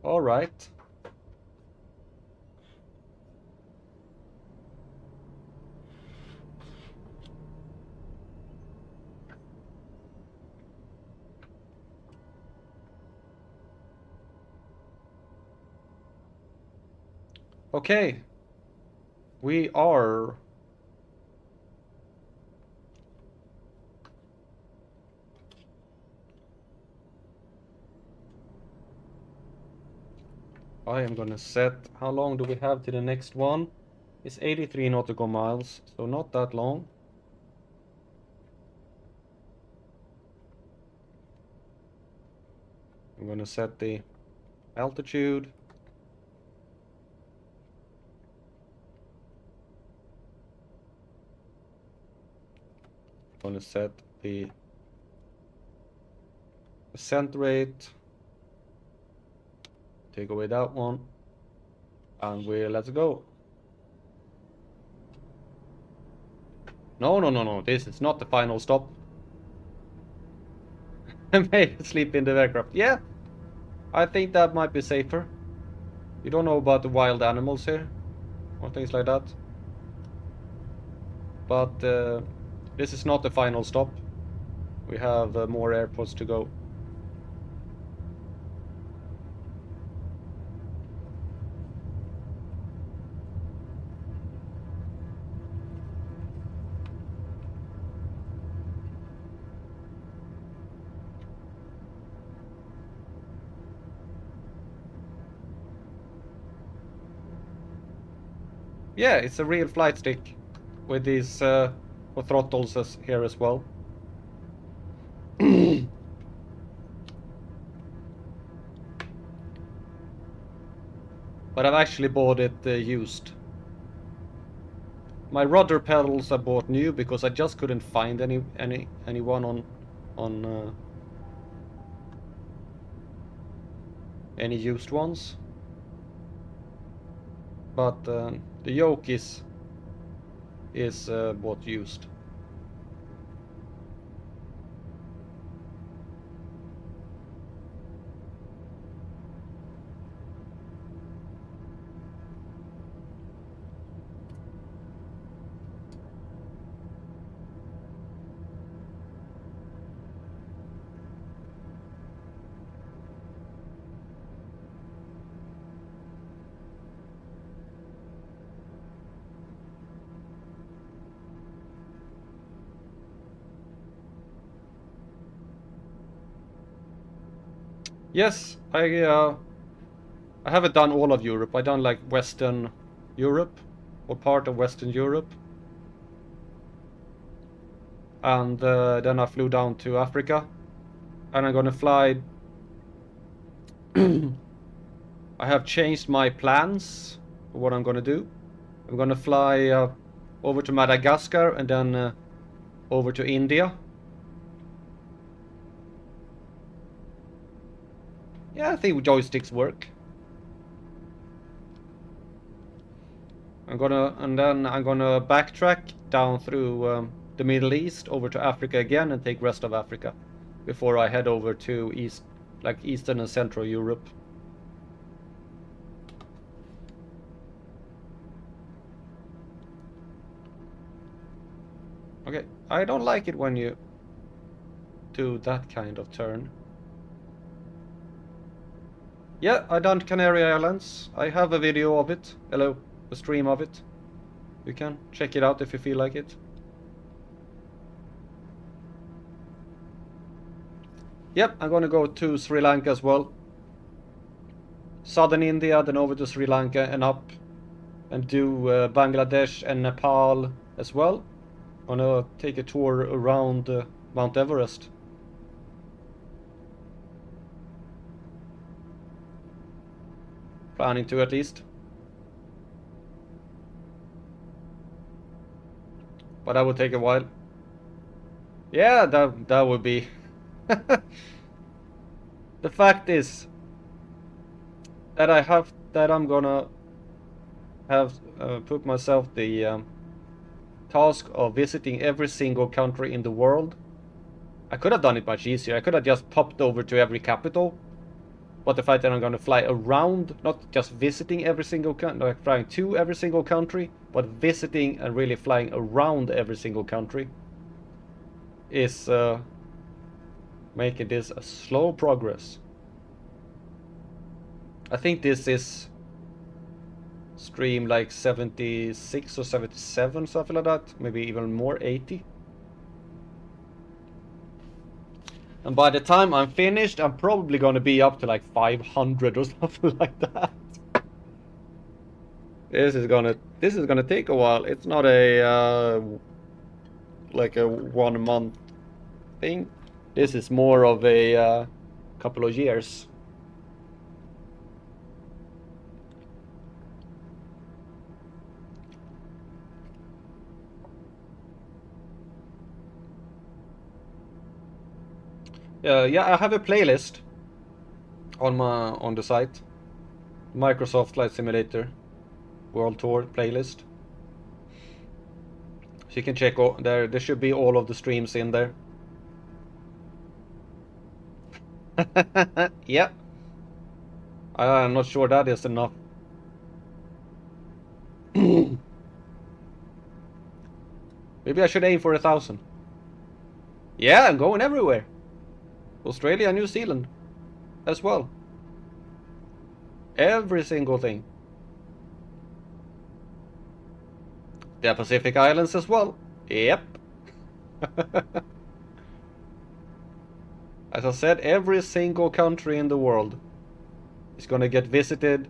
All right. Okay. We are I am gonna set, how long do we have to the next one? It's 83 nautical miles, so not that long. I'm gonna set the altitude. Gonna set the ascent rate. Take away that one. And let's go. No, no, no, no. This is not the final stop. Maybe sleep in the aircraft. Yeah, I think that might be safer. You don't know about the wild animals here or things like that. But this is not the final stop. We have more airports to go. Yeah, it's a real flight stick with these throttles here as well. But I've actually bought it used. My rudder pedals I bought new because I just couldn't find anyone on any used ones. But the yoke is bought used. Yes, I haven't done all of Europe. I done like Western Europe or part of Western Europe. And then I flew down to Africa. And I'm gonna fly. I have changed my plans for what I'm gonna do. I'm gonna fly over to Madagascar and then over to India. Yeah, I think joysticks work. And then I'm gonna backtrack down through the Middle East over to Africa again and take rest of Africa before I head over to Eastern and Central Europe. Okay, I don't like it when you do that kind of turn. Yeah, I done Canary Islands. I have a video of it. Hello, a stream of it. You can check it out if you feel like it. Yep, I'm gonna go to Sri Lanka as well. Southern India, then over to Sri Lanka and up. And do Bangladesh and Nepal as well. Gonna take a tour around Mount Everest. Planning to, at least. But that would take a while. Yeah, that would be. The fact is that I'm gonna have put myself the task of visiting every single country in the world. I could have done it much easier. I could have just popped over to every capital. But the fact that I'm going to fly around, not just visiting every single country, like flying to every single country, but visiting and really flying around every single country, is making this a slow progress. I think this is stream like 76 or 77, something like that, maybe even more, 80. And by the time I'm finished, I'm probably going to be up to like 500 or something like that. This is gonna take a while. It's not a like a 1 month thing. This is more of a couple of years. Yeah, I have a playlist on the site. Microsoft Flight Simulator World Tour playlist. So you can check there. There should be all of the streams in there. Yeah. I'm not sure that is enough. Maybe I should aim for 1,000. Yeah, I'm going everywhere. Australia and New Zealand as well. Every single thing. The Pacific Islands as well. Yep. As I said, every single country in the world is gonna get visited.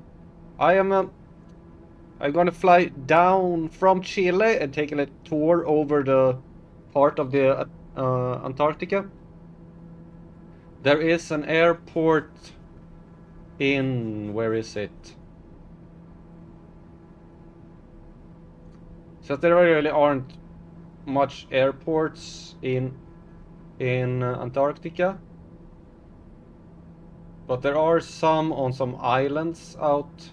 I'm gonna fly down from Chile and take a tour over the part of the Antarctica. There is an airport in, where is it? So there really aren't much airports in Antarctica, but there are some on some islands out.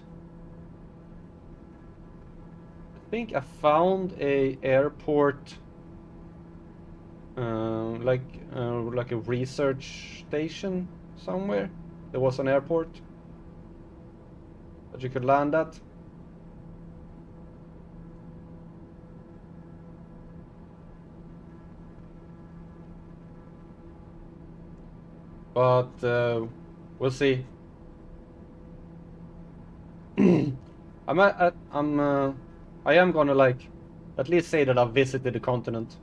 I think I found a airport, like a research station somewhere. There was an airport that you could land at. But we'll see. I am gonna like at least say that I've visited the continent.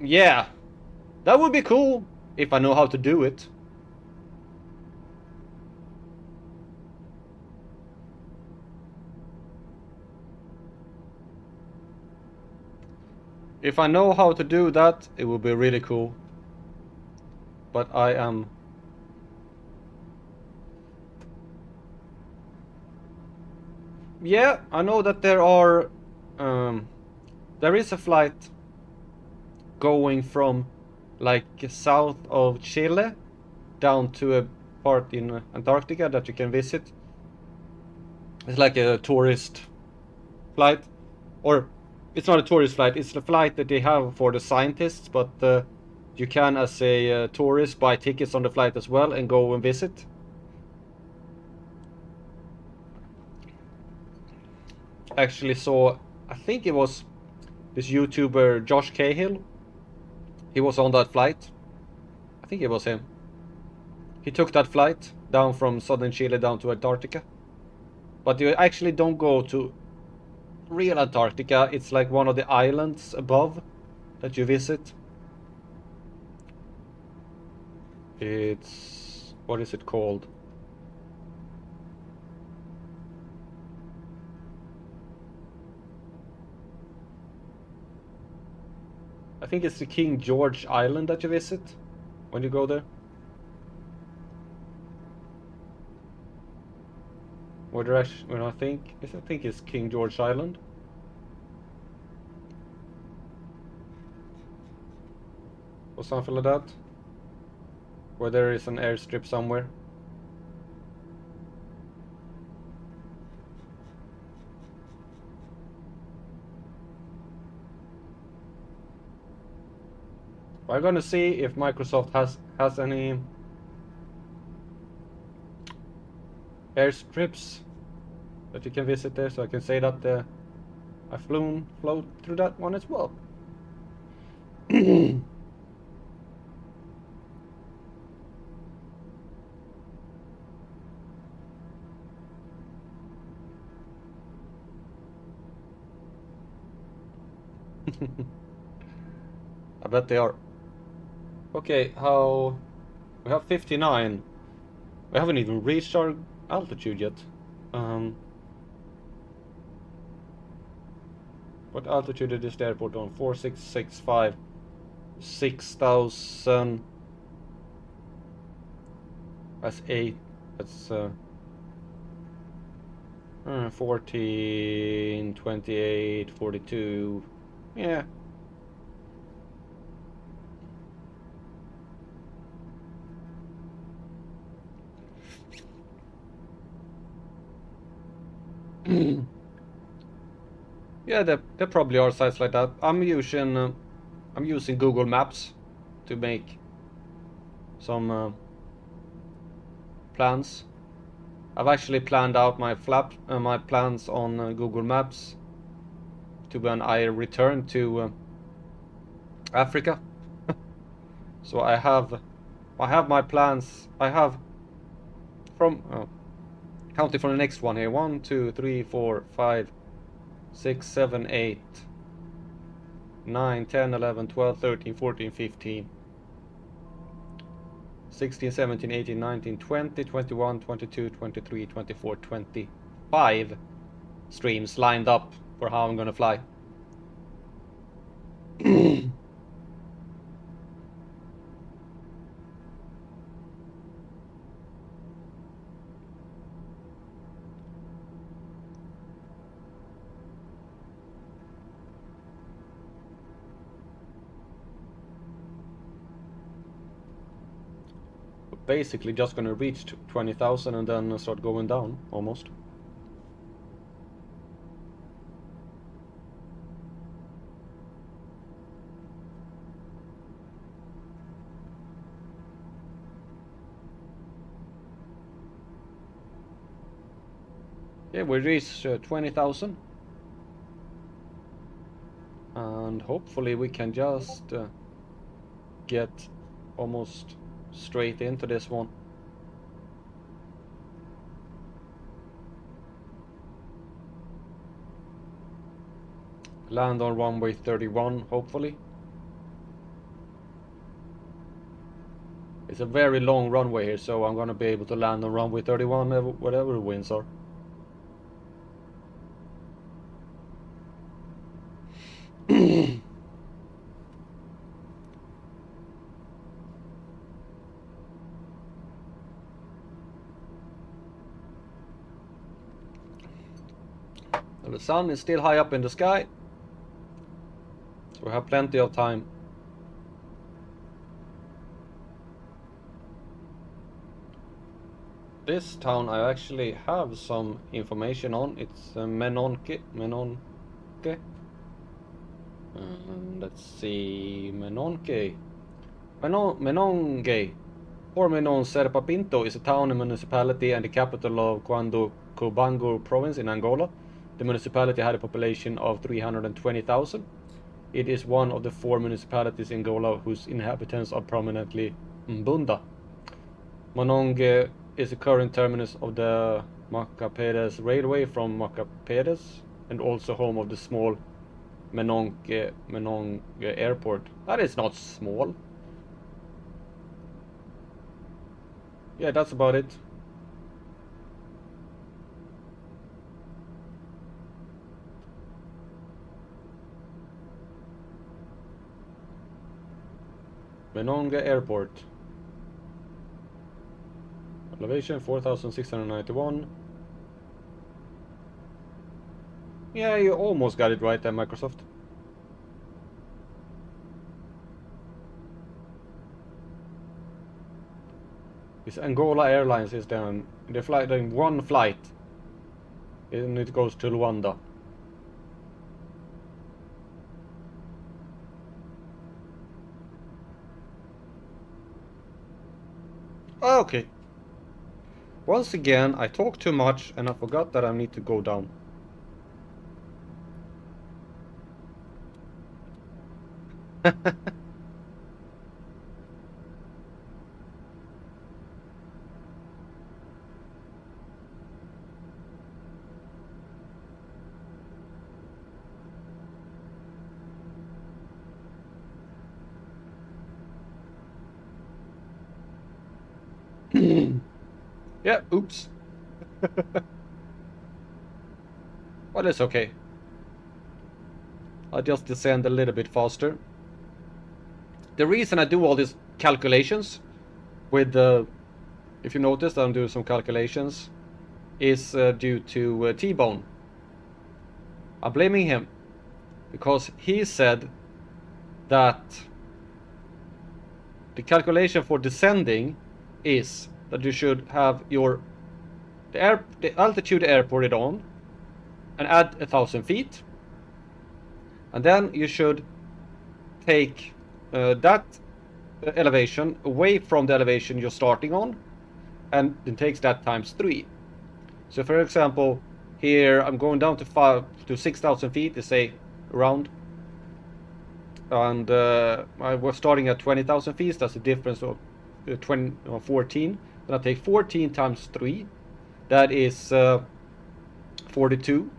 Yeah, that would be cool if I know how to do it. If I know how to do that, it would be really cool. But I am... Yeah, I know that there are... there is a flight going from like south of Chile down to a part in Antarctica that you can visit. It's like a tourist flight, or it's not a tourist flight, it's a flight that they have for the scientists, but you can as a tourist buy tickets on the flight as well and go and visit. Actually saw, I think it was this YouTuber Josh Cahill. He was on that flight. I think it was him. He took that flight down from southern Chile down to Antarctica. But you actually don't go to real Antarctica. It's like one of the islands above that you visit. It's... what is it called? I think it's the King George Island that you visit when you go there. When I think it's King George Island. Or something like that. Where there is an airstrip somewhere. I'm gonna see if Microsoft has any airstrips that you can visit there, so I can say that I've flown through that one as well. I bet they are. Okay, how... we have 59. We haven't even reached our altitude yet. What altitude is this airport on? 4665. 6,000. That's 8. That's 14, 28, 42. Yeah. Yeah, there probably are sites like that. I'm using Google Maps to make some plans. I've actually planned out my plans on Google Maps to when I return to Africa. So I have my plans. I have from counting from the next one here. 1, 2, 3, 4, 5, 6, 7, 8, 9, 10, 11, 12, 13, 14, 15, 16, 17, 18, 19, 20, 21, 22, 23, 24, 25 streams lined up for how I'm gonna fly. Basically just gonna reach 20,000 and then start going down almost. Yeah, we reached 20,000 and hopefully we can just get almost straight into this one. Land on runway 31, hopefully. It's a very long runway here, so I'm gonna be able to land on runway 31 whatever the winds are. The sun is still high up in the sky, so we have plenty of time. This town I actually have some information on. It's Menongue. Let's see, Menongue. Menongue, formerly known Serpa Pinto, is a town and municipality and the capital of Cubango province in Angola. The municipality had a population of 320,000. It is one of the 4 municipalities in Angola whose inhabitants are prominently Mbunda. Menongue is the current terminus of the Macapedes Railway from Macapedes and also home of the small Menongue Airport. That is not small. Yeah, that's about it. Menongue Airport. Elevation 4,691. Yeah, you almost got it right there, Microsoft. This Angola Airlines is down. They fly doing one flight, and it goes to Luanda. Okay. Once again, I talk too much and I forgot that I need to go down. Yeah, oops. Well, it's okay. I'll just descend a little bit faster. The reason I do all these calculations with if you noticed, I'm doing some calculations is due to T-Bone. I'm blaming him because he said that the calculation for descending is that you should have the altitude airported on and add 1,000 feet, and then you should take that elevation away from the elevation you're starting on, and it takes that times 3. So for example, here I'm going down to 6,000 feet, to say around, and I was starting at 20,000 feet. That's a difference of 14. Then I take 14 times 3, that is 42.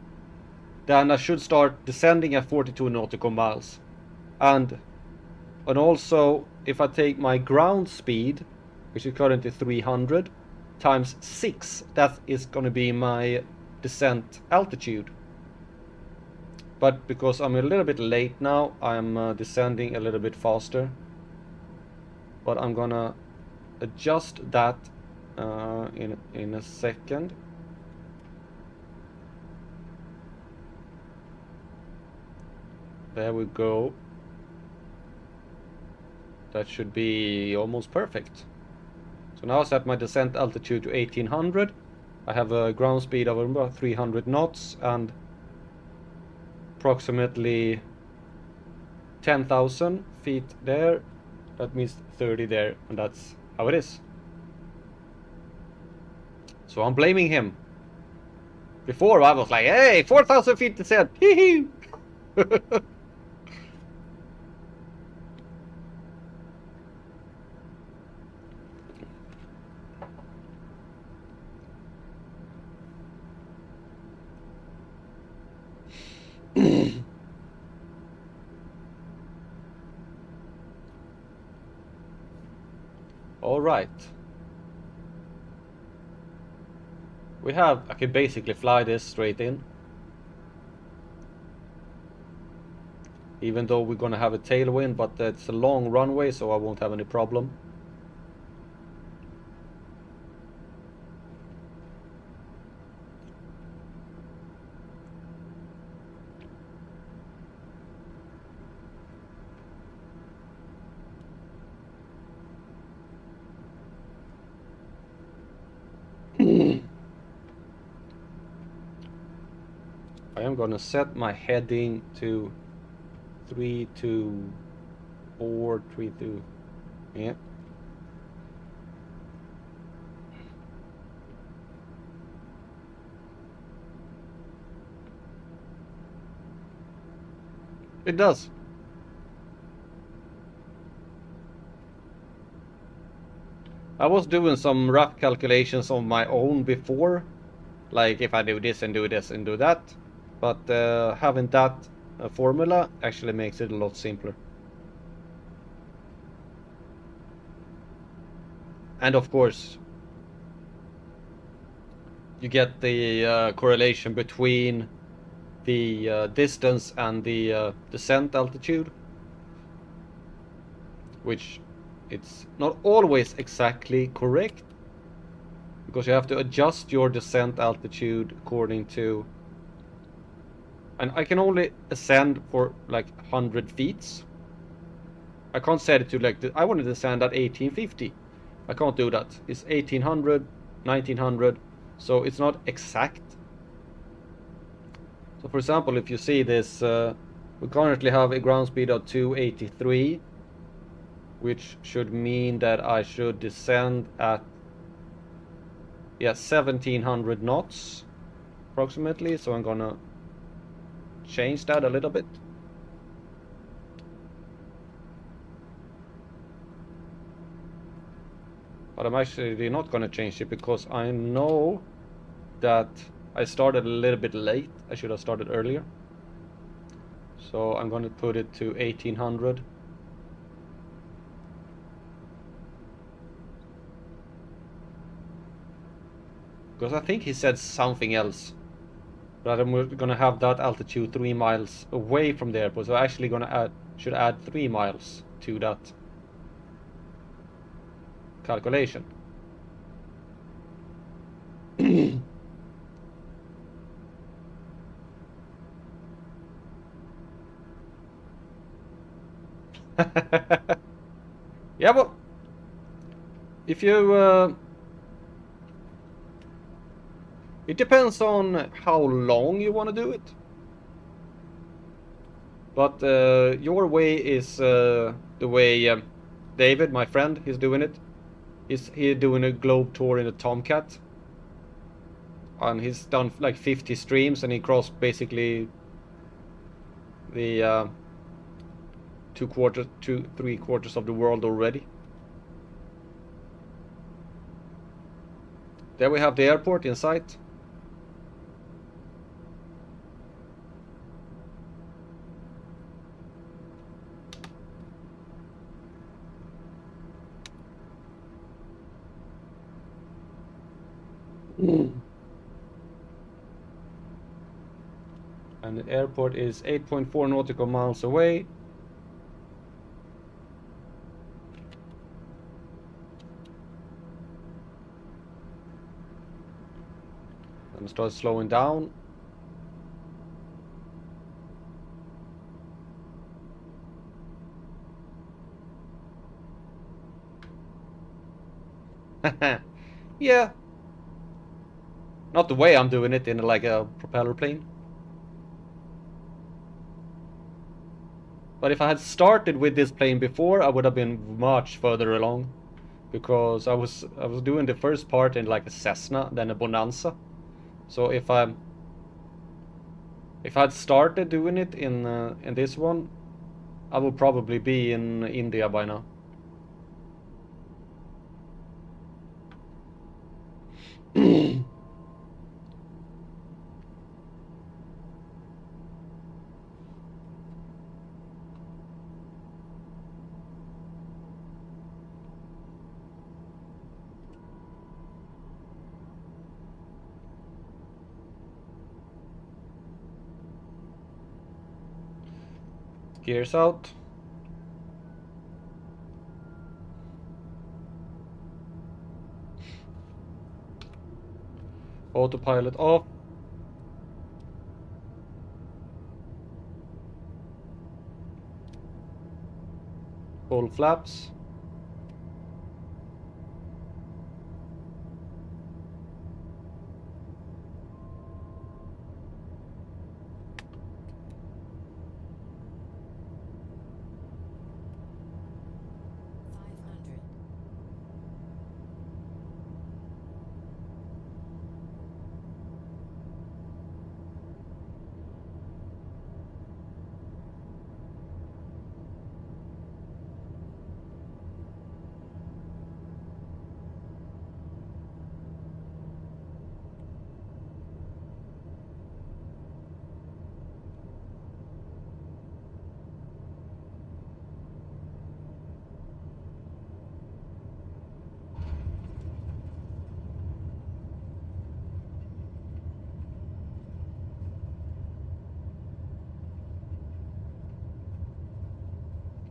Then I should start descending at 42 nautical miles, and also if I take my ground speed, which is currently 300, times 6, that is going to be my descent altitude. But because I'm a little bit late now, I'm descending a little bit faster. But I'm gonna adjust that in a second. There we go. That should be almost perfect. So now I set my descent altitude to 1800. I have a ground speed of about 300 knots and approximately 10,000 feet there. That means 30 there, and that's how it is. So I'm blaming him. Before I was like, hey, 4,000 feet descent. Hee hee. All right. I can basically fly this straight in. Even though we're gonna have a tailwind, but it's a long runway, so I won't have any problem. I am gonna set my heading to 32432. Yeah. It does. I was doing some rough calculations on my own before, like if I do this and do this and do that, but having that formula actually makes it a lot simpler. And of course, you get the correlation between the distance and the descent altitude, which it's not always exactly correct, because you have to adjust your descent altitude according to, and I can only ascend for like 100 feet. I can't set it to like, I want to descend at 1850. I can't do that. It's 1800, 1900, so it's not exact. So for example, if you see this, we currently have a ground speed of 283, which should mean that I should descend at 1700 knots approximately. So I'm gonna change that a little bit. But I'm actually not gonna change it because I know that I started a little bit late. I should have started earlier. So I'm going to put it to 1800. Because I think he said something else. That I'm going to have that altitude 3 miles away from the airport. So I'm actually going to should add 3 miles to that calculation. Yeah, well, if you... it depends on how long you want to do it. But your way is the way David, my friend, he's doing it. He's doing a globe tour in a Tomcat. And he's done like 50 streams and he crossed basically the 3/4 of the world already. There we have the airport in sight. And the airport is 8.4 nautical miles away. And start slowing down. Yeah. Not the way I'm doing it in like a propeller plane. But if I had started with this plane before, I would have been much further along. Because I was doing the first part in like a Cessna, then a Bonanza. So if I had started doing it in this one, I would probably be in India by now. Gears out. Autopilot off. Full flaps.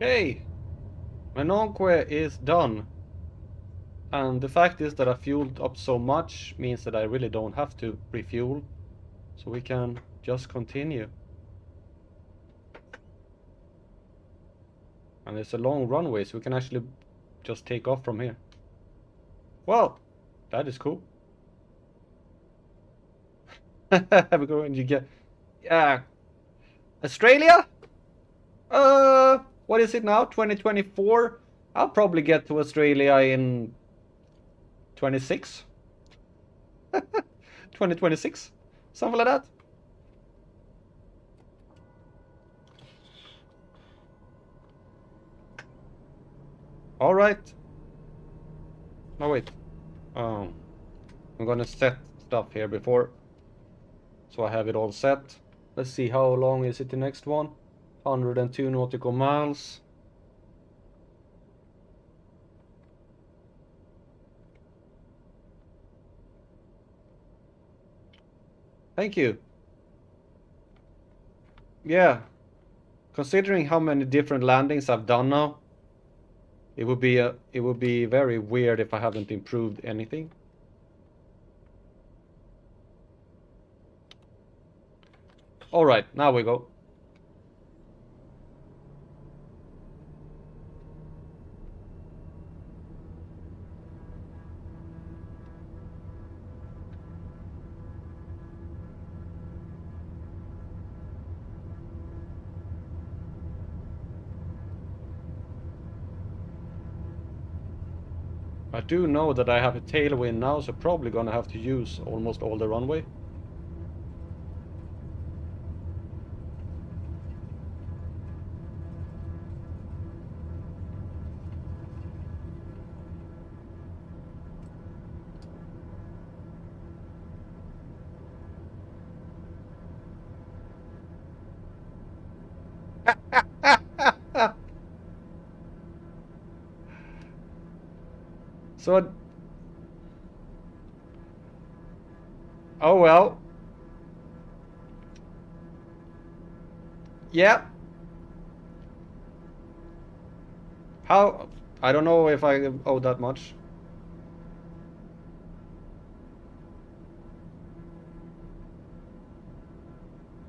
Okay, Menongue is done. And the fact is that I fueled up so much means that I really don't have to refuel. So we can just continue. And it's a long runway, so we can actually just take off from here. Well, that is cool. We're going to get... Yeah. Australia? What is it now? 2024? I'll probably get to Australia in 26? 2026? Something like that. All right. No, wait. I'm gonna set stuff here before. So I have it all set. Let's see, how long is it the next one? 102 nautical miles. Thank you. Yeah. Considering how many different landings I've done now, it would be very weird if I haven't improved anything. All right, now we go. I do know that I have a tailwind now, so probably gonna have to use almost all the runway. So, oh well. Yeah. How? I don't know if I owe that much.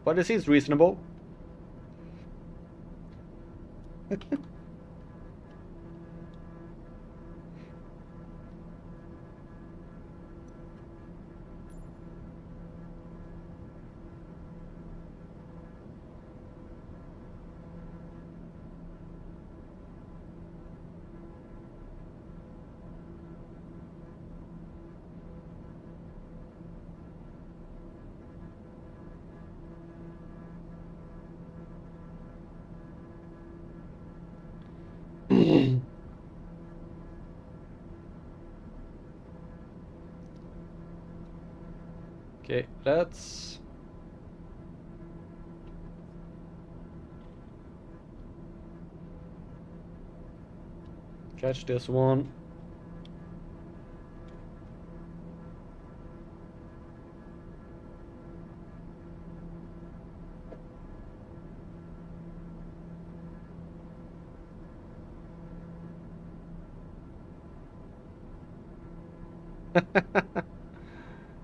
But it seems reasonable. Okay, let's catch this one.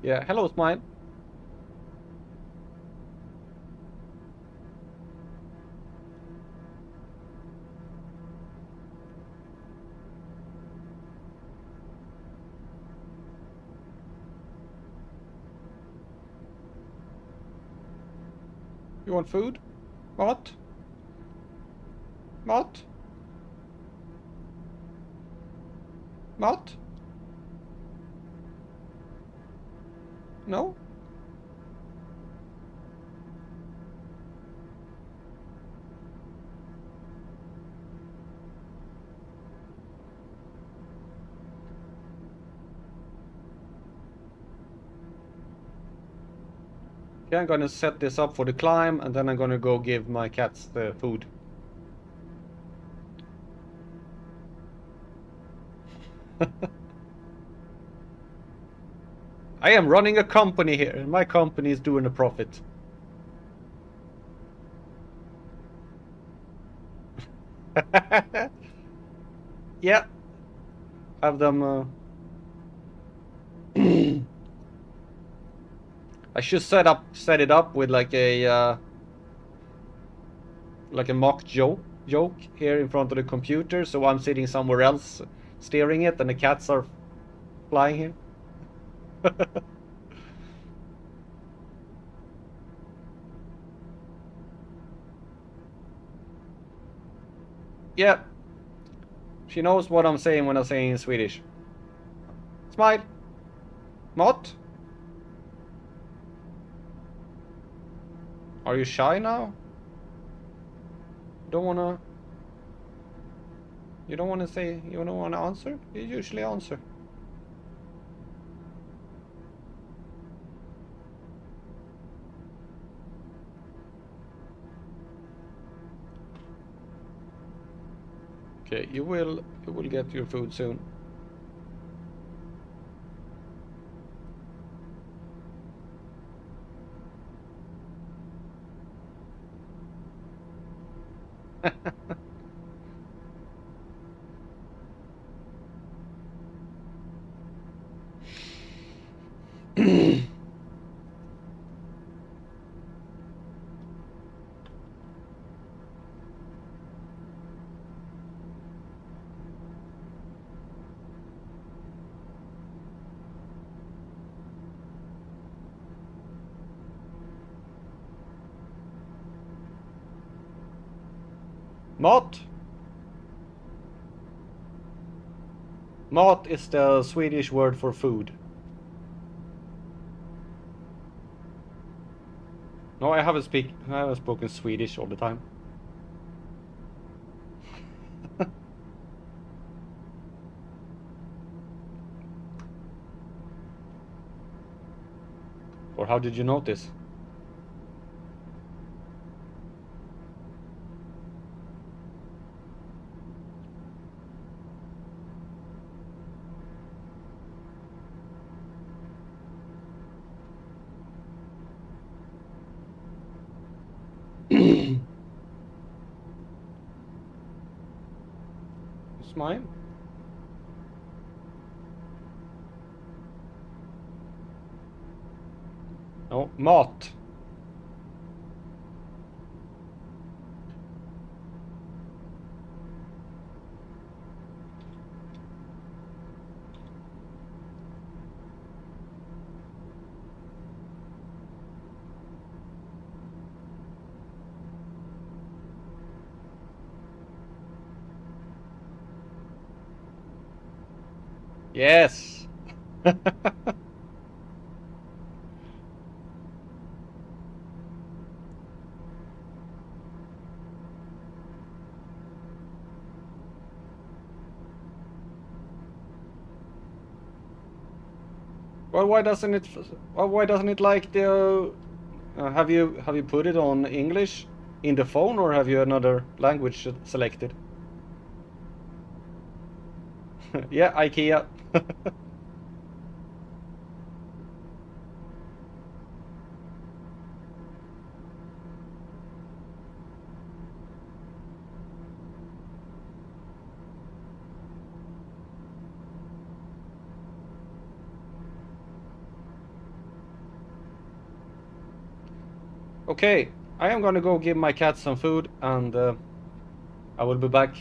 Yeah, hello, Smile. You want food? What? What? What? No? Okay, I'm gonna set this up for the climb, and then I'm gonna go give my cats the food. I am running a company here, and my company is doing a profit. Yeah, have them. I should set it up with like a mock joke here in front of the computer, so I'm sitting somewhere else steering it, and the cats are flying here. Yeah, she knows what I'm saying when I'm saying in Swedish. Smile. Mott? Are you shy now? Don't wanna... You don't wanna say... You don't wanna answer? You usually answer. Okay, you will get your food soon. Mott? Mat is the Swedish word for food. No, I haven't spoken Swedish all the time. Or how did you notice? It's mine. No, mat. Yes. Well, why doesn't it? Well, why doesn't it like the? Have you put it on English in the phone, or have you another language selected? Yeah, IKEA. Okay, I am gonna go give my cat some food, and I will be back.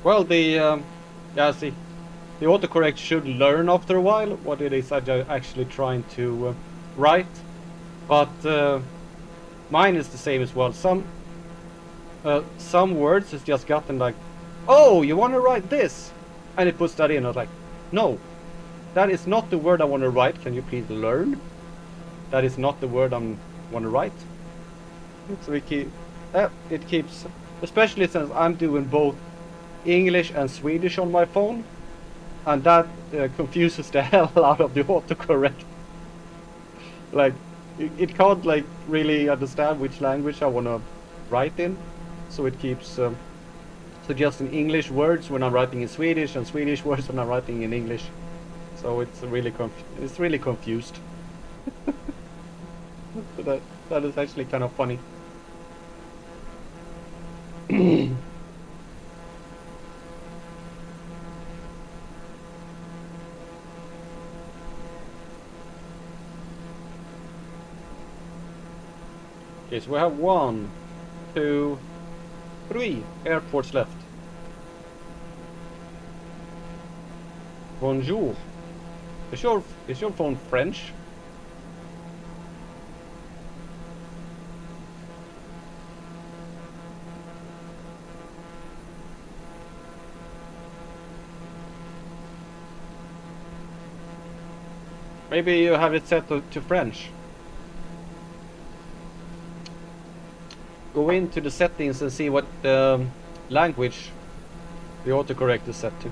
Well, the yeah, I see. the autocorrect should learn after a while what it is I'm actually trying to write. But mine is the same as well. Some words has just gotten like, oh, you want to write this? And it puts that in. I was like, no, that is not the word I want to write. Can you please learn? That is not the word I want to write. So it keeps, especially since I'm doing both English and Swedish on my phone, and that confuses the hell out of the autocorrect. Like, it can't like really understand which language I want to write in, so it keeps suggesting English words when I'm writing in Swedish and Swedish words when I'm writing in English. So it's really confused. So that is actually kind of funny. Okay, so we have 1, 2, 3 airports left. Bonjour. Is your phone French? Maybe you have it set to French. Go into the settings and see what language the autocorrect is set to.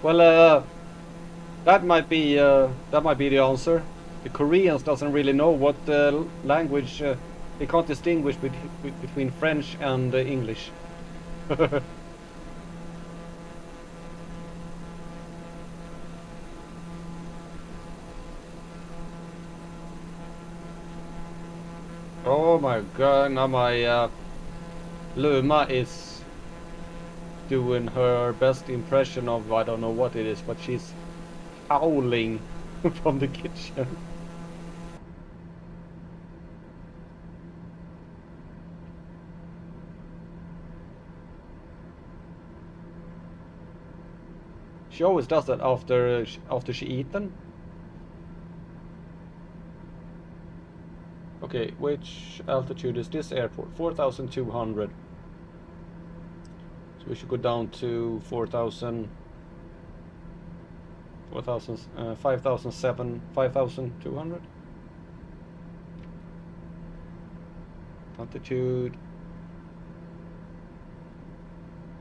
Well, that might be the answer. The Koreans doesn't really know what language they can't distinguish between French and English. Oh my god! Now my Luma is doing her best impression of, I don't know what it is, but she's howling from the kitchen. She always does that after she eaten. Okay, which altitude is this airport? 4,200. So we should go down to 5,007, 5,200. Altitude.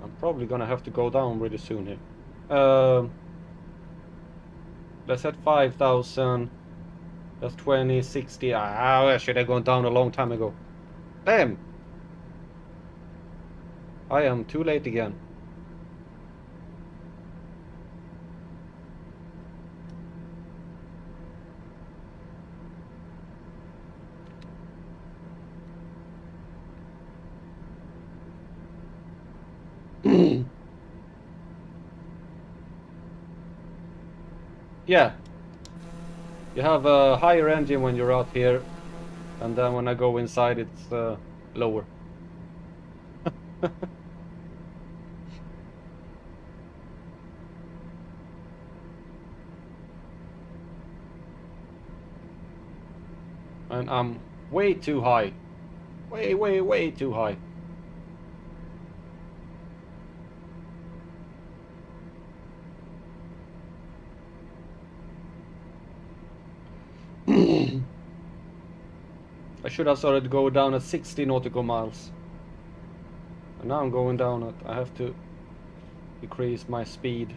I'm probably gonna have to go down really soon here. Let's set 5,000. That's 20, 60. I should have gone down a long time ago. Damn! I am too late again. Yeah. You have a higher engine when you're out here, and then when I go inside it's lower. And I'm way too high. Way too high. should have started to go down at 60 nautical miles. And now I'm going down at, I have to decrease my speed.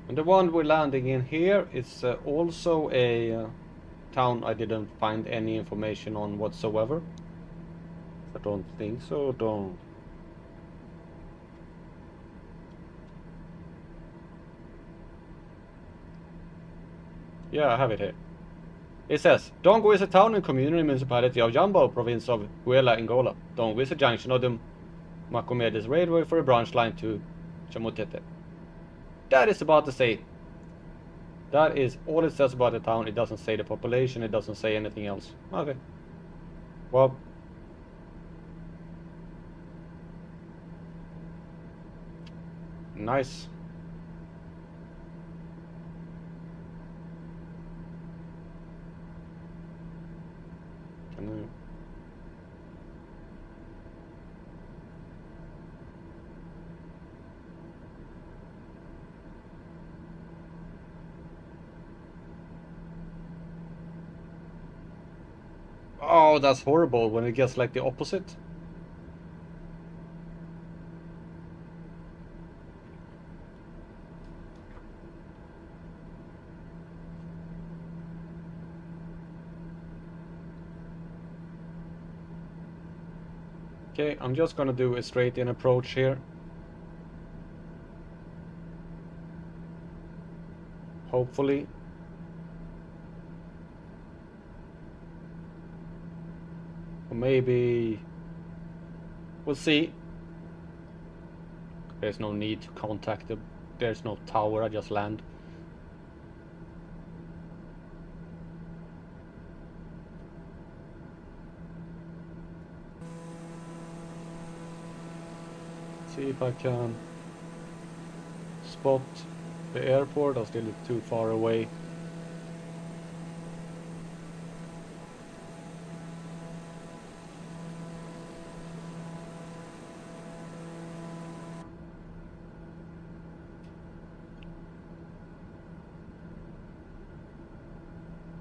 And the one we're landing in here is also a town I didn't find any information on whatsoever. I don't think so, don't. Yeah, I have it here. It says, Dongo is a town and community municipality of Huambo, province of Benguela, Angola. Dongo is a junction of the Macomedes railway for a branch line to Chamotete. That is about to say. That is all it says about the town. It doesn't say the population. It doesn't say anything else. Okay. Well. Nice. Oh, that's horrible when it gets like the opposite. Okay, I'm just gonna do a straight in approach here. Hopefully. Or maybe... We'll see. There's no need to contact them. There's no tower, I just land. See if I can spot the airport. I'm still too far away.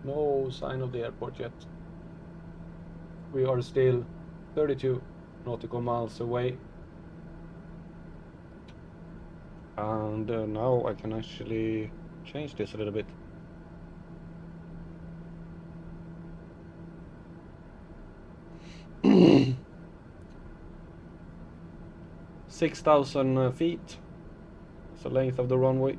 No sign of the airport yet. We are still 32 nautical miles away. And now I can actually change this a little bit. $6,000 feet. That's the length of the runway.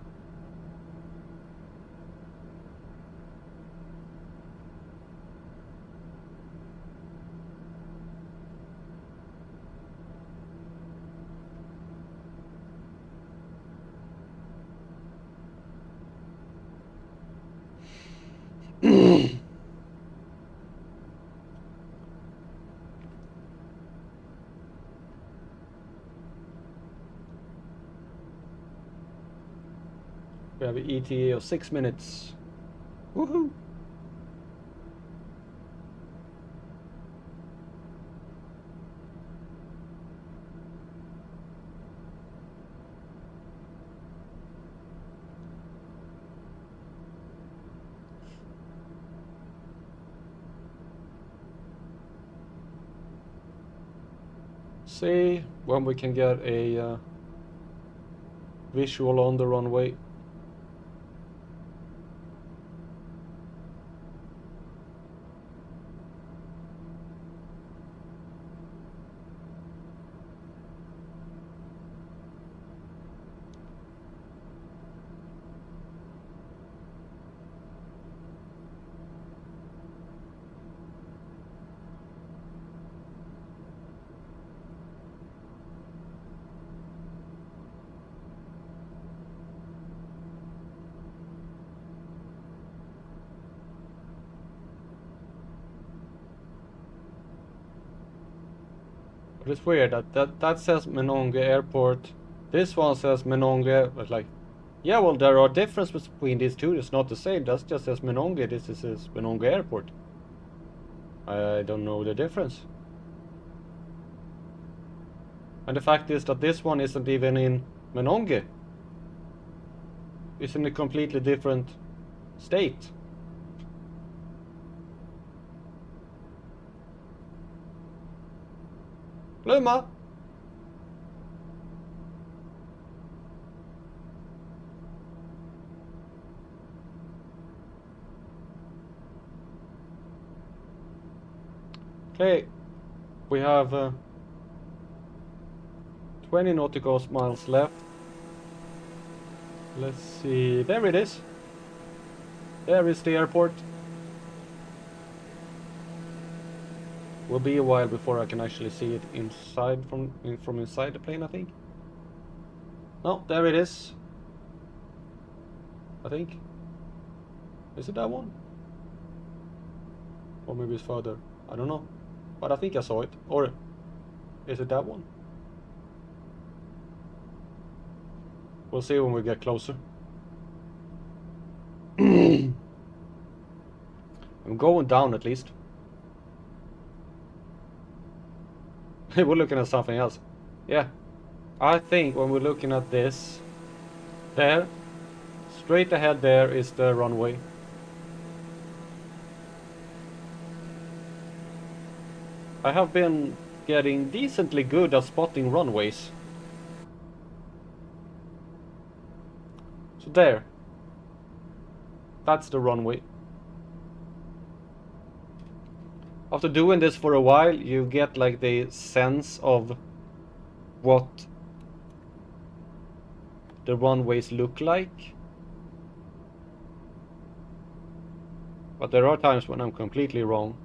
We have an ETA of 6 minutes. Woohoo! See when we can get a visual on the runway. But it's weird that says Menongue Airport. This one says Menongue, but like Yeah, well, there are differences between these two. It's not the same. That's just as Menongue. This is Menongue Airport. I don't know the difference. And the fact is that this one isn't even in Menongue. It's in a completely different state. Luma! Okay, we have 20 nautical miles left. Let's see, there it is. There is the airport. Will be a while before I can actually see it inside from inside the plane, I think. No, there it is. I think. Is it that one? Or maybe it's further. I don't know. But I think I saw it. Or is it that one? We'll see when we get closer. I'm going down at least. We're looking at something else. Yeah. I think when we're looking at this, there, straight ahead there is the runway. I have been getting decently good at spotting runways. So there. That's the runway. After doing this for a while, you get like the sense of what the runways look like. But there are times when I'm completely wrong.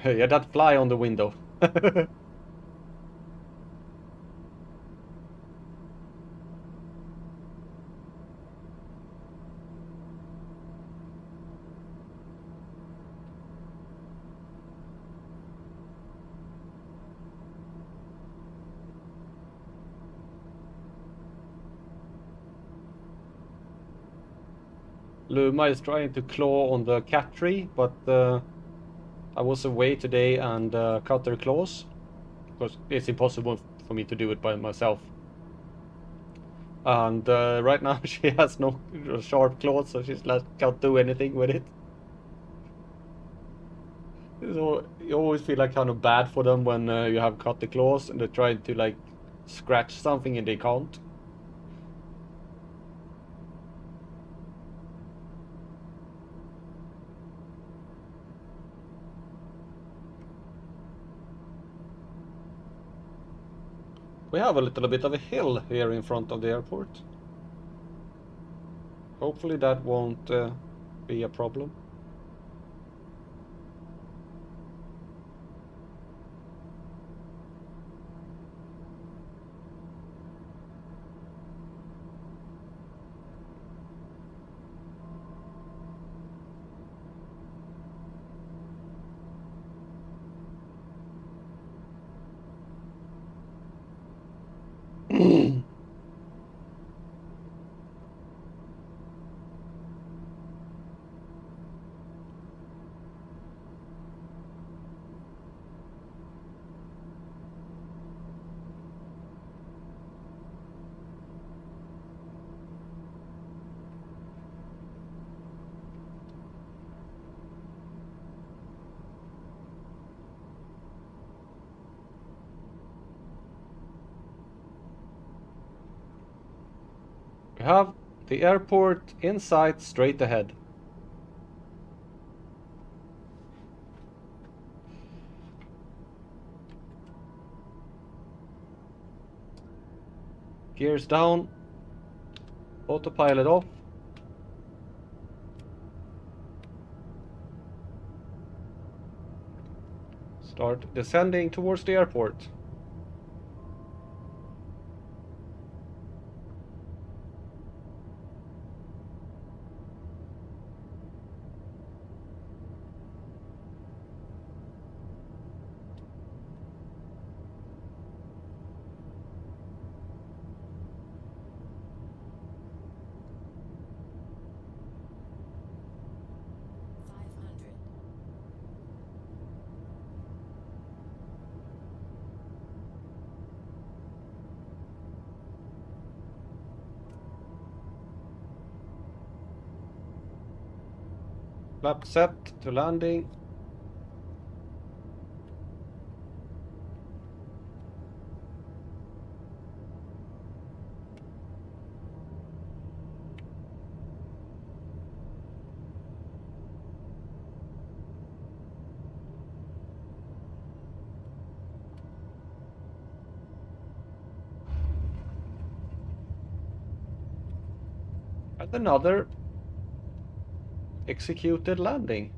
Yeah, that fly on the window. Luma is trying to claw on the cat tree, but I was away today and cut her claws, because it's impossible for me to do it by myself. And right now she has no sharp claws, so she's like can't do anything with it. So you always feel like kind of bad for them when you have cut the claws and they're trying to like scratch something and they can't. We have a little bit of a hill here in front of the airport. Hopefully that won't be a problem. We have the airport in sight straight ahead. Gears down, autopilot off. Start descending towards the airport. Flap set to landing. And another executed landing.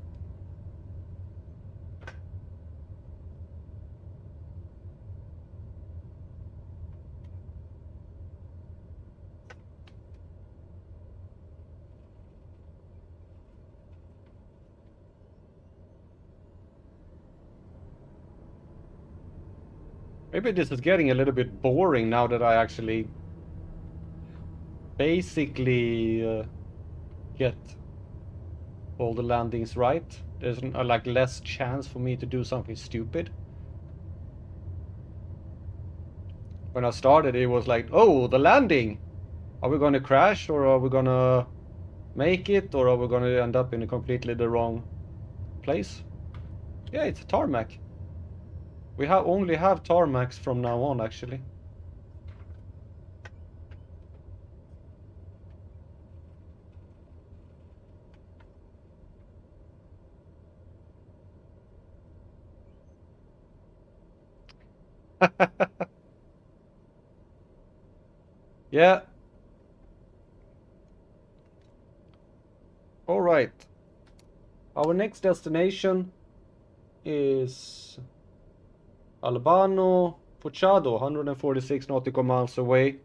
Maybe this is getting a little bit boring now that I actually basically get all the landings right. There's like less chance for me to do something stupid. When I started, it was like, oh, the landing! Are we gonna crash, or are we gonna make it, or are we gonna end up in a completely the wrong place? Yeah, it's a tarmac. We only have tarmacs from now on, actually. Yeah. All right. Our next destination is Albano Puchado, 146 nautical miles away.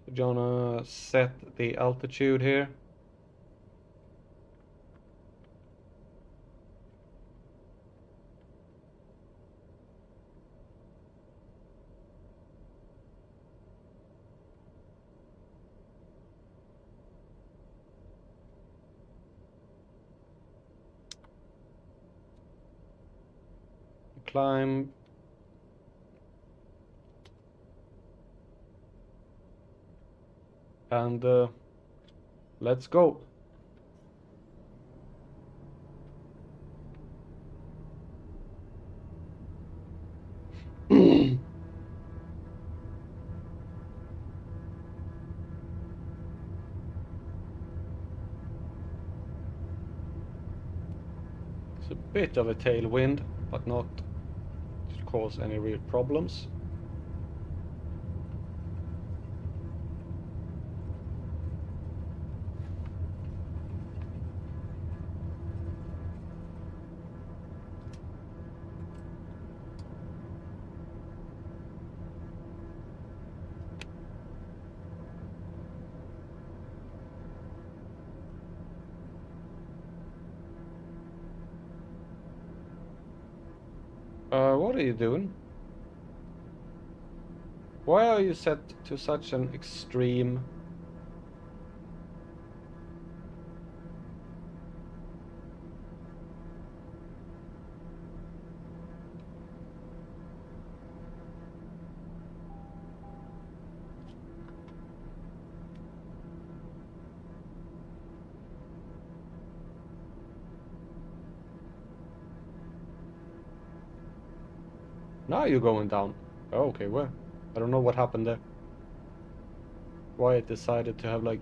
We're gonna set the altitude here. Climb. And let's go. It's a bit of a tailwind, but not to cause any real problems. What are you doing? Why are you set to such an extreme? Now you're going down. Oh, okay, well, I don't know what happened there. Why it decided to have like...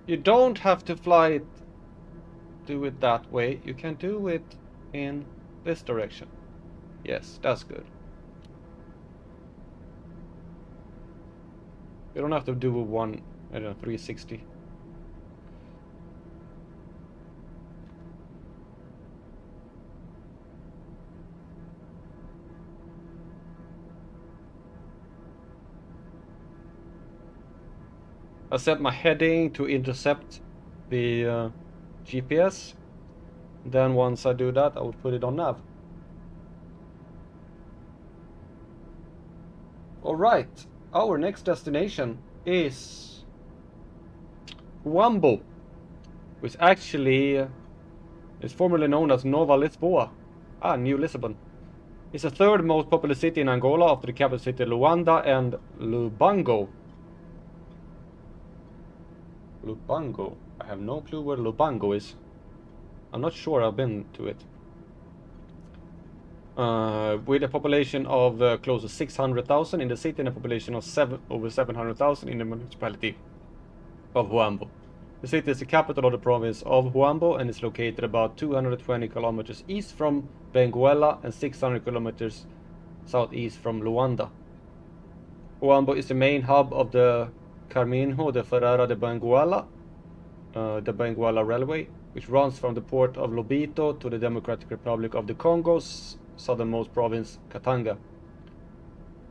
You don't have to do it that way. You can do it in this direction. Yes, that's good. You don't have to do one, I don't know, 360. I set my heading to intercept the GPS. Then once I do that, I will put it on nav. Alright, our next destination is Huambo, which actually is formerly known as Nova Lisboa. New Lisbon. It's the third most populous city in Angola after the capital city Luanda and Lubango. Lubango. I have no clue where Lubango is. I'm not sure I've been to it. With a population of close to 600,000 in the city and a population of over 700,000 in the municipality of Huambo. The city is the capital of the province of Huambo and is located about 220 kilometers east from Benguela and 600 kilometers southeast from Luanda. Huambo is the main hub of the Caminho de Ferreira de Benguela, the Benguela Railway, which runs from the port of Lobito to the Democratic Republic of the Congo's southernmost province, Katanga.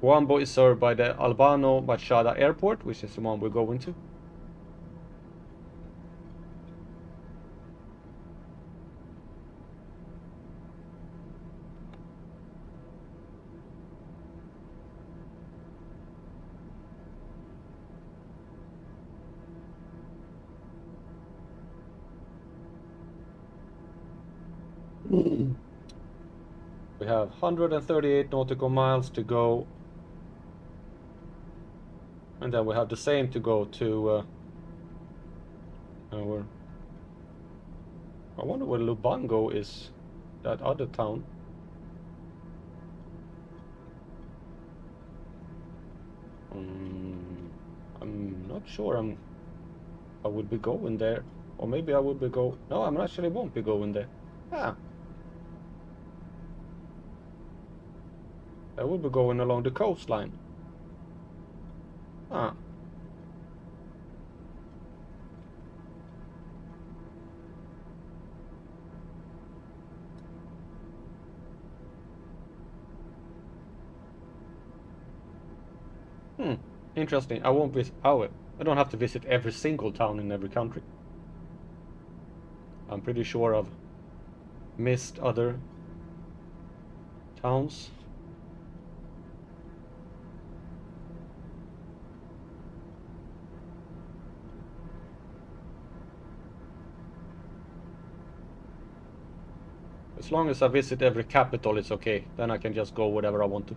Huambo is served by the Albano Machada Airport, which is the one we're going to. We have 138 nautical miles to go, and then we have the same to go to our... I wonder where Lubango is, that other town. I'm not sure I would be going there, or maybe I would be no, I actually won't be going there. I will be going along the coastline. Interesting. I won't visit. I don't have to visit every single town in every country. I'm pretty sure I've missed other towns. As long as I visit every capital, it's okay. Then I can just go wherever I want to.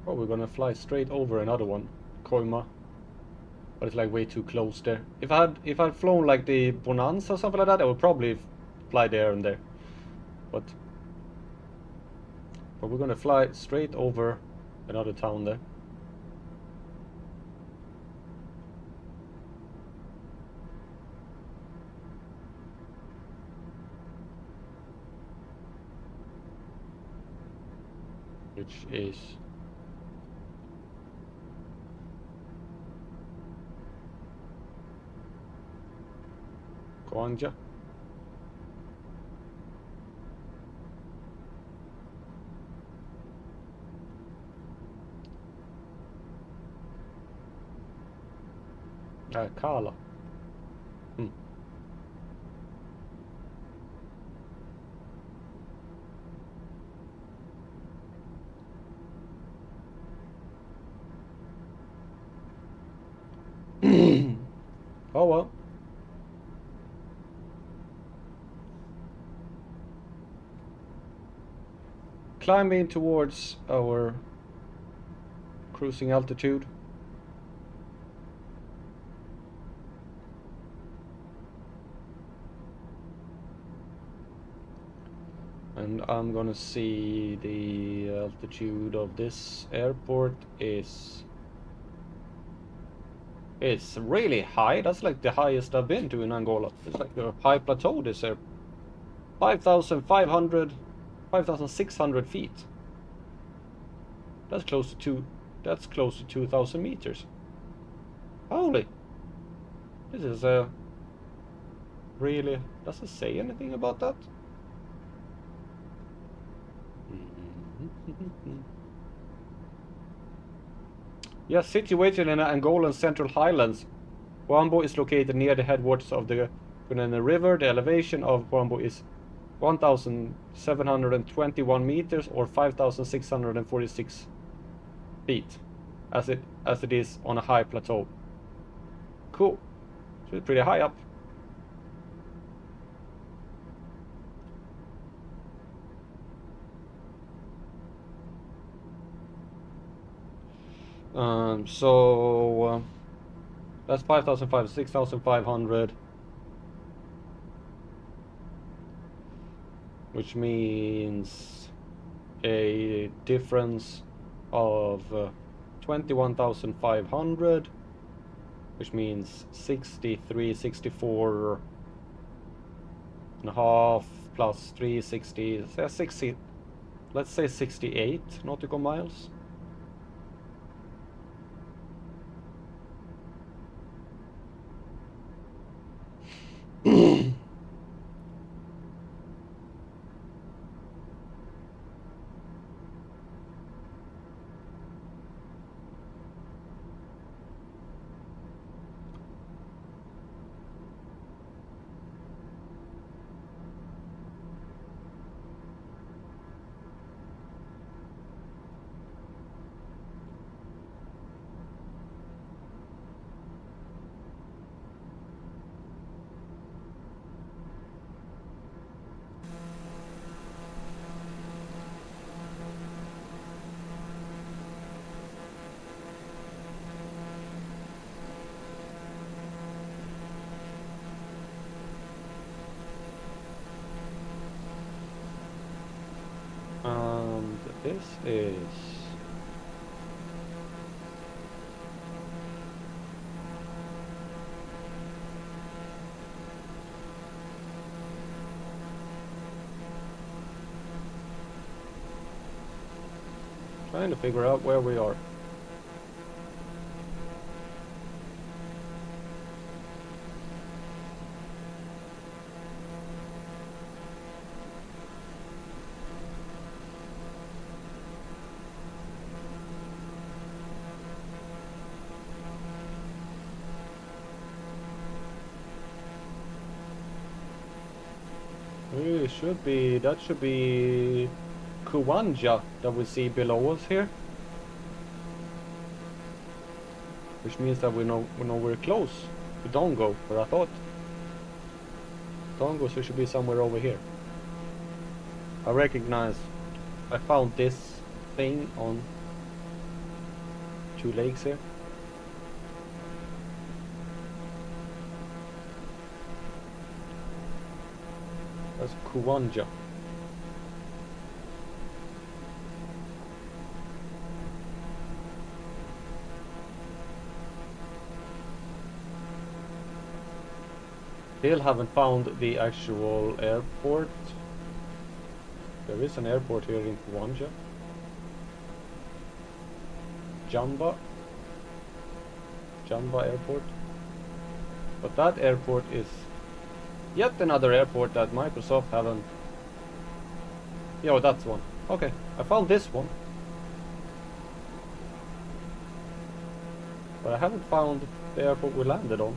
Oh, we're gonna fly straight over another one, Koima. But it's like way too close there. If I'd flown like the Bonanza or something like that, I would probably fly there and there. But we're gonna fly straight over another town there. Which is Kwanja. Kala. Oh well. climbing towards our cruising altitude. And I'm gonna see the altitude of this airport is... It's really high. That's like the highest I've been to in Angola. It's like a high plateau this air. 5,500, 5,600 feet. That's close to 2,000 meters. Holy. This is really... Does it say anything about that? Yes, situated in the Angolan Central Highlands, Huambo is located near the headwaters of the Luena River. The elevation of Huambo is 1,721 meters or 5,646 feet, as it is on a high plateau. Cool. So it's pretty high up. That's 5,500, 6,500, which means a difference of 21,500, which means 63, 64 and a half plus 360, 60, let's say 68 nautical miles. And this is trying to figure out where we are. That should be Kuwanja that we see below us here. Which means that we know we're close to Dongo, but I thought Dongo, so it should be somewhere over here. I found this thing on 2 lakes here. That's Kuwanja. Still haven't found the actual airport. There is an airport here in Kuwanja. Jamba Airport. But that airport is yet another airport that Microsoft haven't... Yo, that's one. Okay, I found this one. But I haven't found the airport we landed on.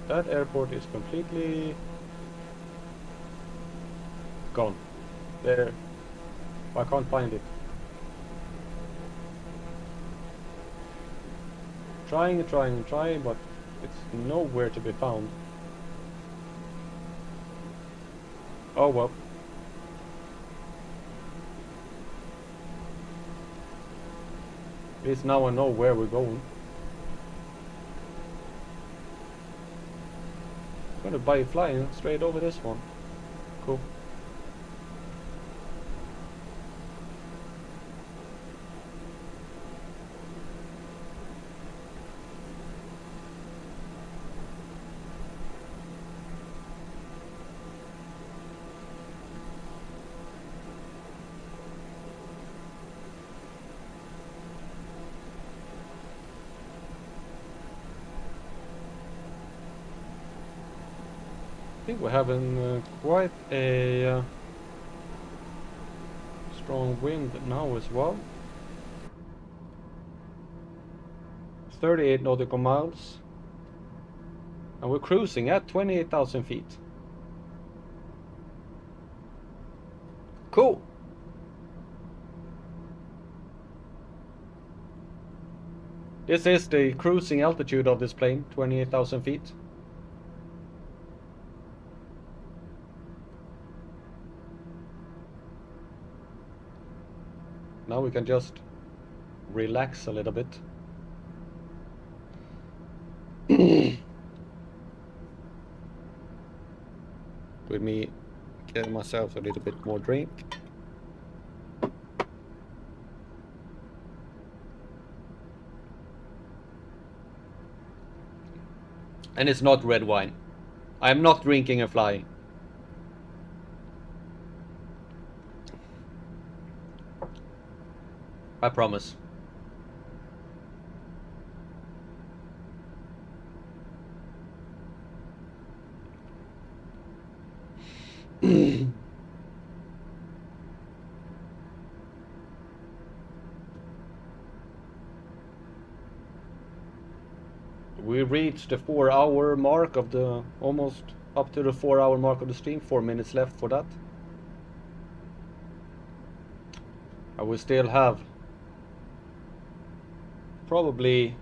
That airport is completely gone. There. I can't find it. Trying, but it's nowhere to be found. Oh well. At least now I know where we're going. I'm gonna buy flying straight over this one. Cool. I think we're having quite a strong wind now as well. 38 nautical miles. And we're cruising at 28,000 feet. Cool. This is the cruising altitude of this plane, 28,000 feet. Now we can just relax a little bit. With me getting myself a little bit more drink. And it's not red wine. I am not drinking and flying. I promise. We reached the 4-hour mark of the, almost up to the 4-hour mark of the stream. 4 minutes left for that. I will still have probably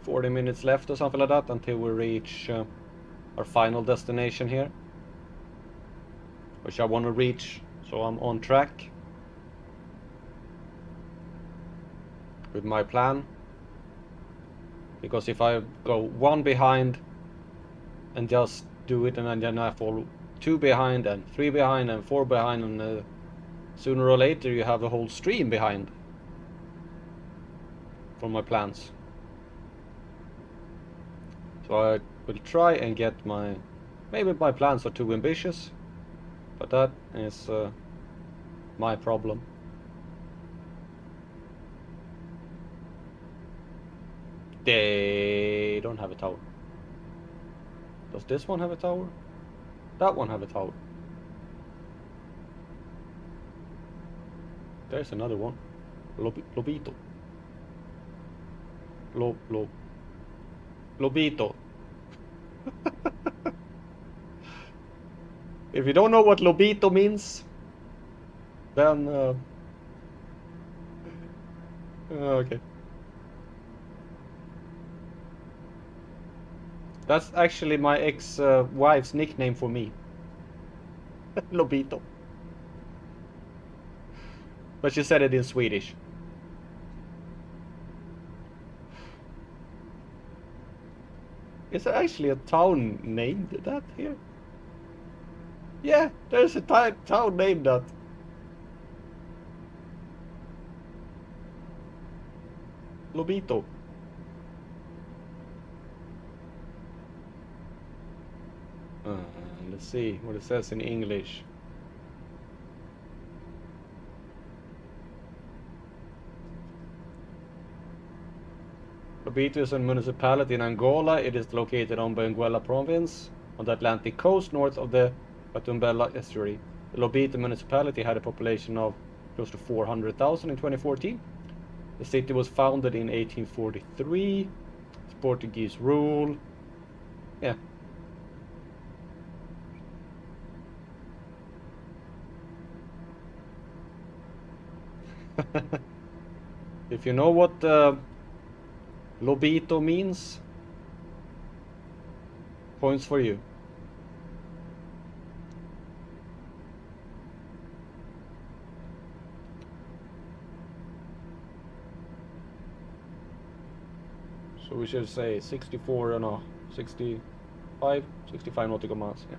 40 minutes left or something like that until we reach our final destination here, which I want to reach, so I'm on track with my plan. Because if I go one behind and just do it, and then I fall 2 behind and 3 behind and 4 behind, and sooner or later you have the whole stream behind from my plans. So I will try and get my, maybe my plans are too ambitious, but that is my problem. They don't have a tower. Does this one have a tower? That one have a tower. There's another one. Lobito. Lobito. If you don't know what lobito means, then okay. That's actually my ex-wife's nickname for me. Lobito. But she said it in Swedish. Is there actually a town named that here? Yeah, there's a town named that. Lobito. Let's see what it says in English. Lobito is a municipality in Angola. It is located on Benguela province on the Atlantic coast north of the Catumbela estuary. The Lobito municipality had a population of close to 400,000 in 2014. The city was founded in 1843. It's Portuguese rule. Yeah. If you know what Lobito means, points for you. So we should say 64 and 65 nautical miles. Yeah.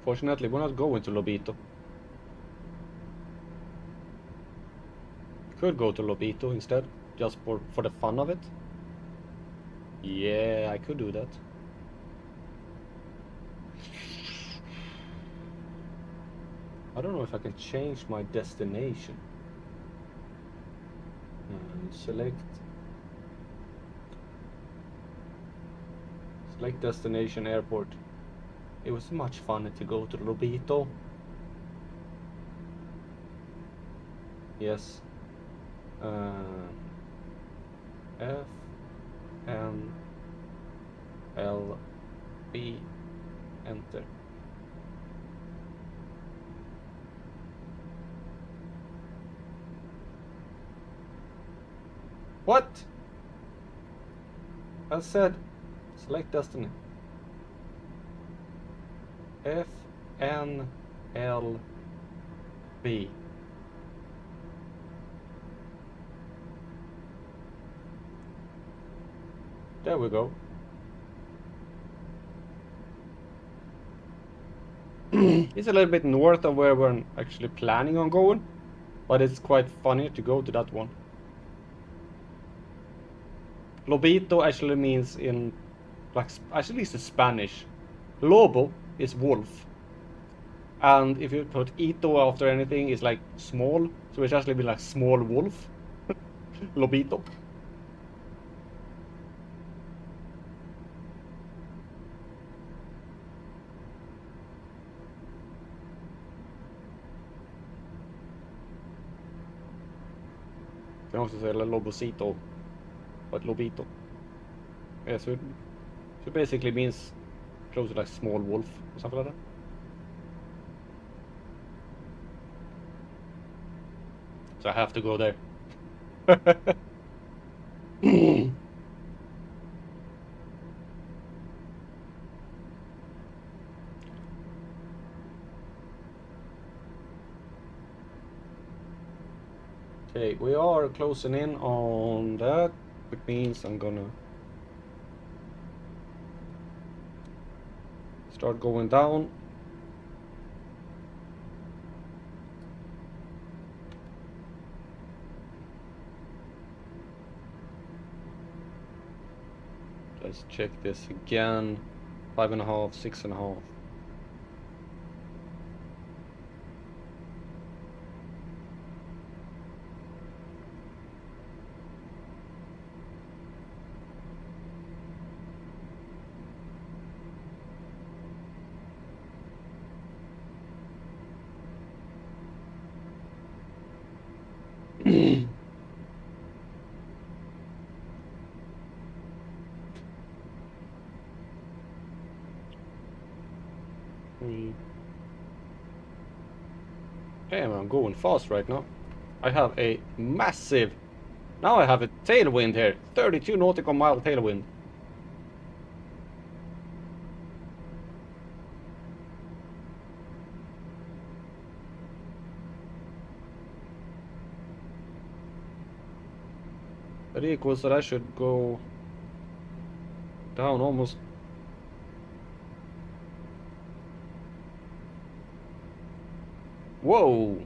Fortunately, we're not going to Lobito. Could go to Lobito instead, just for the fun of it. Yeah, I could do that. I don't know if I can change my destination. Select destination airport. It was much funner to go to Lobito. Yes. F N L B, enter. What? I said select destiny. F N L B. There we go. It's a little bit north of where we're actually planning on going, but it's quite funny to go to that one. Lobito actually means in, like, actually it's Spanish. Lobo is wolf. And if you put ito after anything, it's like small. So it's actually be like small wolf. Lobito. You can also say Lobosito, but Lobito. Yeah, so it basically means close to like small wolf or something like that. So I have to go there. Okay, we are closing in on that, which means I'm gonna start going down. Let's check this again. 5.5, 6.5. Damn, I'm going fast right now. I have a massive... Now I have a tailwind here. 32 nautical mile tailwind. That equals that I should go down almost. Whoa!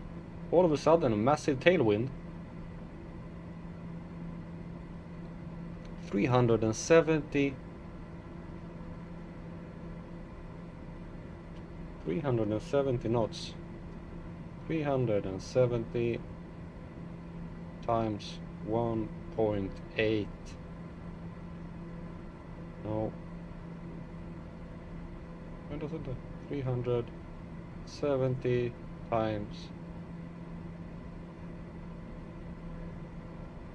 All of a sudden, a massive tailwind. 370. 370 knots. 370 times 1.8. No. When does it? 370 times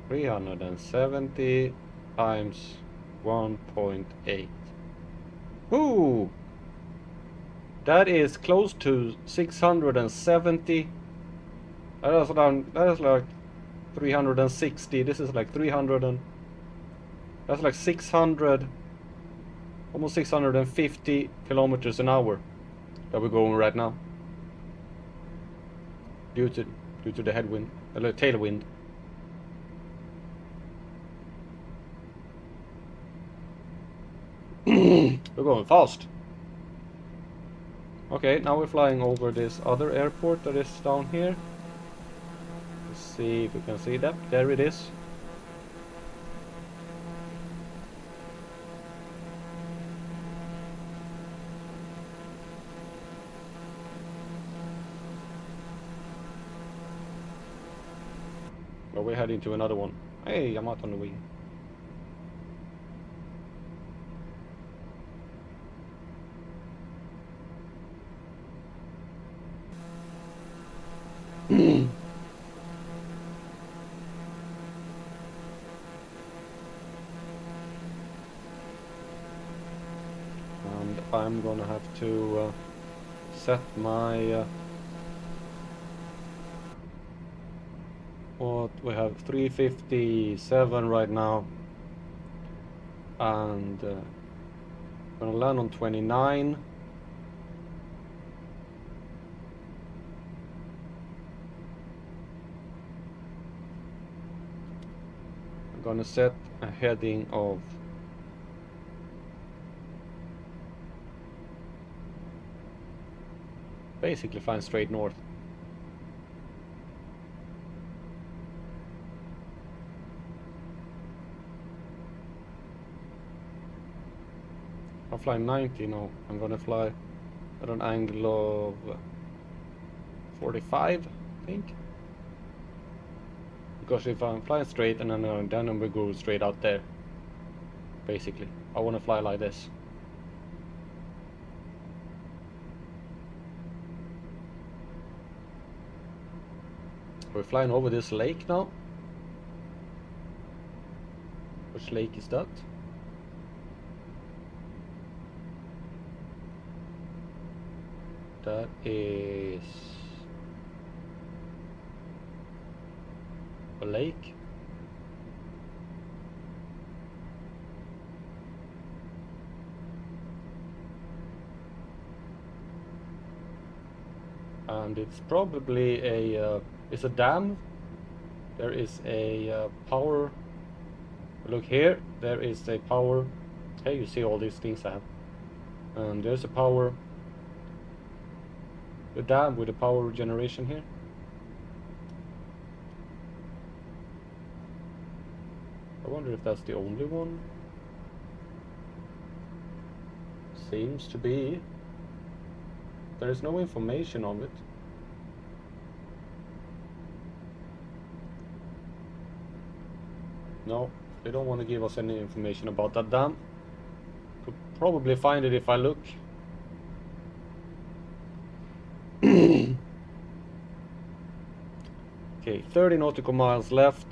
370 times 1.8. Ooh! That is close to 670. That is like 360. This is like 300 and... That's like 600... Almost 650 kilometers an hour that we're going right now. Due to the headwind. A little tailwind. We're going fast. Okay, now we're flying over this other airport that is down here. Let's see if we can see that. There it is. Well, we're heading to another one. Hey, I'm out on the wing. And I'm gonna have to set my what we have 357 right now, and gonna land on 29. I'm gonna set a heading of basically flying straight north. I'll fly 90 now. I'm gonna fly at an angle of 45, I think. Because if I'm flying straight and then we go straight out there, basically. I want to fly like this. We're flying over this lake now. Which lake is that? That is a lake. And it's probably a it's a dam. There is a power. Look here, there is a power. Hey, you see all these things I have. And there's a power. The dam with the power generation here. I wonder if that's the only one. Seems to be. There is no information on it. No, they don't want to give us any information about that dam. Could probably find it if I look. Okay, 30 nautical miles left.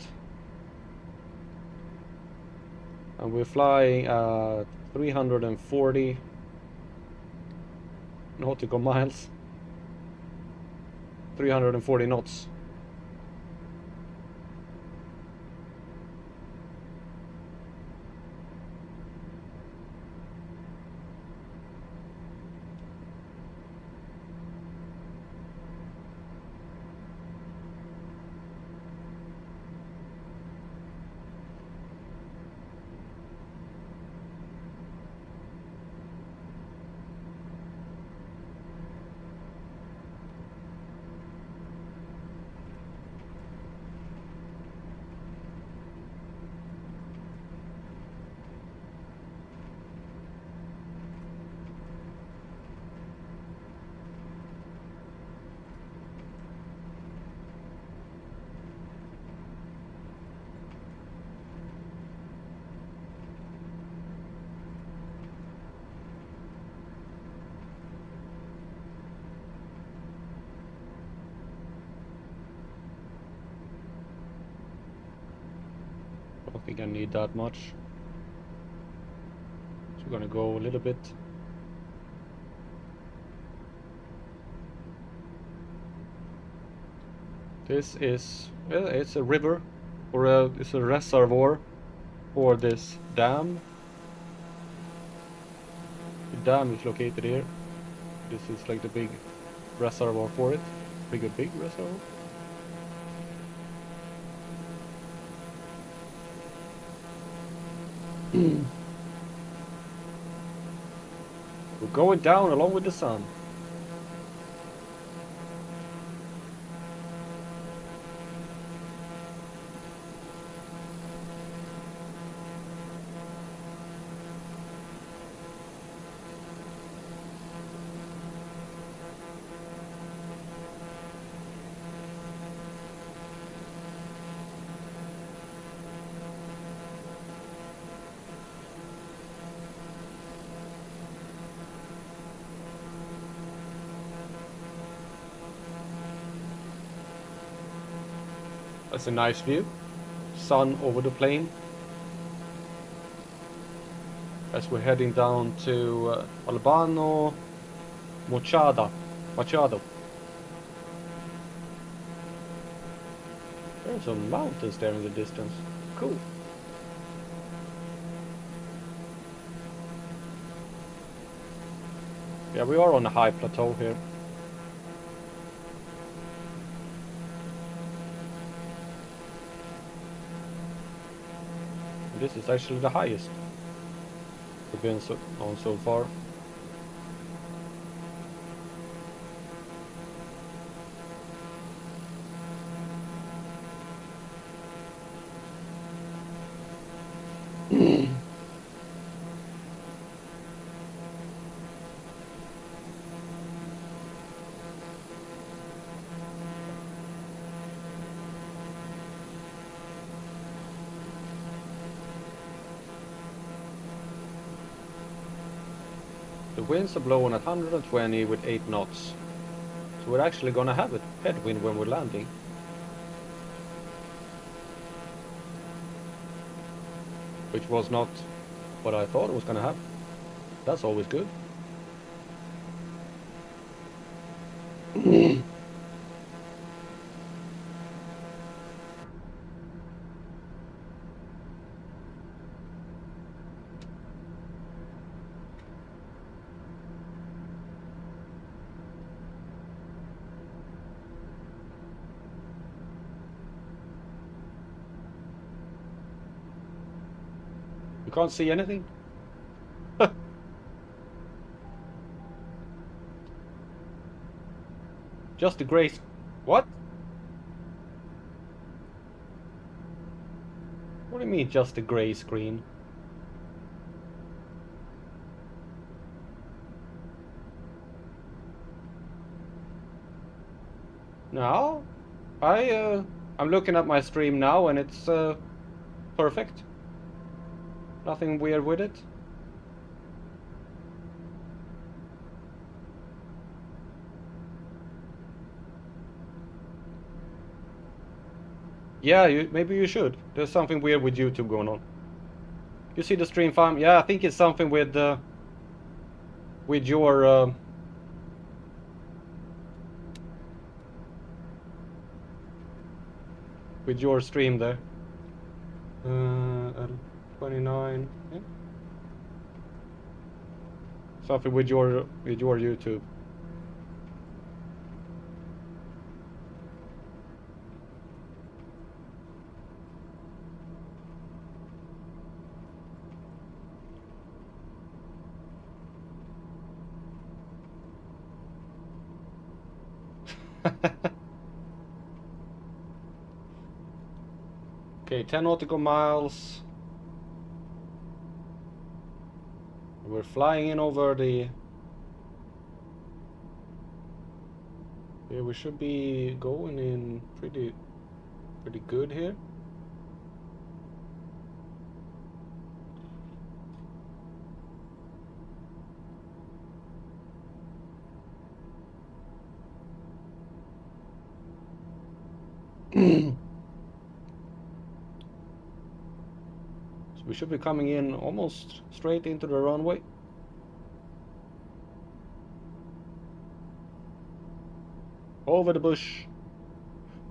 And we're flying at 340 nautical miles. 340 knots. I don't think I need that much. So we're gonna go a little bit. This is, well, it's a river, or it's a reservoir for this dam. The dam is located here. This is like the big reservoir for it. Big reservoir. We're going down along with the sun. That's a nice view. Sun over the plain. As we're heading down to Albano Machado. There's some mountains there in the distance. Cool. Yeah, we are on a high plateau here. And this is actually the highest we've been on so far. The winds are blowing at 120 with 8 knots. So we're actually gonna have a headwind when we're landing. Which was not what I thought it was gonna have. That's always good. You can't see anything? Just a gray... What? What do you mean, just a gray screen? No, I'm looking at my stream now and it's perfect. Nothing weird with it. Yeah, maybe you should. There's something weird with YouTube going on. You see the stream fine? Yeah, I think it's something with your with your stream there. 29. Yeah. Something with your YouTube. Okay, 10 nautical miles. We're flying in over the... Yeah, we should be going in pretty good here. So we should be coming in almost straight into the runway. Over the bush,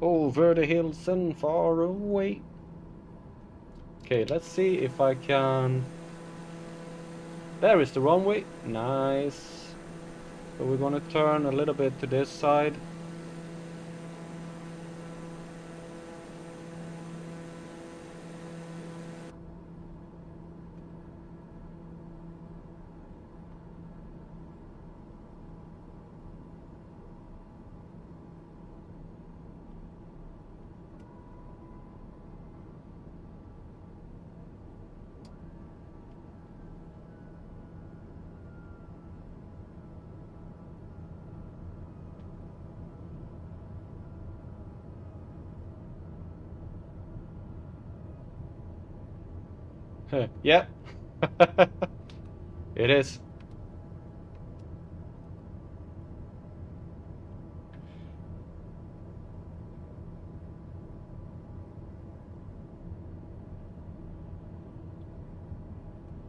over the hills and far away. Okay, let's see if I can... There is the runway. Nice. So we're gonna turn a little bit to this side. Yeah. It is.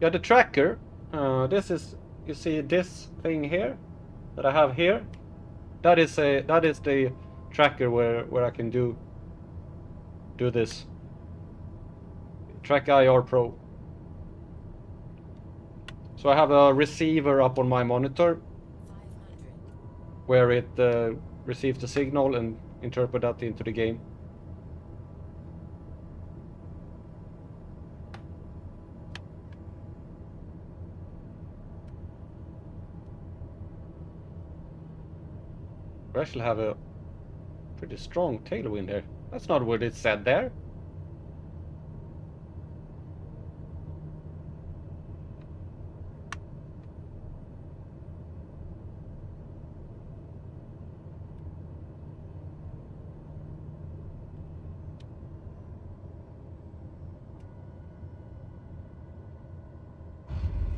Yeah, the tracker. This is, you see this thing here that I have here. That is the tracker where I can do this. Track IR Pro. So I have a receiver up on my monitor 500. where it receives the signal and interpret that into the game. We actually have a pretty strong tailwind here. That's not what it said there.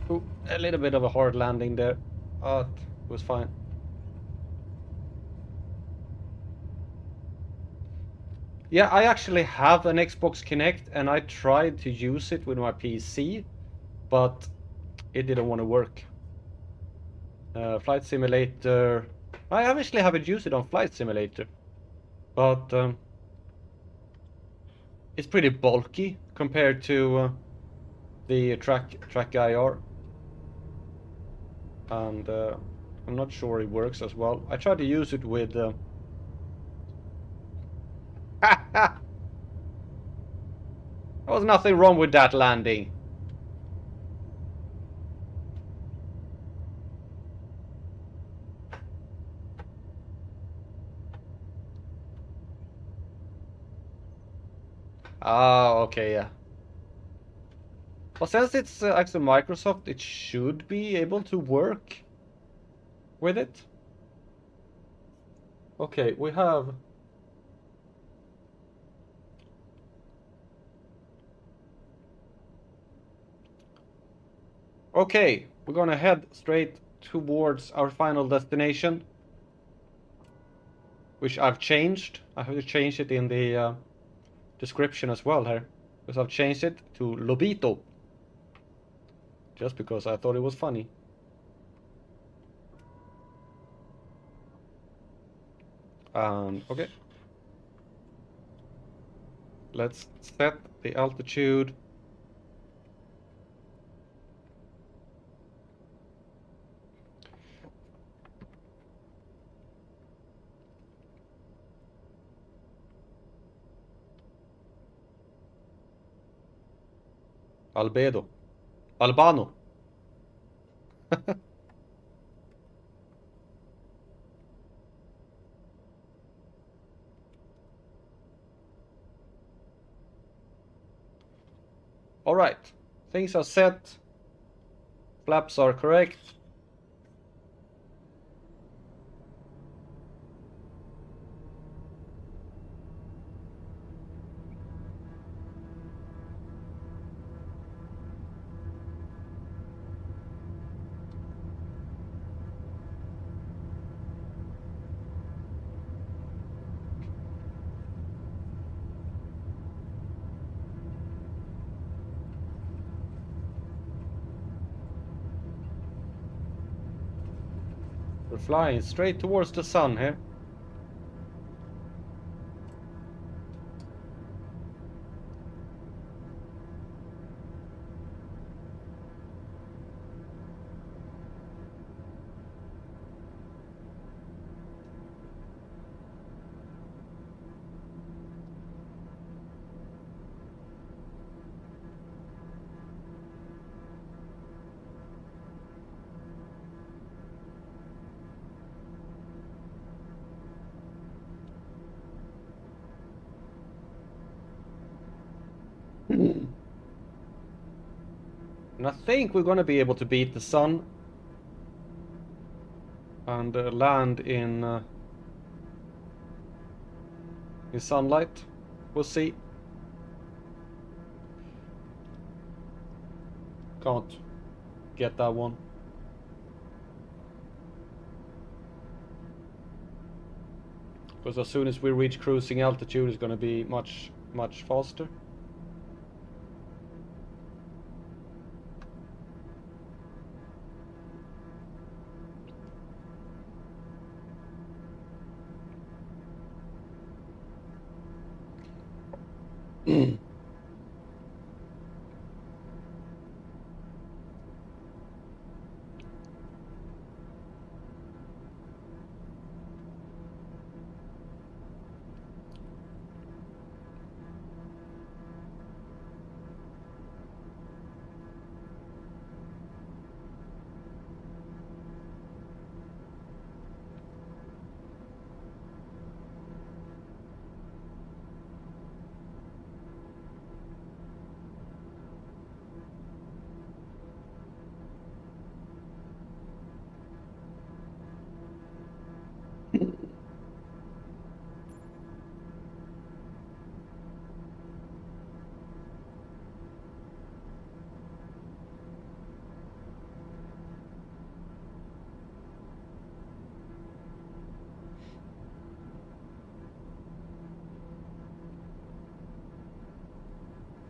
Ooh, a little bit of a hard landing there. It was fine. Yeah, I actually have an Xbox Kinect and I tried to use it with my PC, but it didn't want to work. Flight Simulator. I actually haven't used it on Flight Simulator, but it's pretty bulky compared to the track IR, and I'm not sure it works as well. I tried to use it with. There was nothing wrong with that landing. Ah, okay, yeah. Well, since it's actually Microsoft, it should be able to work with it. Okay, we have. Okay, we're gonna head straight towards our final destination, which I've changed. I have to change it in the description as well here, because I've changed it to Lobito, just because I thought it was funny. Okay, let's set the altitude. Albedo. Albano. Alright, things are set. Flaps are correct. We're flying straight towards the sun here. And I think we're gonna be able to beat the sun and land in sunlight. We'll see. Can't get that one. Because as soon as we reach cruising altitude, it's gonna be much faster.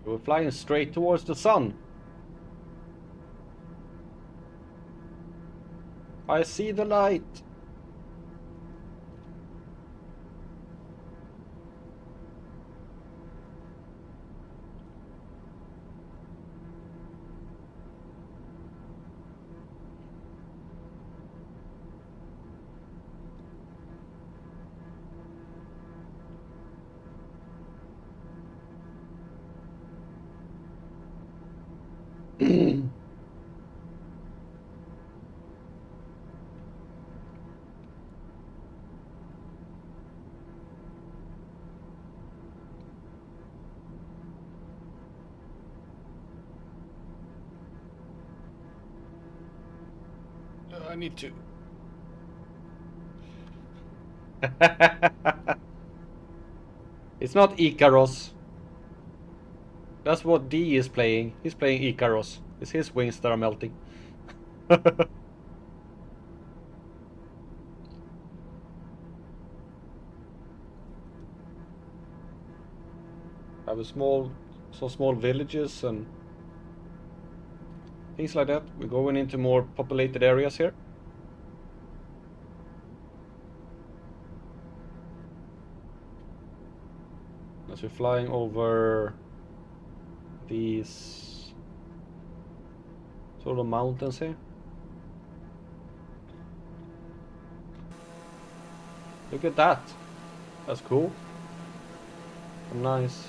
We're flying straight towards the sun. I see the light. I need to. It's not Icaros. That's what D is playing. He's playing Icaros. It's his wings that are melting. I have some small villages and things like that. We're going into more populated areas here. As we're flying over these sort of mountains here. Look at that. That's cool. Nice.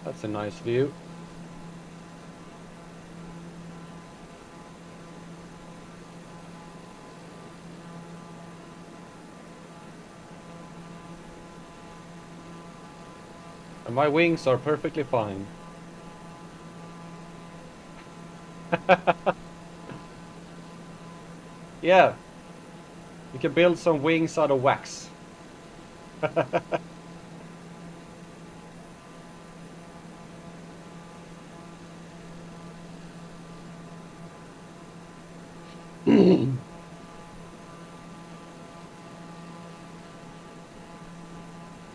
That's a nice view. And my wings are perfectly fine. Yeah. You can build some wings out of wax.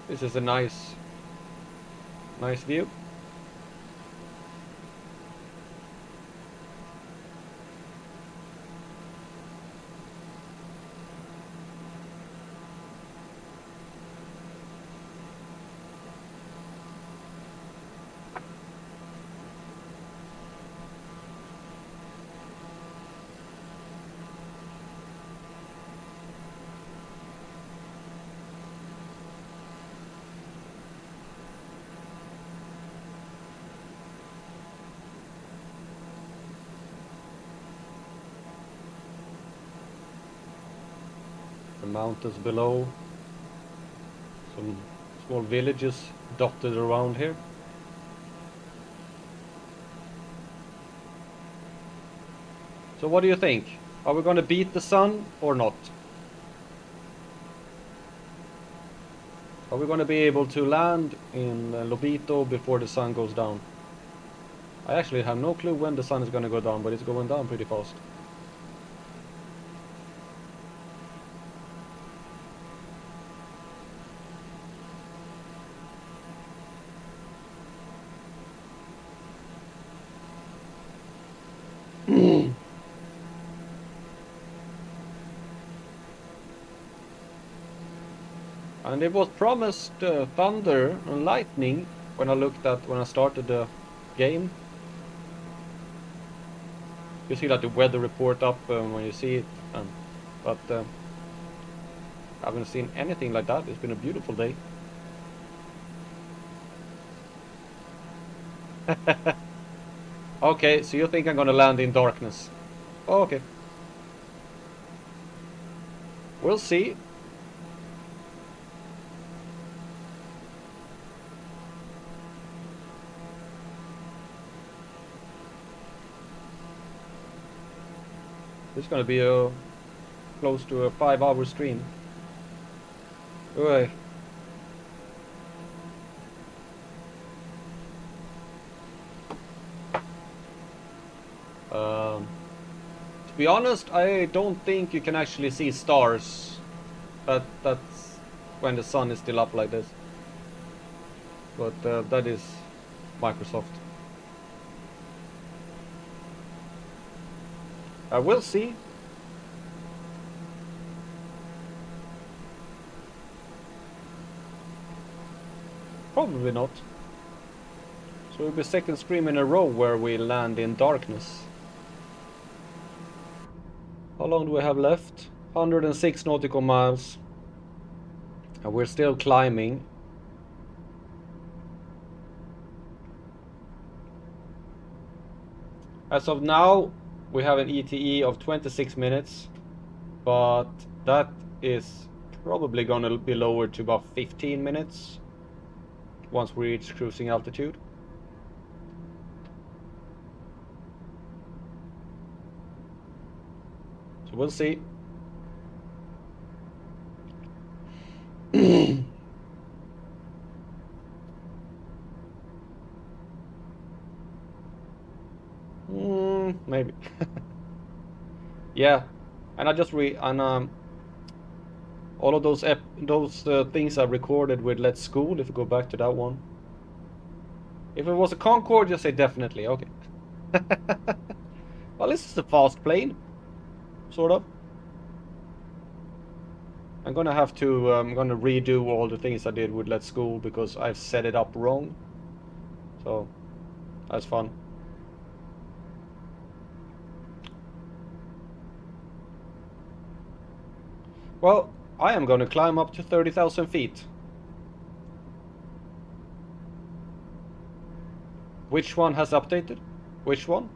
This is a nice view. The mountains below, some small villages dotted around here. So what do you think? Are we going to beat the sun or not? Are we going to be able to land in Lobito before the sun goes down? I actually have no clue when the sun is going to go down, but it's going down pretty fast. And it was promised thunder and lightning when I started the game. You see like the weather report up when you see it, but I haven't seen anything like that. It's been a beautiful day. Okay, so you think I'm gonna land in darkness? Oh, okay. We'll see. This is gonna be a close to a 5-hour stream. Oi. To be honest, I don't think you can actually see stars. That's when the sun is still up like this. But that is Microsoft. I will see. Probably not. So it'll be second stream in a row where we land in darkness. How long do we have left? 106 nautical miles. And we're still climbing. As of now, we have an ETA of 26 minutes, but that is probably gonna be lowered to about 15 minutes once we reach cruising altitude. So we'll see. Maybe. Yeah, and I just all of those things I recorded with Let's School. If you go back to that one, if it was a Concorde, just say definitely. Okay. Well, this is a fast plane, sort of. I'm gonna have to redo all the things I did with Let's School because I've set it up wrong. So that's fun. Well, I am going to climb up to 30,000 feet. Which one has updated? Which one?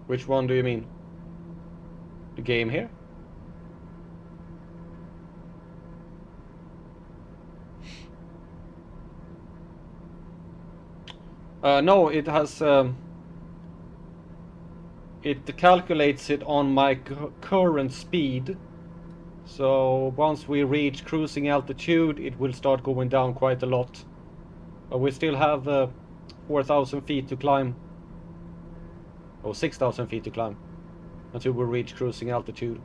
Which one do you mean? The game here? No, it has. It calculates it on my current speed. So once we reach cruising altitude, it will start going down quite a lot. But we still have 4,000 feet to climb. Or 6,000 feet to climb until we reach cruising altitude.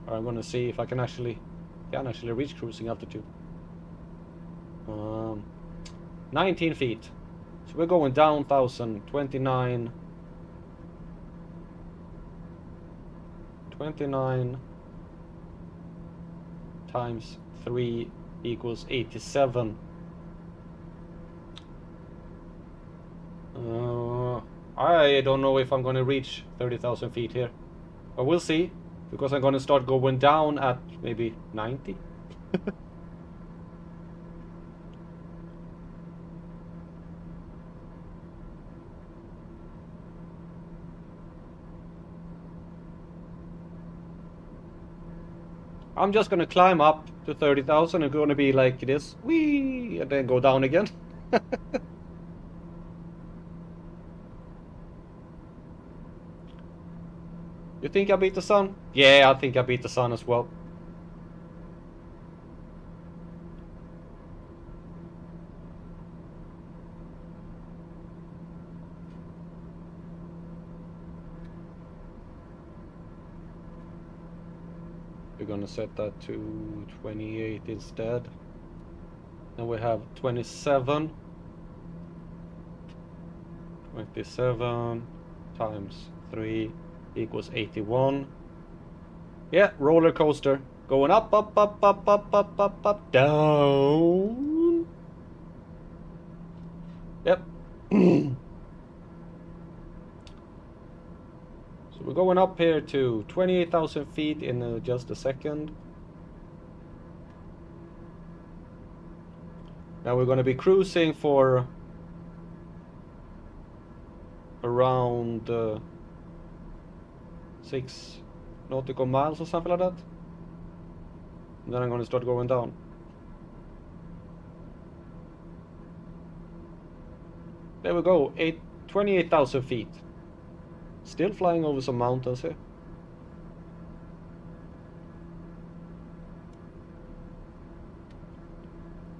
I'm gonna see if I can actually reach cruising altitude. 19 feet. So we're going down 1,000. 29 times 3 equals 87. I don't know if I'm going to reach 30,000 feet here. But we'll see. Because I'm going to start going down at maybe 90. I'm just gonna climb up to 30,000 and gonna be like this, whee, and then go down again. You think I beat the sun? Yeah, I think I beat the sun as well. We're gonna set that to 28 instead. And we have 27. 27 times 3 equals 81. Yeah, roller coaster. Going up, up, up, up, up, up, up, up, down. Yep. So we're going up here to 28,000 feet in just a second. Now we're going to be cruising for around 6 nautical miles or something like that. And then I'm going to start going down. There we go, 28,000 feet. Still flying over some mountains here.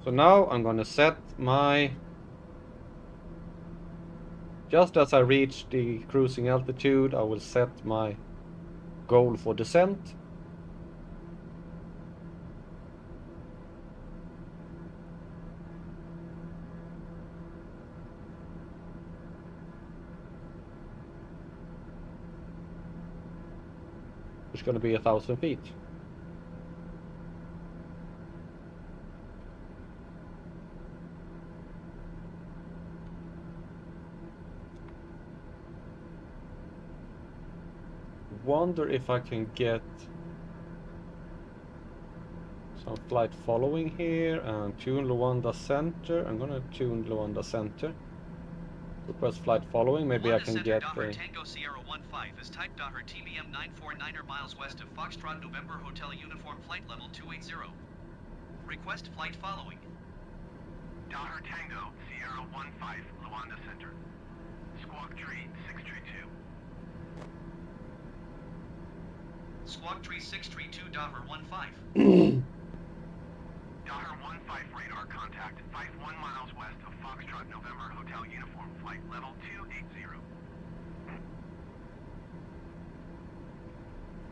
So now I'm gonna set my... Just as I reach the cruising altitude, I will set my goal for descent. Which is gonna be 1,000 feet. Wonder if I can get some flight following here and tune Luanda Center. I'm gonna tune Luanda Center. Request flight following. Maybe I can get a... Tango Sierra 15 is type Daher TBM 949er miles west of Foxtrot November Hotel Uniform flight level 280. Request flight following. Daher Tango Sierra 15 Luanda Center. Squawk Tree 632. Squawk Tree 632 Daher 15. Daher 15 radar contact 51 miles west of Foxtrot November Hotel Uniform flight level 280.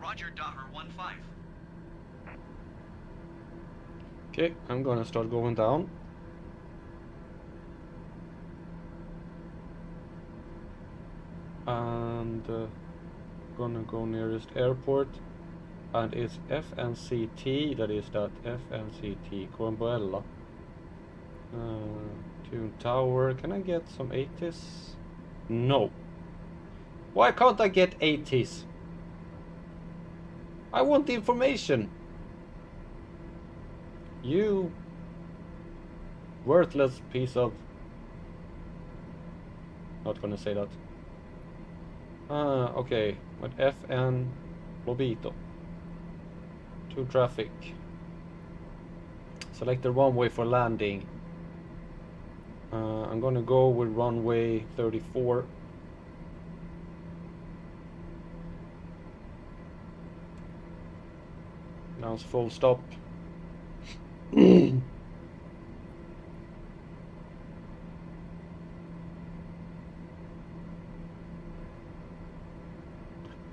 Roger Daher 15. Okay, I'm gonna start going down. And gonna go nearest airport. And it's FNCT, that is that FNCT, Benguela. Tune tower, can I get some 80s? No. Why can't I get 80s? I want the information. You worthless piece of... Not gonna say that. Okay, with FN Lobito. To traffic. Select the runway for landing. I'm gonna go with runway 34. Now it's full stop. We're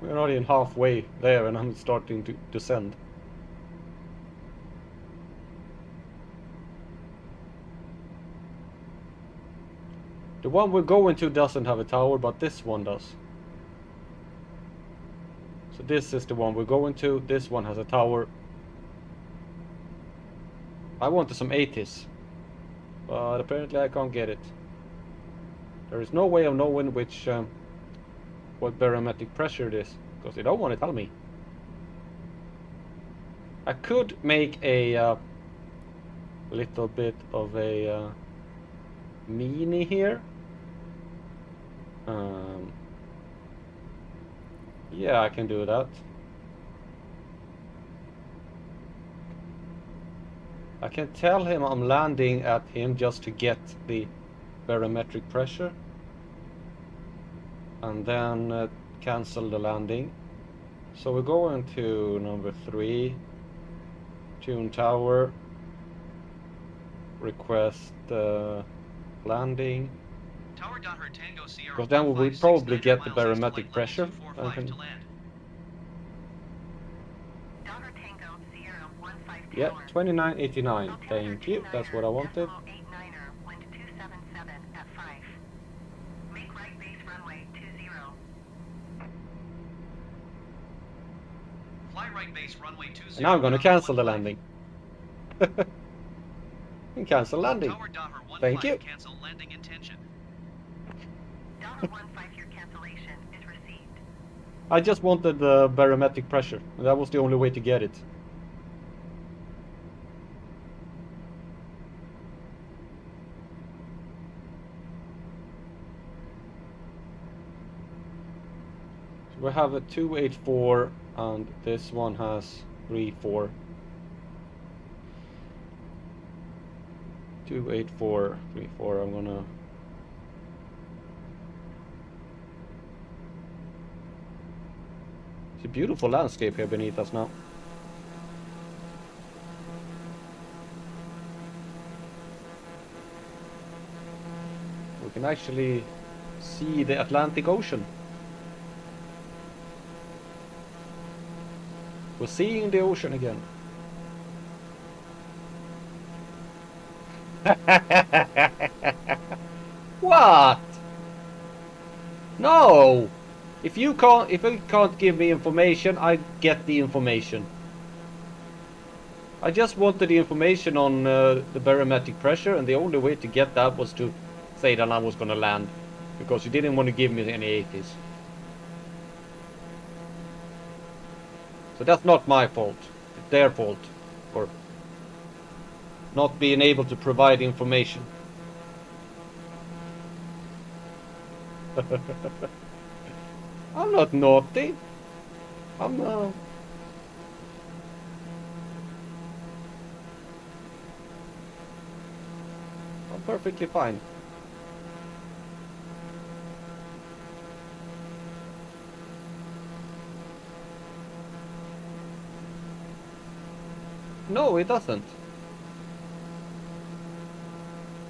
not even halfway there and I'm starting to descend. The one we're going to doesn't have a tower, but this one does. So this is the one we're going to. This one has a tower. I wanted some 80s, but apparently I can't get it. There is no way of knowing which what barometric pressure it is, because they don't want to tell me. I could make a little bit of a meanie here. Yeah, I can do that. I can tell him I'm landing at him just to get the barometric pressure. And then cancel the landing. So we're going to number 3, Tune Tower, request landing. Tower.her Tango Sierra Because then we will 1569 probably get the miles east to barometric flight level pressure. 245 to land. Daughter Tango Sierra 15 Yeah, Tower. 2989. Thank you. That's what I wanted. Decimal 89er, wind 277 at 5. Make right base runway 20. Fly right base runway 20. And now I'm gonna cancel the 15. landing. And cancel landing. Tower.her 15 Thank you. cancel landing intention. Daughter 15, your cancellation is received. I just wanted the barometric pressure, and that was the only way to get it. So we have a 284, and this one has 34. 284, 34. I'm gonna. It's a beautiful landscape here beneath us now. We can actually see the Atlantic Ocean. We're seeing the ocean again. What? No! If you can't give me information, I get the information. I just wanted the information on the barometric pressure, and the only way to get that was to say that I was gonna land, because you didn't want to give me any 80s. So that's not my fault. It's their fault for not being able to provide information. I'm not naughty. I'm perfectly fine. No, it doesn't.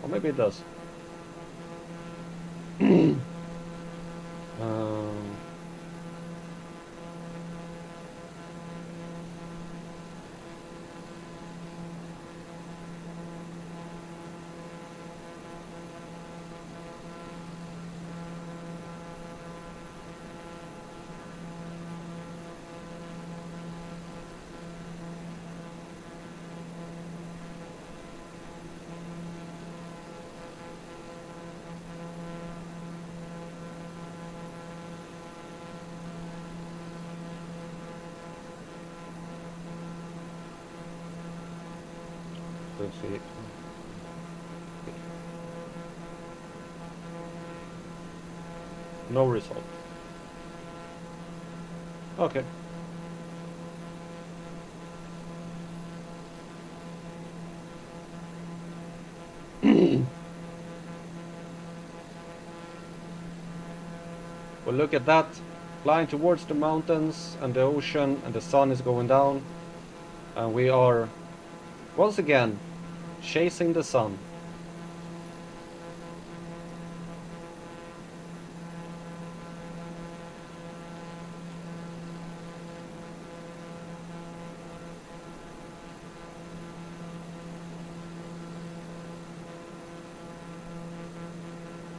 Or maybe it does. um, let's see. No result. Okay. Well, look at that. Flying towards the mountains and the ocean, and the sun is going down. And we are, once again, chasing the sun.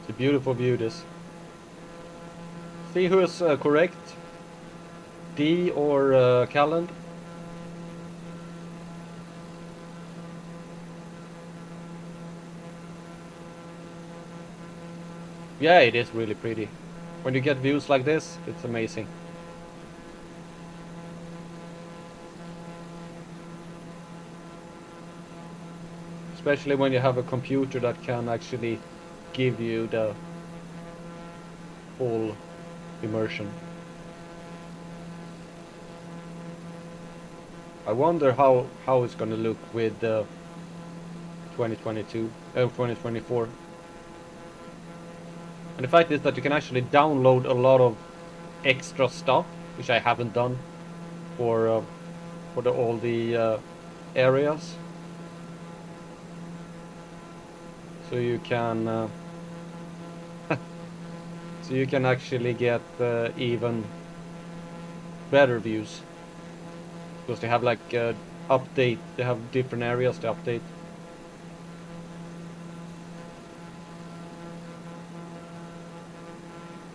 It's a beautiful view, this. See who is correct? D or Calland? Yeah, it is really pretty. When you get views like this, it's amazing. Especially when you have a computer that can actually give you the full immersion. I wonder how it's gonna look with 2024. And the fact is that you can actually download a lot of extra stuff, which I haven't done. for all the areas, so you can so you can actually get even better views, because they have like update. They have different areas to update.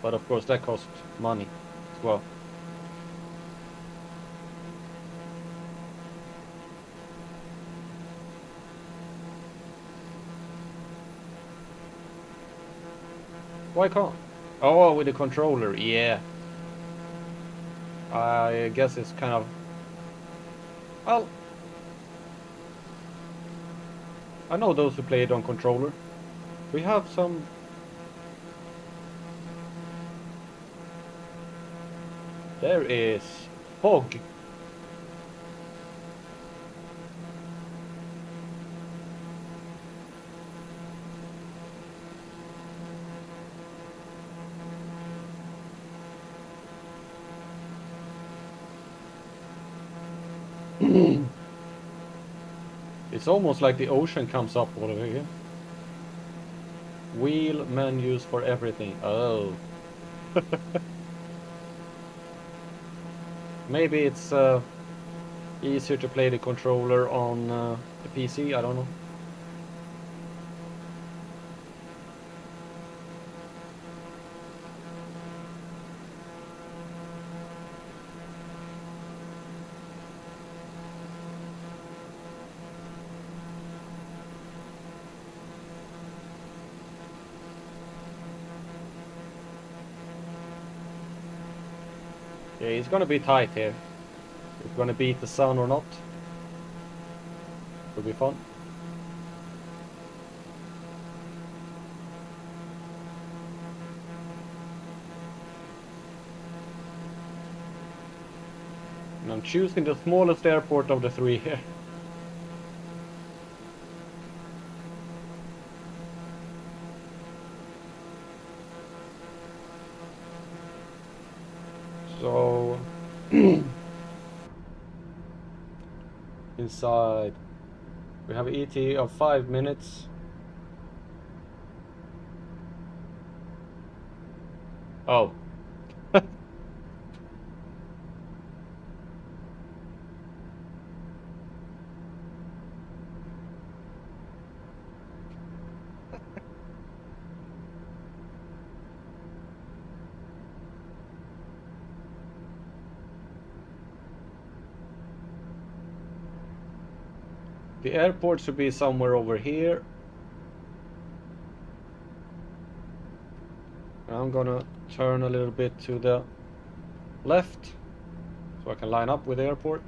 But of course that costs money as well. Why can't? Oh, with the controller, yeah. I guess it's kind of... Well, I know those who play it on controller. We have some... There is fog. It's almost like the ocean comes up all over here. Wheel menus for everything. Oh. Maybe it's easier to play the controller on the PC, I don't know. Yeah, it's gonna be tight here. It's gonna beat the sun or not. Will be fun. And I'm choosing the smallest airport of the three here. So inside we have an ETA of 5 minutes. Oh. The airport should be somewhere over here. I'm gonna turn a little bit to the left so I can line up with the airport.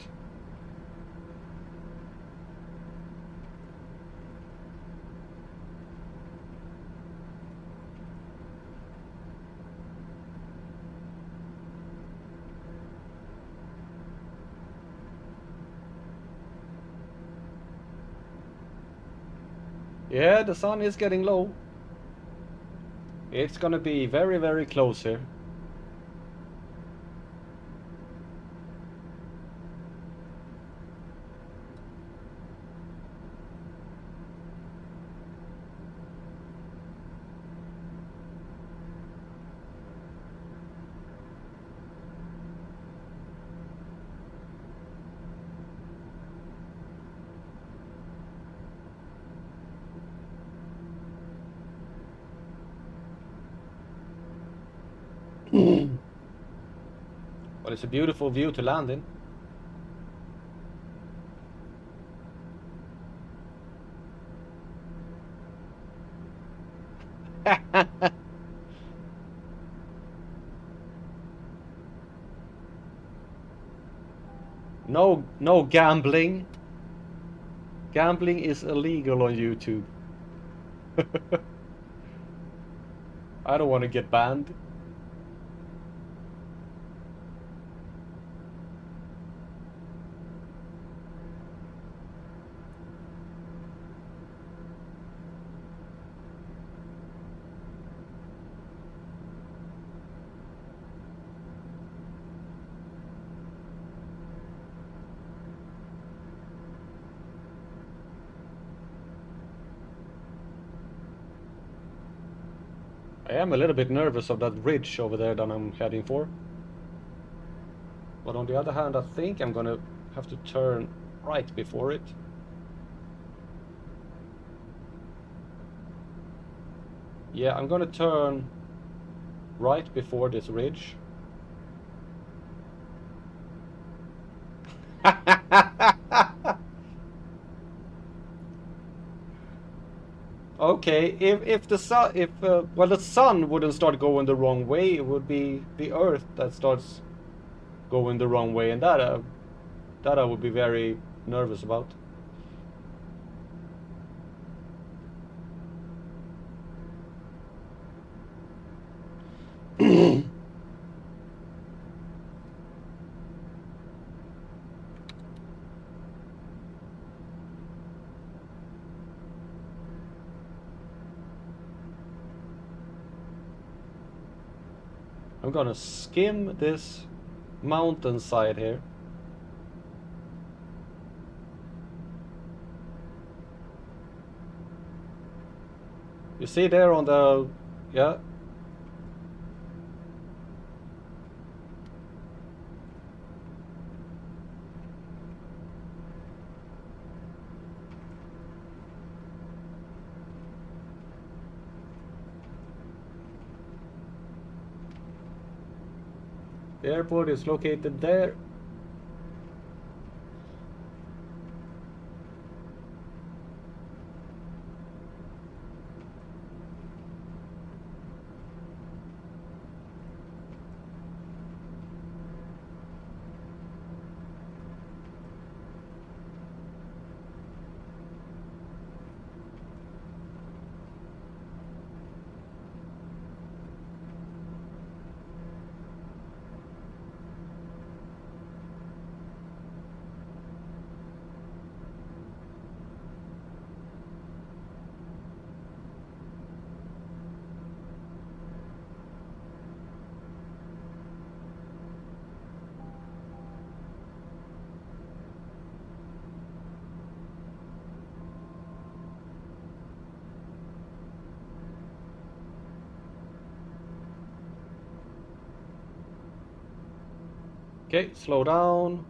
Yeah, the sun is getting low. It's gonna be very, very close here. But it's a beautiful view to land in. No gambling. Gambling is illegal on YouTube. I don't want to get banned. I am a little bit nervous of that ridge over there that I'm heading for. But on the other hand, I think I'm gonna have to turn right before it. Yeah, I'm gonna turn right before this ridge. Okay, if the sun, well, the sun wouldn't start going the wrong way, it would be the Earth that starts going the wrong way, and that I would be very nervous about. I'm gonna skim this mountainside here. You see there on the, yeah. The airport is located there. Okay, slow down.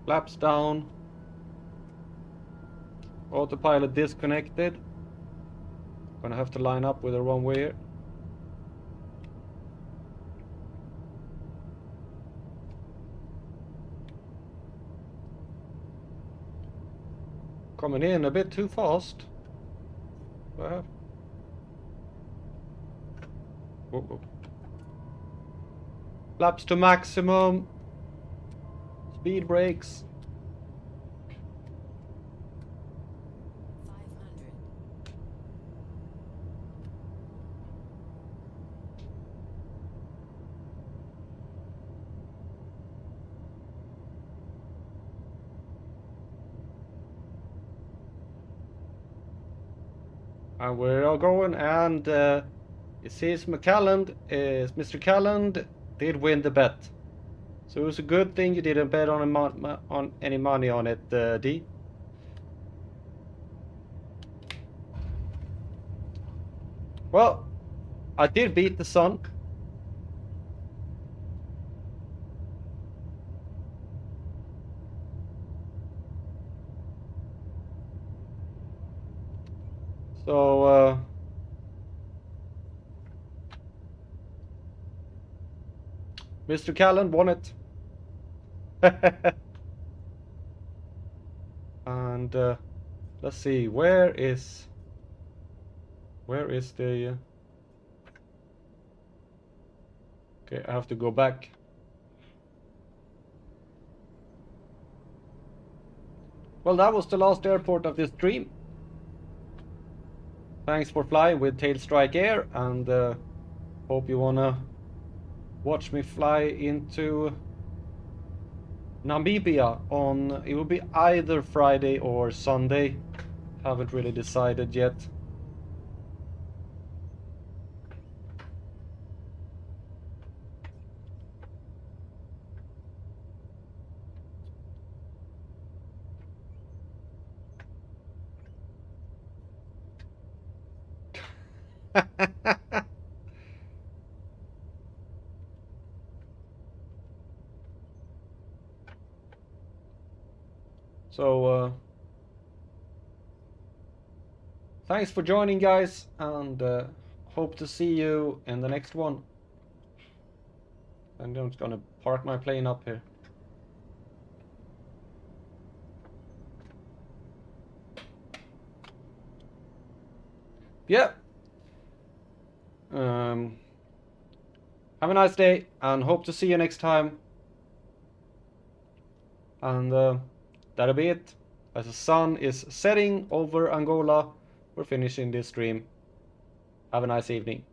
Flaps down. Autopilot disconnected. Gonna have to line up with the runway here. Coming in a bit too fast. Well. Whoa, whoa. Flaps to maximum. Speed brakes. 500. And we're all going, and it says Mr. Calland did win the bet. So it was a good thing you didn't bet on any money on it, D. Well, I did beat the sun. So, Mr. Callan won it. And let's see, where is the... Okay, I have to go back. Well, that was the last airport of this stream. thanks for flying with Tailstrike Air, and hope you wanna watch me fly into Namibia on, it will be either Friday or Sunday. Haven't really decided yet. So, thanks for joining, guys, and hope to see you in the next one. And I'm just gonna park my plane up here. Yeah. Have a nice day, and hope to see you next time. And that'll be it. As the sun is setting over Angola, we're finishing this stream. Have a nice evening.